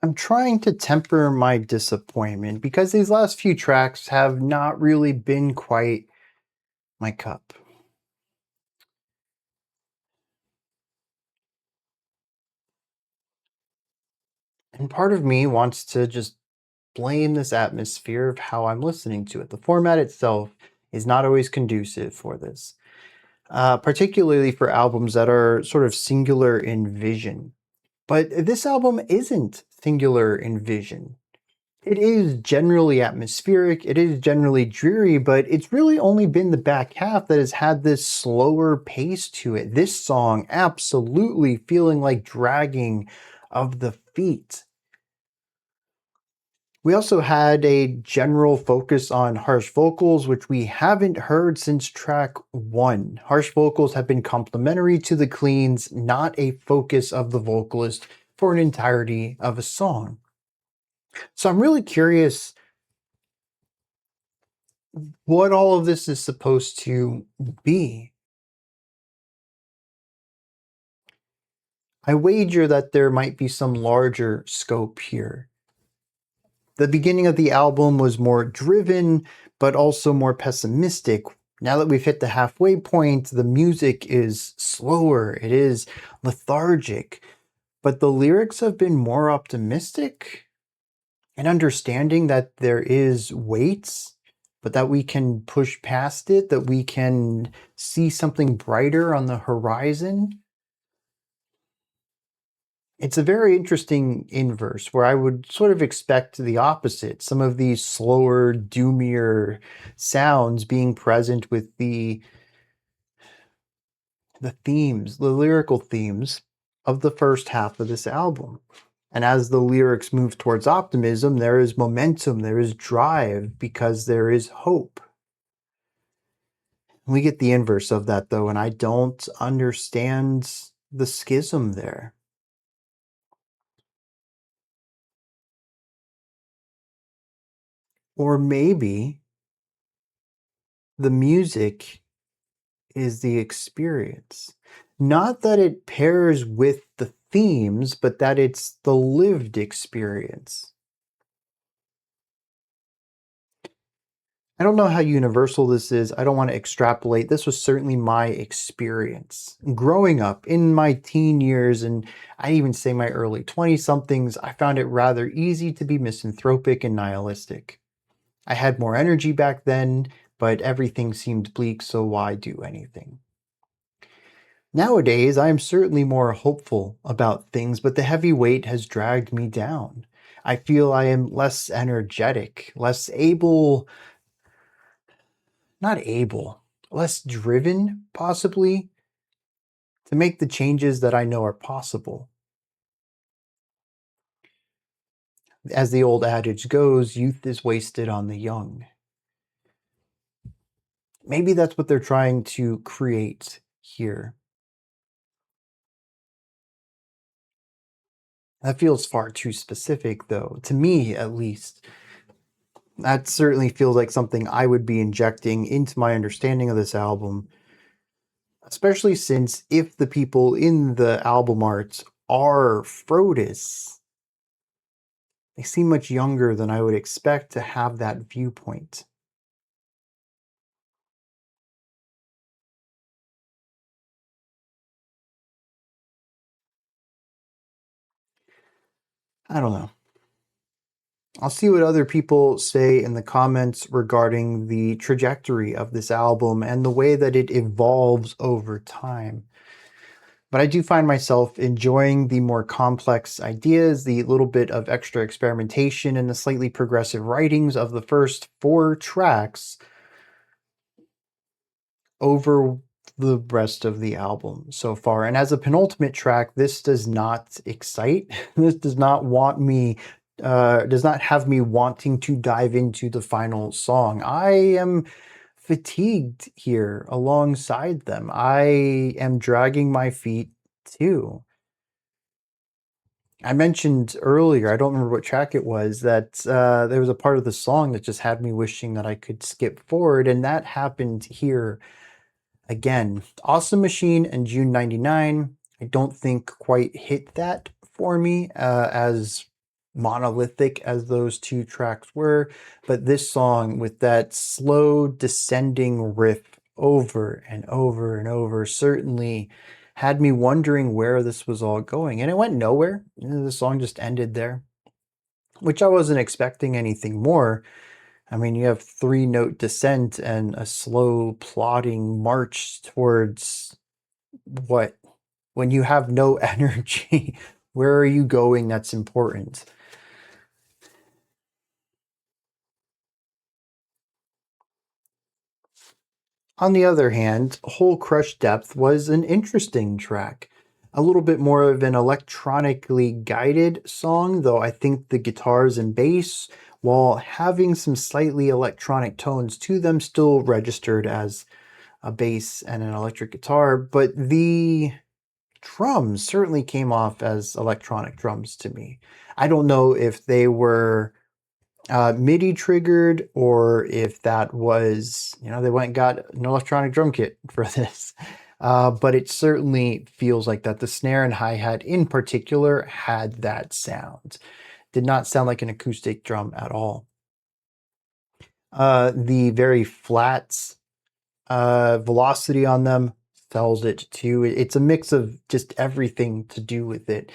I'm trying to temper my disappointment because these last few tracks have not really been quite my cup. And part of me wants to just blame this atmosphere of how I'm listening to it. The format itself is not always conducive for this, particularly for albums that are sort of singular in vision. But this album isn't singular in vision. It is generally atmospheric, it is generally dreary, but it's really only been the back half that has had this slower pace to it. This song absolutely feeling like dragging of the feet. We also had a general focus on harsh vocals, which we haven't heard since track 1. Harsh vocals have been complementary to the cleans, not a focus of the vocalist for an entirety of a song. So I'm really curious what all of this is supposed to be. I wager that there might be some larger scope here. The beginning of the album was more driven, but also more pessimistic. Now that we've hit the halfway point, the music is slower, it is lethargic, but the lyrics have been more optimistic and understanding that there is weight, but that we can push past it, that we can see something brighter on the horizon. It's a very interesting inverse where I would sort of expect the opposite. Some of these slower, doomier sounds being present with the themes, the lyrical themes of the first half of this album. And as the lyrics move towards optimism, there is momentum, there is drive, because there is hope. We get the inverse of that though, and I don't understand the schism there. Or maybe the music is the experience. Not that it pairs with the themes, but that it's the lived experience. I don't know how universal this is. I don't want to extrapolate. This was certainly my experience. Growing up in my teen years, and I even say my early 20 somethings, I found it rather easy to be misanthropic and nihilistic. I had more energy back then, but everything seemed bleak, so why do anything? Nowadays, I am certainly more hopeful about things, but the heavy weight has dragged me down. I feel I am less energetic, less able, not able, less driven, possibly, to make the changes that I know are possible. As the old adage goes, youth is wasted on the young. Maybe that's what they're trying to create here. That feels far too specific, though, to me at least. That certainly feels like something I would be injecting into my understanding of this album, especially since if the people in the album art are Frodus, they seem much younger than I would expect to have that viewpoint. I don't know. I'll see what other people say in the comments regarding the trajectory of this album and the way that it evolves over time. But I do find myself enjoying the more complex ideas, the little bit of extra experimentation, and the slightly progressive writings of the first 4 tracks over the rest of the album so far. And as a penultimate track, this does not excite. This does not want me, does not have me wanting to dive into the final song. I am fatigued here alongside them. I am dragging my feet too. I mentioned earlier, I don't remember what track it was, that there was a part of the song that just had me wishing that I could skip forward, and that happened here again. Awesome Machine and June 99, I don't think quite hit that for me as monolithic as those two tracks were, but this song with that slow descending riff over and over and over certainly had me wondering where this was all going, and it went nowhere. The song just ended there, which I wasn't expecting anything more. I mean, you have 3-note descent and a slow plodding march towards what? When you have no energy, where are you going that's important? On the other hand, Whole Crush Depth was an interesting track. A little bit more of an electronically guided song, though I think the guitars and bass, while having some slightly electronic tones to them, still registered as a bass and an electric guitar, but the drums certainly came off as electronic drums to me. I don't know if they were MIDI triggered or if that was, they went and got an electronic drum kit for this. But it certainly feels like that. The snare and hi-hat in particular had that sound. Did not sound like an acoustic drum at all. The very flat velocity on them sells it too. It's a mix of just everything to do with it.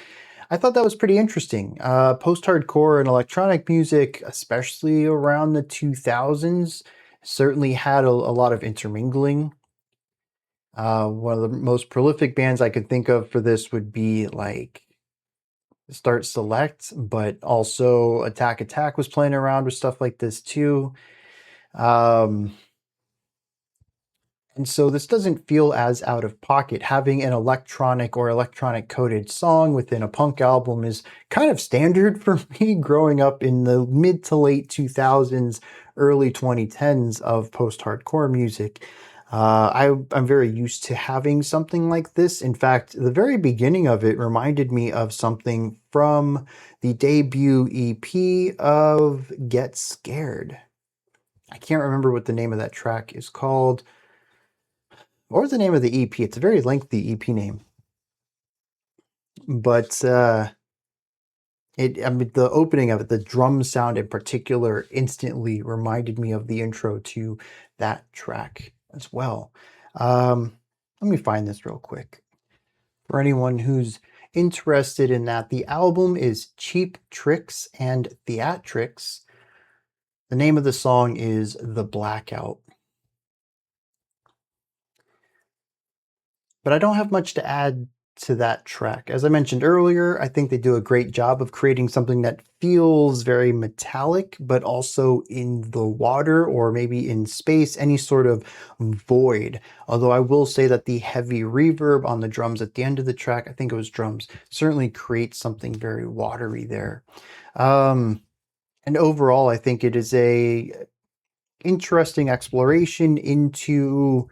I thought that was pretty interesting. Post-hardcore and electronic music, especially around the 2000s, certainly had a lot of intermingling. One of the most prolific bands I could think of for this would be like Start Select, but also Attack Attack was playing around with stuff like this too. And so this doesn't feel as out of pocket. Having an electronic or electronic coded song within a punk album is kind of standard for me growing up in the mid to late 2000s, early 2010s of post-hardcore music. I'm very used to having something like this. In fact, the very beginning of it reminded me of something from the debut EP of Get Scared. I can't remember what the name of that track is called. What was the name of the EP? It's a very lengthy EP name. But I mean, the opening of it, the drum sound in particular, instantly reminded me of the intro to that track as well. Let me find this real quick. For anyone who's interested in that, the album is Cheap Tricks and Theatrics. The name of the song is The Blackout. But I don't have much to add to that track. As I mentioned earlier, I think they do a great job of creating something that feels very metallic, but also in the water or maybe in space, any sort of void. Although I will say that the heavy reverb on the drums at the end of the track, I think it was drums, certainly creates something very watery there. And overall, I think it is a interesting exploration into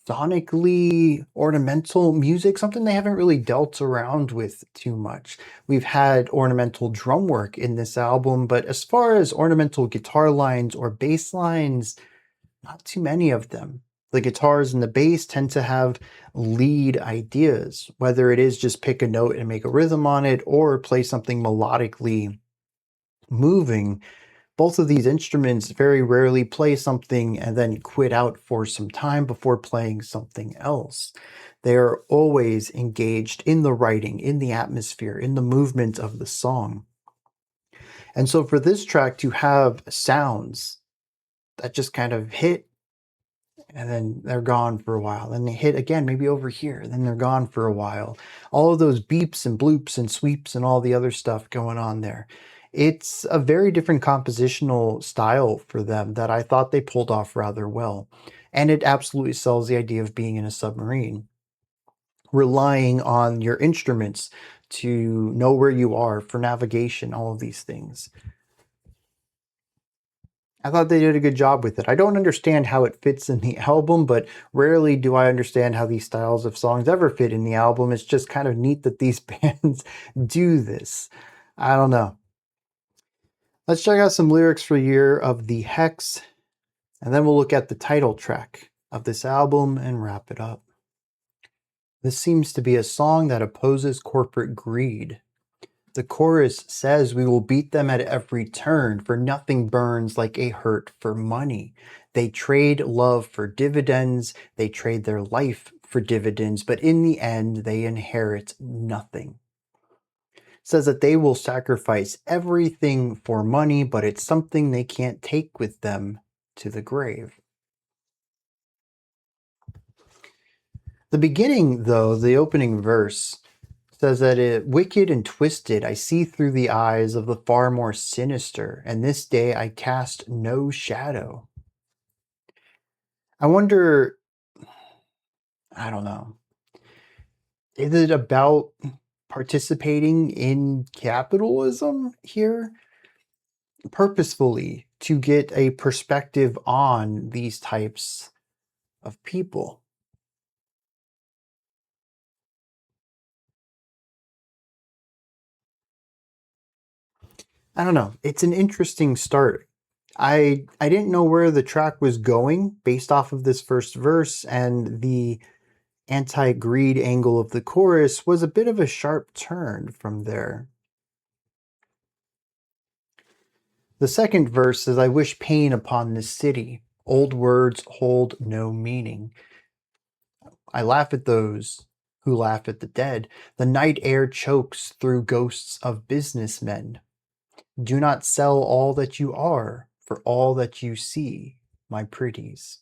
sonically ornamental music, something they haven't really dealt around with too much. We've had ornamental drum work in this album, but as far as ornamental guitar lines or bass lines, not too many of them. The guitars and the bass tend to have lead ideas, whether it is just pick a note and make a rhythm on it or play something melodically moving. Both of these instruments very rarely play something and then quit out for some time before playing something else. They are always engaged in the writing, in the atmosphere, in the movement of the song. And so for this track to have sounds that just kind of hit and then they're gone for a while, then they hit again, maybe over here, then they're gone for a while. All of those beeps and bloops and sweeps and all the other stuff going on there. It's a very different compositional style for them that I thought they pulled off rather well. And it absolutely sells the idea of being in a submarine, relying on your instruments to know where you are for navigation, all of these things. I thought they did a good job with it. I don't understand how it fits in the album, but rarely do I understand how these styles of songs ever fit in the album. It's just kind of neat that these bands do this. I don't know. Let's check out some lyrics for Year of the Hex, and then we'll look at the title track of this album and wrap it up. This seems to be a song that opposes corporate greed. The chorus says we will beat them at every turn, for nothing burns like a hurt for money. They trade love for dividends, they trade their life for dividends, but in the end, they inherit nothing. It says that they will sacrifice everything for money, but it's something they can't take with them to the grave. The beginning, though, the opening verse, says that wicked and twisted I see through the eyes of the far more sinister, and this day I cast no shadow. I wonder, I don't know, is it about participating in capitalism here purposefully to get a perspective on these types of people? I don't know. It's an interesting start. I didn't know where the track was going based off of this first verse, and the anti-greed angle of the chorus was a bit of a sharp turn from there. The second verse is, I wish pain upon this city. Old words hold no meaning. I laugh at those who laugh at the dead. The night air chokes through ghosts of businessmen. Do not sell all that you are for all that you see, my pretties.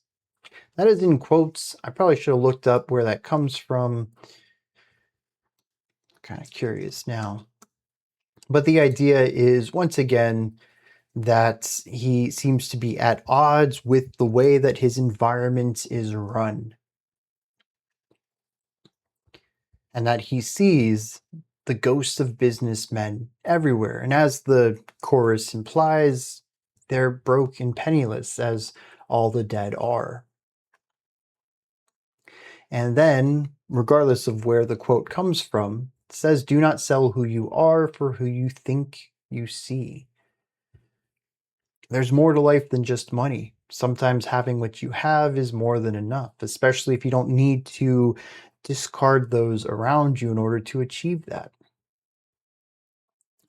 That is in quotes. I probably should have looked up where that comes from. Kind of curious now. But the idea is, once again, that he seems to be at odds with the way that his environment is run. And that he sees the ghosts of businessmen everywhere. And as the chorus implies, they're broke and penniless, as all the dead are. And then, regardless of where the quote comes from, it says, do not sell who you are for who you think you see. There's more to life than just money. Sometimes having what you have is more than enough, especially if you don't need to discard those around you in order to achieve that.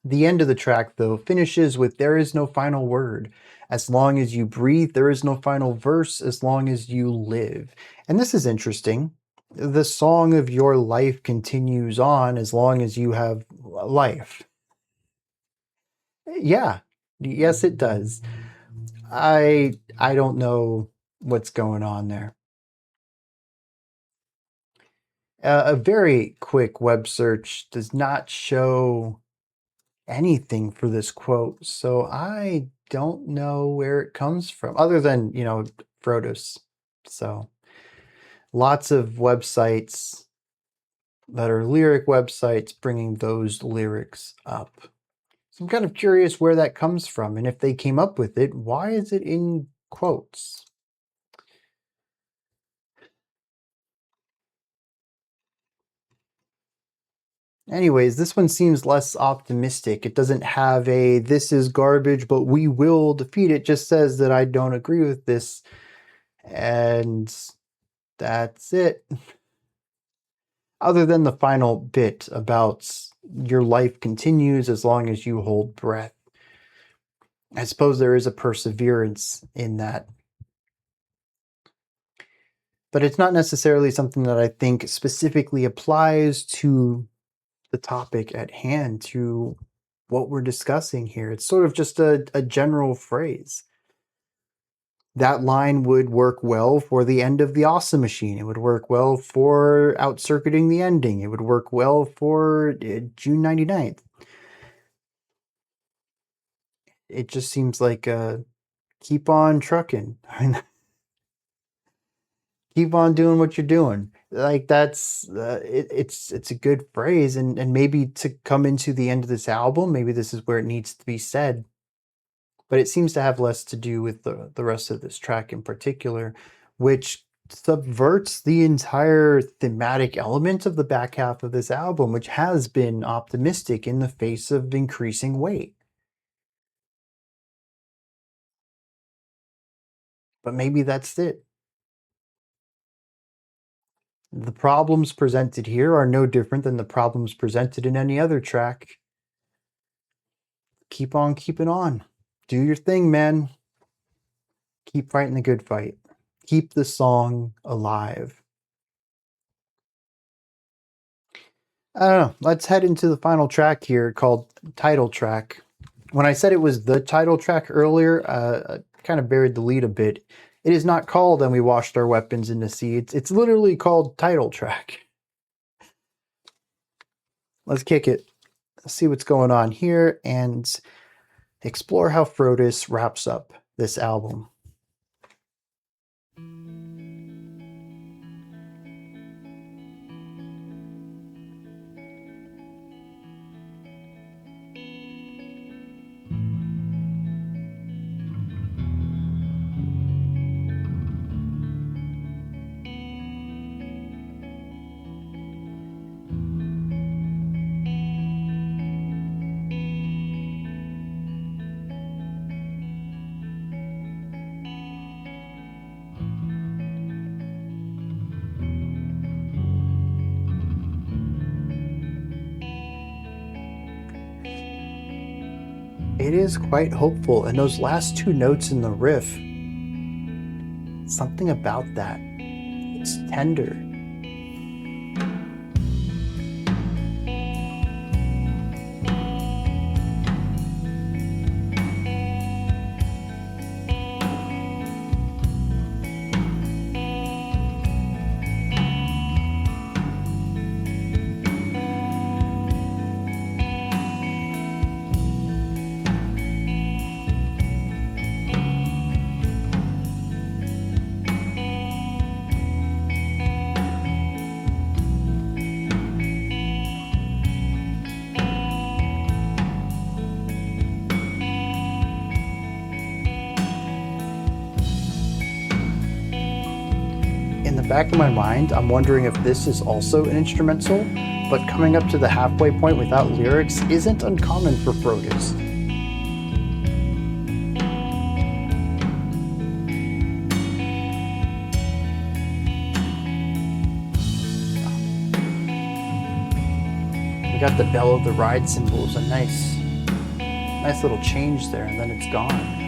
The end of the track, though, finishes with, there is no final word. As long as you breathe, there is no final verse as long as you live. And this is interesting. The song of your life continues on as long as you have life. Yeah, yes, it does. I don't know what's going on there. A very quick web search does not show anything for this quote, so I don't know where it comes from, other than, Frodus. So lots of websites that are lyric websites bringing those lyrics up. So I'm kind of curious where that comes from, and if they came up with it, why is it in quotes? Anyways, this one seems less optimistic. It doesn't have a, this is garbage, but we will defeat it. It just says that I don't agree with this. And that's it. Other than the final bit about your life continues as long as you hold breath. I suppose there is a perseverance in that. But it's not necessarily something that I think specifically applies to the topic at hand, to what we're discussing here. It's sort of just a general phrase. That line would work well for the end of the Awesome Machine. It would work well for Out Circuiting the Ending. It would work well for June 99th. It just seems like keep on trucking. Keep on doing what you're doing. Like that's it's a good phrase, and maybe to come into the end of this album, maybe this is where it needs to be said. But it seems to have less to do with the rest of this track in particular, which subverts the entire thematic element of the back half of this album, which has been optimistic in the face of increasing weight. But maybe that's it. The problems presented here are no different than the problems presented in any other track. keep on keeping on. Do your thing, man. Keep fighting the good fight. Keep the song alive. I don't know. Let's head into the final track here called Title Track. When I said it was the title track earlier, I kind of buried the lead a bit. It is not called And We Washed Our Weapons in the Sea. It's literally called Title Track. Let's kick it. Let's see what's going on here and explore how Frodus wraps up this album. It is quite hopeful, and those last two notes in the riff, something about that. It's tender. In the back of my mind, I'm wondering if this is also an instrumental, but coming up to the halfway point without lyrics isn't uncommon for Frodus. We got the bell of the ride cymbals, a nice little change there, and then it's gone.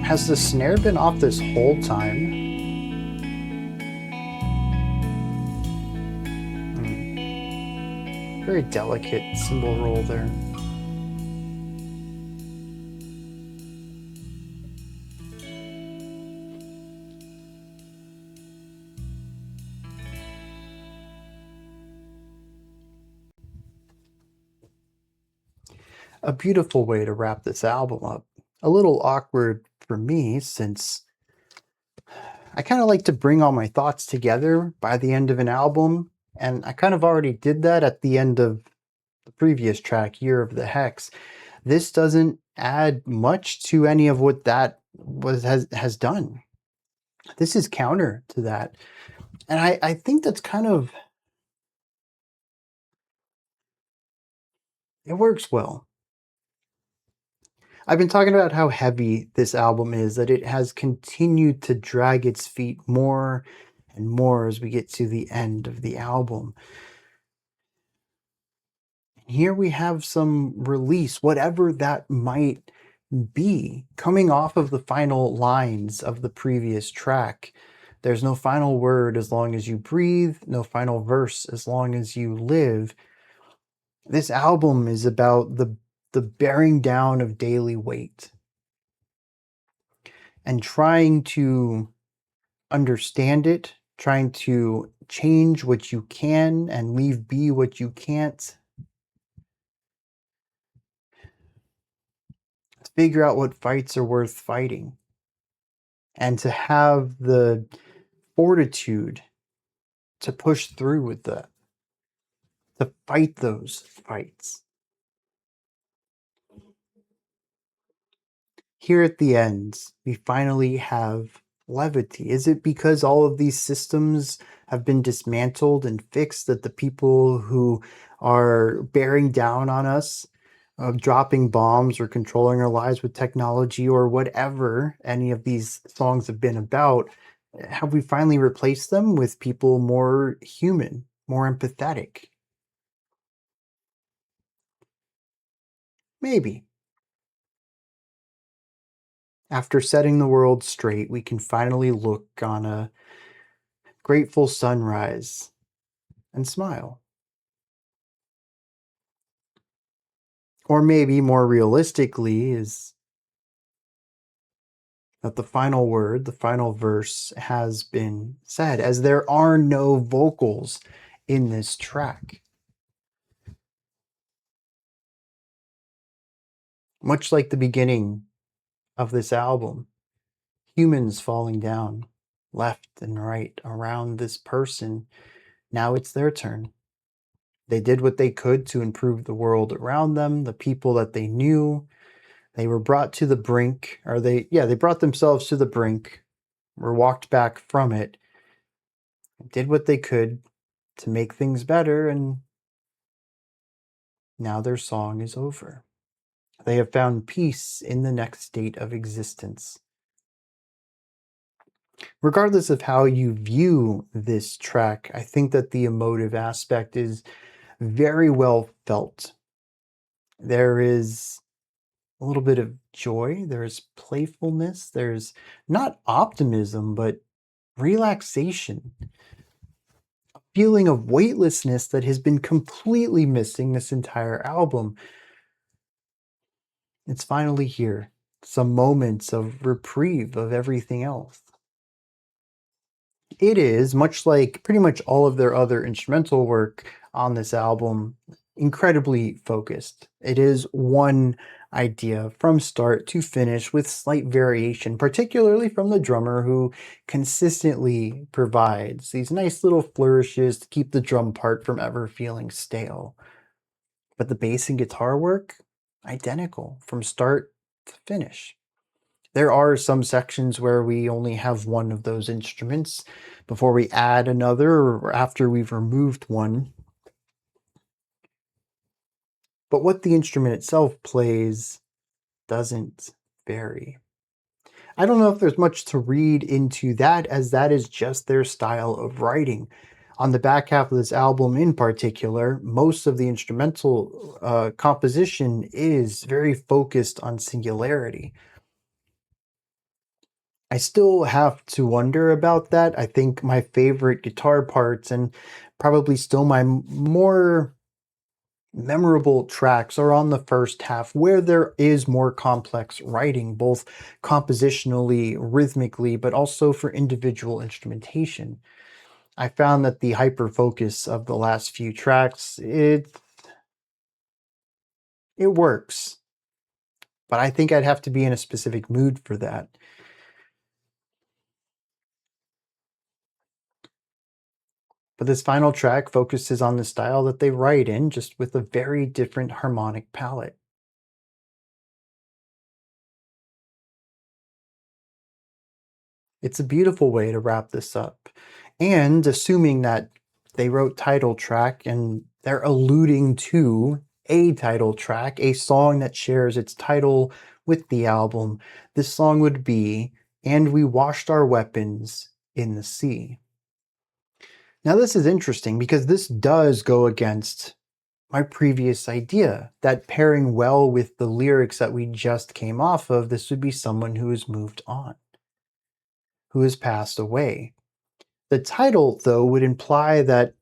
Has the snare been off this whole time? Very delicate cymbal roll there. A beautiful way to wrap this album up. A little awkward for me since I kind of like to bring all my thoughts together by the end of an album, and I kind of already did that at the end of the previous track, Year of the Hex. This doesn't add much to any of what that has done. This is counter to that. And I think that's kind of, it works well. I've been talking about how heavy this album is, that it has continued to drag its feet more and more as we get to the end of the album. Here we have some release, whatever that might be, coming off of the final lines of the previous track. There's no final word as long as you breathe, no final verse as long as you live. This album is about the bearing down of daily weight and trying to understand it, trying to change what you can and leave be what you can't. Figure out what fights are worth fighting. And to have the fortitude to push through with that, to fight those fights. Here at the end, we finally have levity. Is it because all of these systems have been dismantled and fixed that the people who are bearing down on us, dropping bombs or controlling our lives with technology or whatever any of these songs have been about, have we finally replaced them with people more human, more empathetic? Maybe. After setting the world straight, we can finally look on a grateful sunrise and smile. Or maybe more realistically is that the final word, the final verse has been said, as there are no vocals in this track. Much like the beginning of this album, humans falling down left and right around this person. Now it's their turn. They did what they could to improve the world around them, the people that they knew. They were brought to the brink, or they brought themselves to the brink, were walked back from it, did what they could to make things better, and now their song is over. They have found peace in the next state of existence. Regardless of how you view this track, I think that the emotive aspect is very well felt. There is a little bit of joy, there's playfulness, there's not optimism, but relaxation, a feeling of weightlessness that has been completely missing this entire album. It's finally here. Some moments of reprieve of everything else. It is, much like pretty much all of their other instrumental work on this album, incredibly focused. It is one idea from start to finish with slight variation, particularly from the drummer who consistently provides these nice little flourishes to keep the drum part from ever feeling stale. But the bass and guitar work, identical from start to finish. There are some sections where we only have one of those instruments before we add another or after we've removed one. But what the instrument itself plays doesn't vary. I don't know if there's much to read into that, as that is just their style of writing. On the back half of this album in particular, most of the instrumental composition is very focused on singularity. I still have to wonder about that. I think my favorite guitar parts and probably still my more memorable tracks are on the first half, where there is more complex writing, both compositionally, rhythmically, but also for individual instrumentation. I found that the hyper focus of the last few tracks, it works, but I think I'd have to be in a specific mood for that. But this final track focuses on the style that they write in, just with a very different harmonic palette. It's a beautiful way to wrap this up. And assuming that they wrote title track and they're alluding to a title track, a song that shares its title with the album, this song would be "And We Washed Our Weapons in the Sea." Now, this is interesting because this does go against my previous idea that pairing well with the lyrics that we just came off of, this would be someone who has moved on, who has passed away. The title, though, would imply that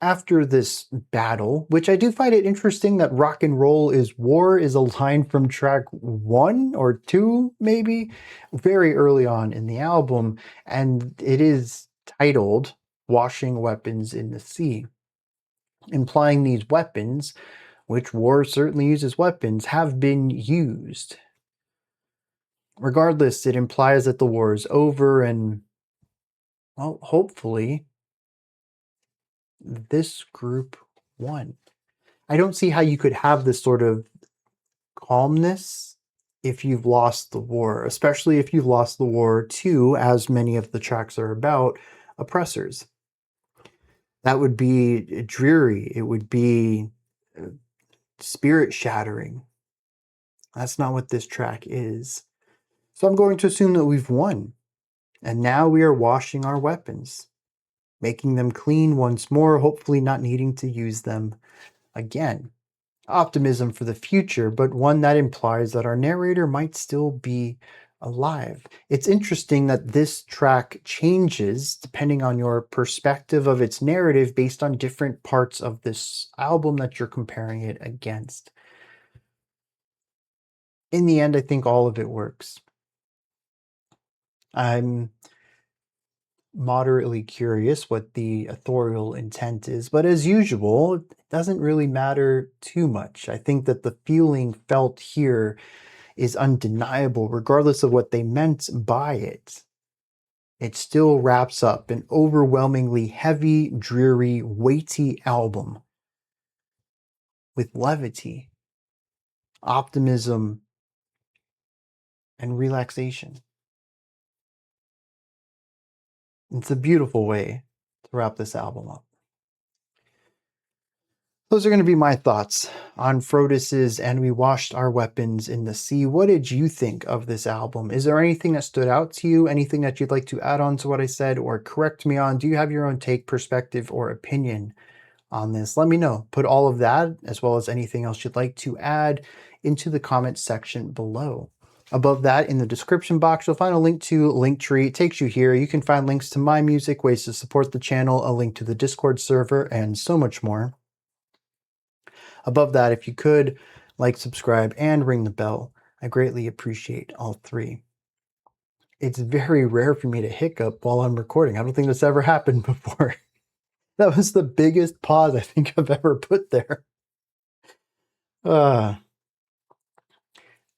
after this battle, which I do find it interesting that "rock and roll is war" is a line from track 1 or 2, maybe, very early on in the album, and it is titled "Washing Weapons in the Sea," implying these weapons, which war certainly uses weapons, have been used. Regardless, it implies that the war is over, and Well, hopefully this group won. I don't see how you could have this sort of calmness if you've lost the war, especially if you've lost the war to, as many of the tracks are about, oppressors. That would be dreary. It would be spirit shattering. That's not what this track is. So I'm going to assume that we've won. And now we are washing our weapons, making them clean once more, hopefully not needing to use them again. Optimism for the future, but one that implies that our narrator might still be alive. It's interesting that this track changes depending on your perspective of its narrative based on different parts of this album that you're comparing it against. In the end, I think all of it works. I'm moderately curious what the authorial intent is, but as usual, it doesn't really matter too much. I think that the feeling felt here is undeniable, regardless of what they meant by it. It still wraps up an overwhelmingly heavy, dreary, weighty album with levity, optimism, and relaxation. It's a beautiful way to wrap this album up. Those are going to be my thoughts on Frodus's And We Washed Our Weapons in the Sea. What did you think of this album? Is there anything that stood out to you? Anything that you'd like to add on to what I said or correct me on? Do you have your own take, perspective, or opinion on this? Let me know. Put all of that, as well as anything else you'd like to add, into the comments section below. Above that, in the description box, you'll find a link to Linktree. It takes you here. You can find links to my music, ways to support the channel, a link to the Discord server, and so much more. Above that, if you could, like, subscribe, and ring the bell. I greatly appreciate all three. It's very rare for me to hiccup while I'm recording. I don't think this ever happened before. That was the biggest pause I think I've ever put there.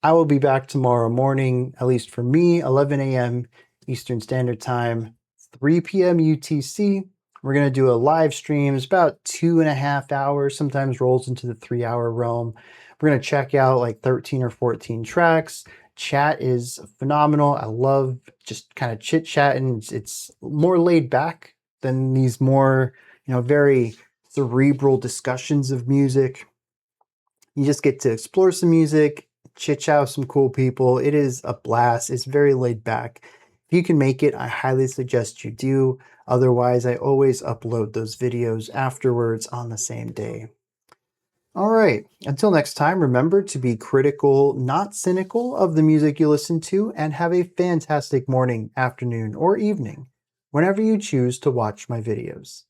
I will be back tomorrow morning, at least for me, 11 a.m. Eastern Standard Time, 3 p.m. UTC. We're going to do a live stream. It's about 2.5 hours, sometimes rolls into the 3-hour realm. We're going to check out like 13 or 14 tracks. Chat is phenomenal. I love just kind of chit chatting. It's more laid back than these more, very cerebral discussions of music. You just get to explore some music, chit chat with some cool people. It is a blast. It's very laid back. If you can make it, I highly suggest you do. Otherwise, I always upload those videos afterwards on the same day. All right, until next time, remember to be critical, not cynical, of the music you listen to, and have a fantastic morning, afternoon, or evening, whenever you choose to watch my videos.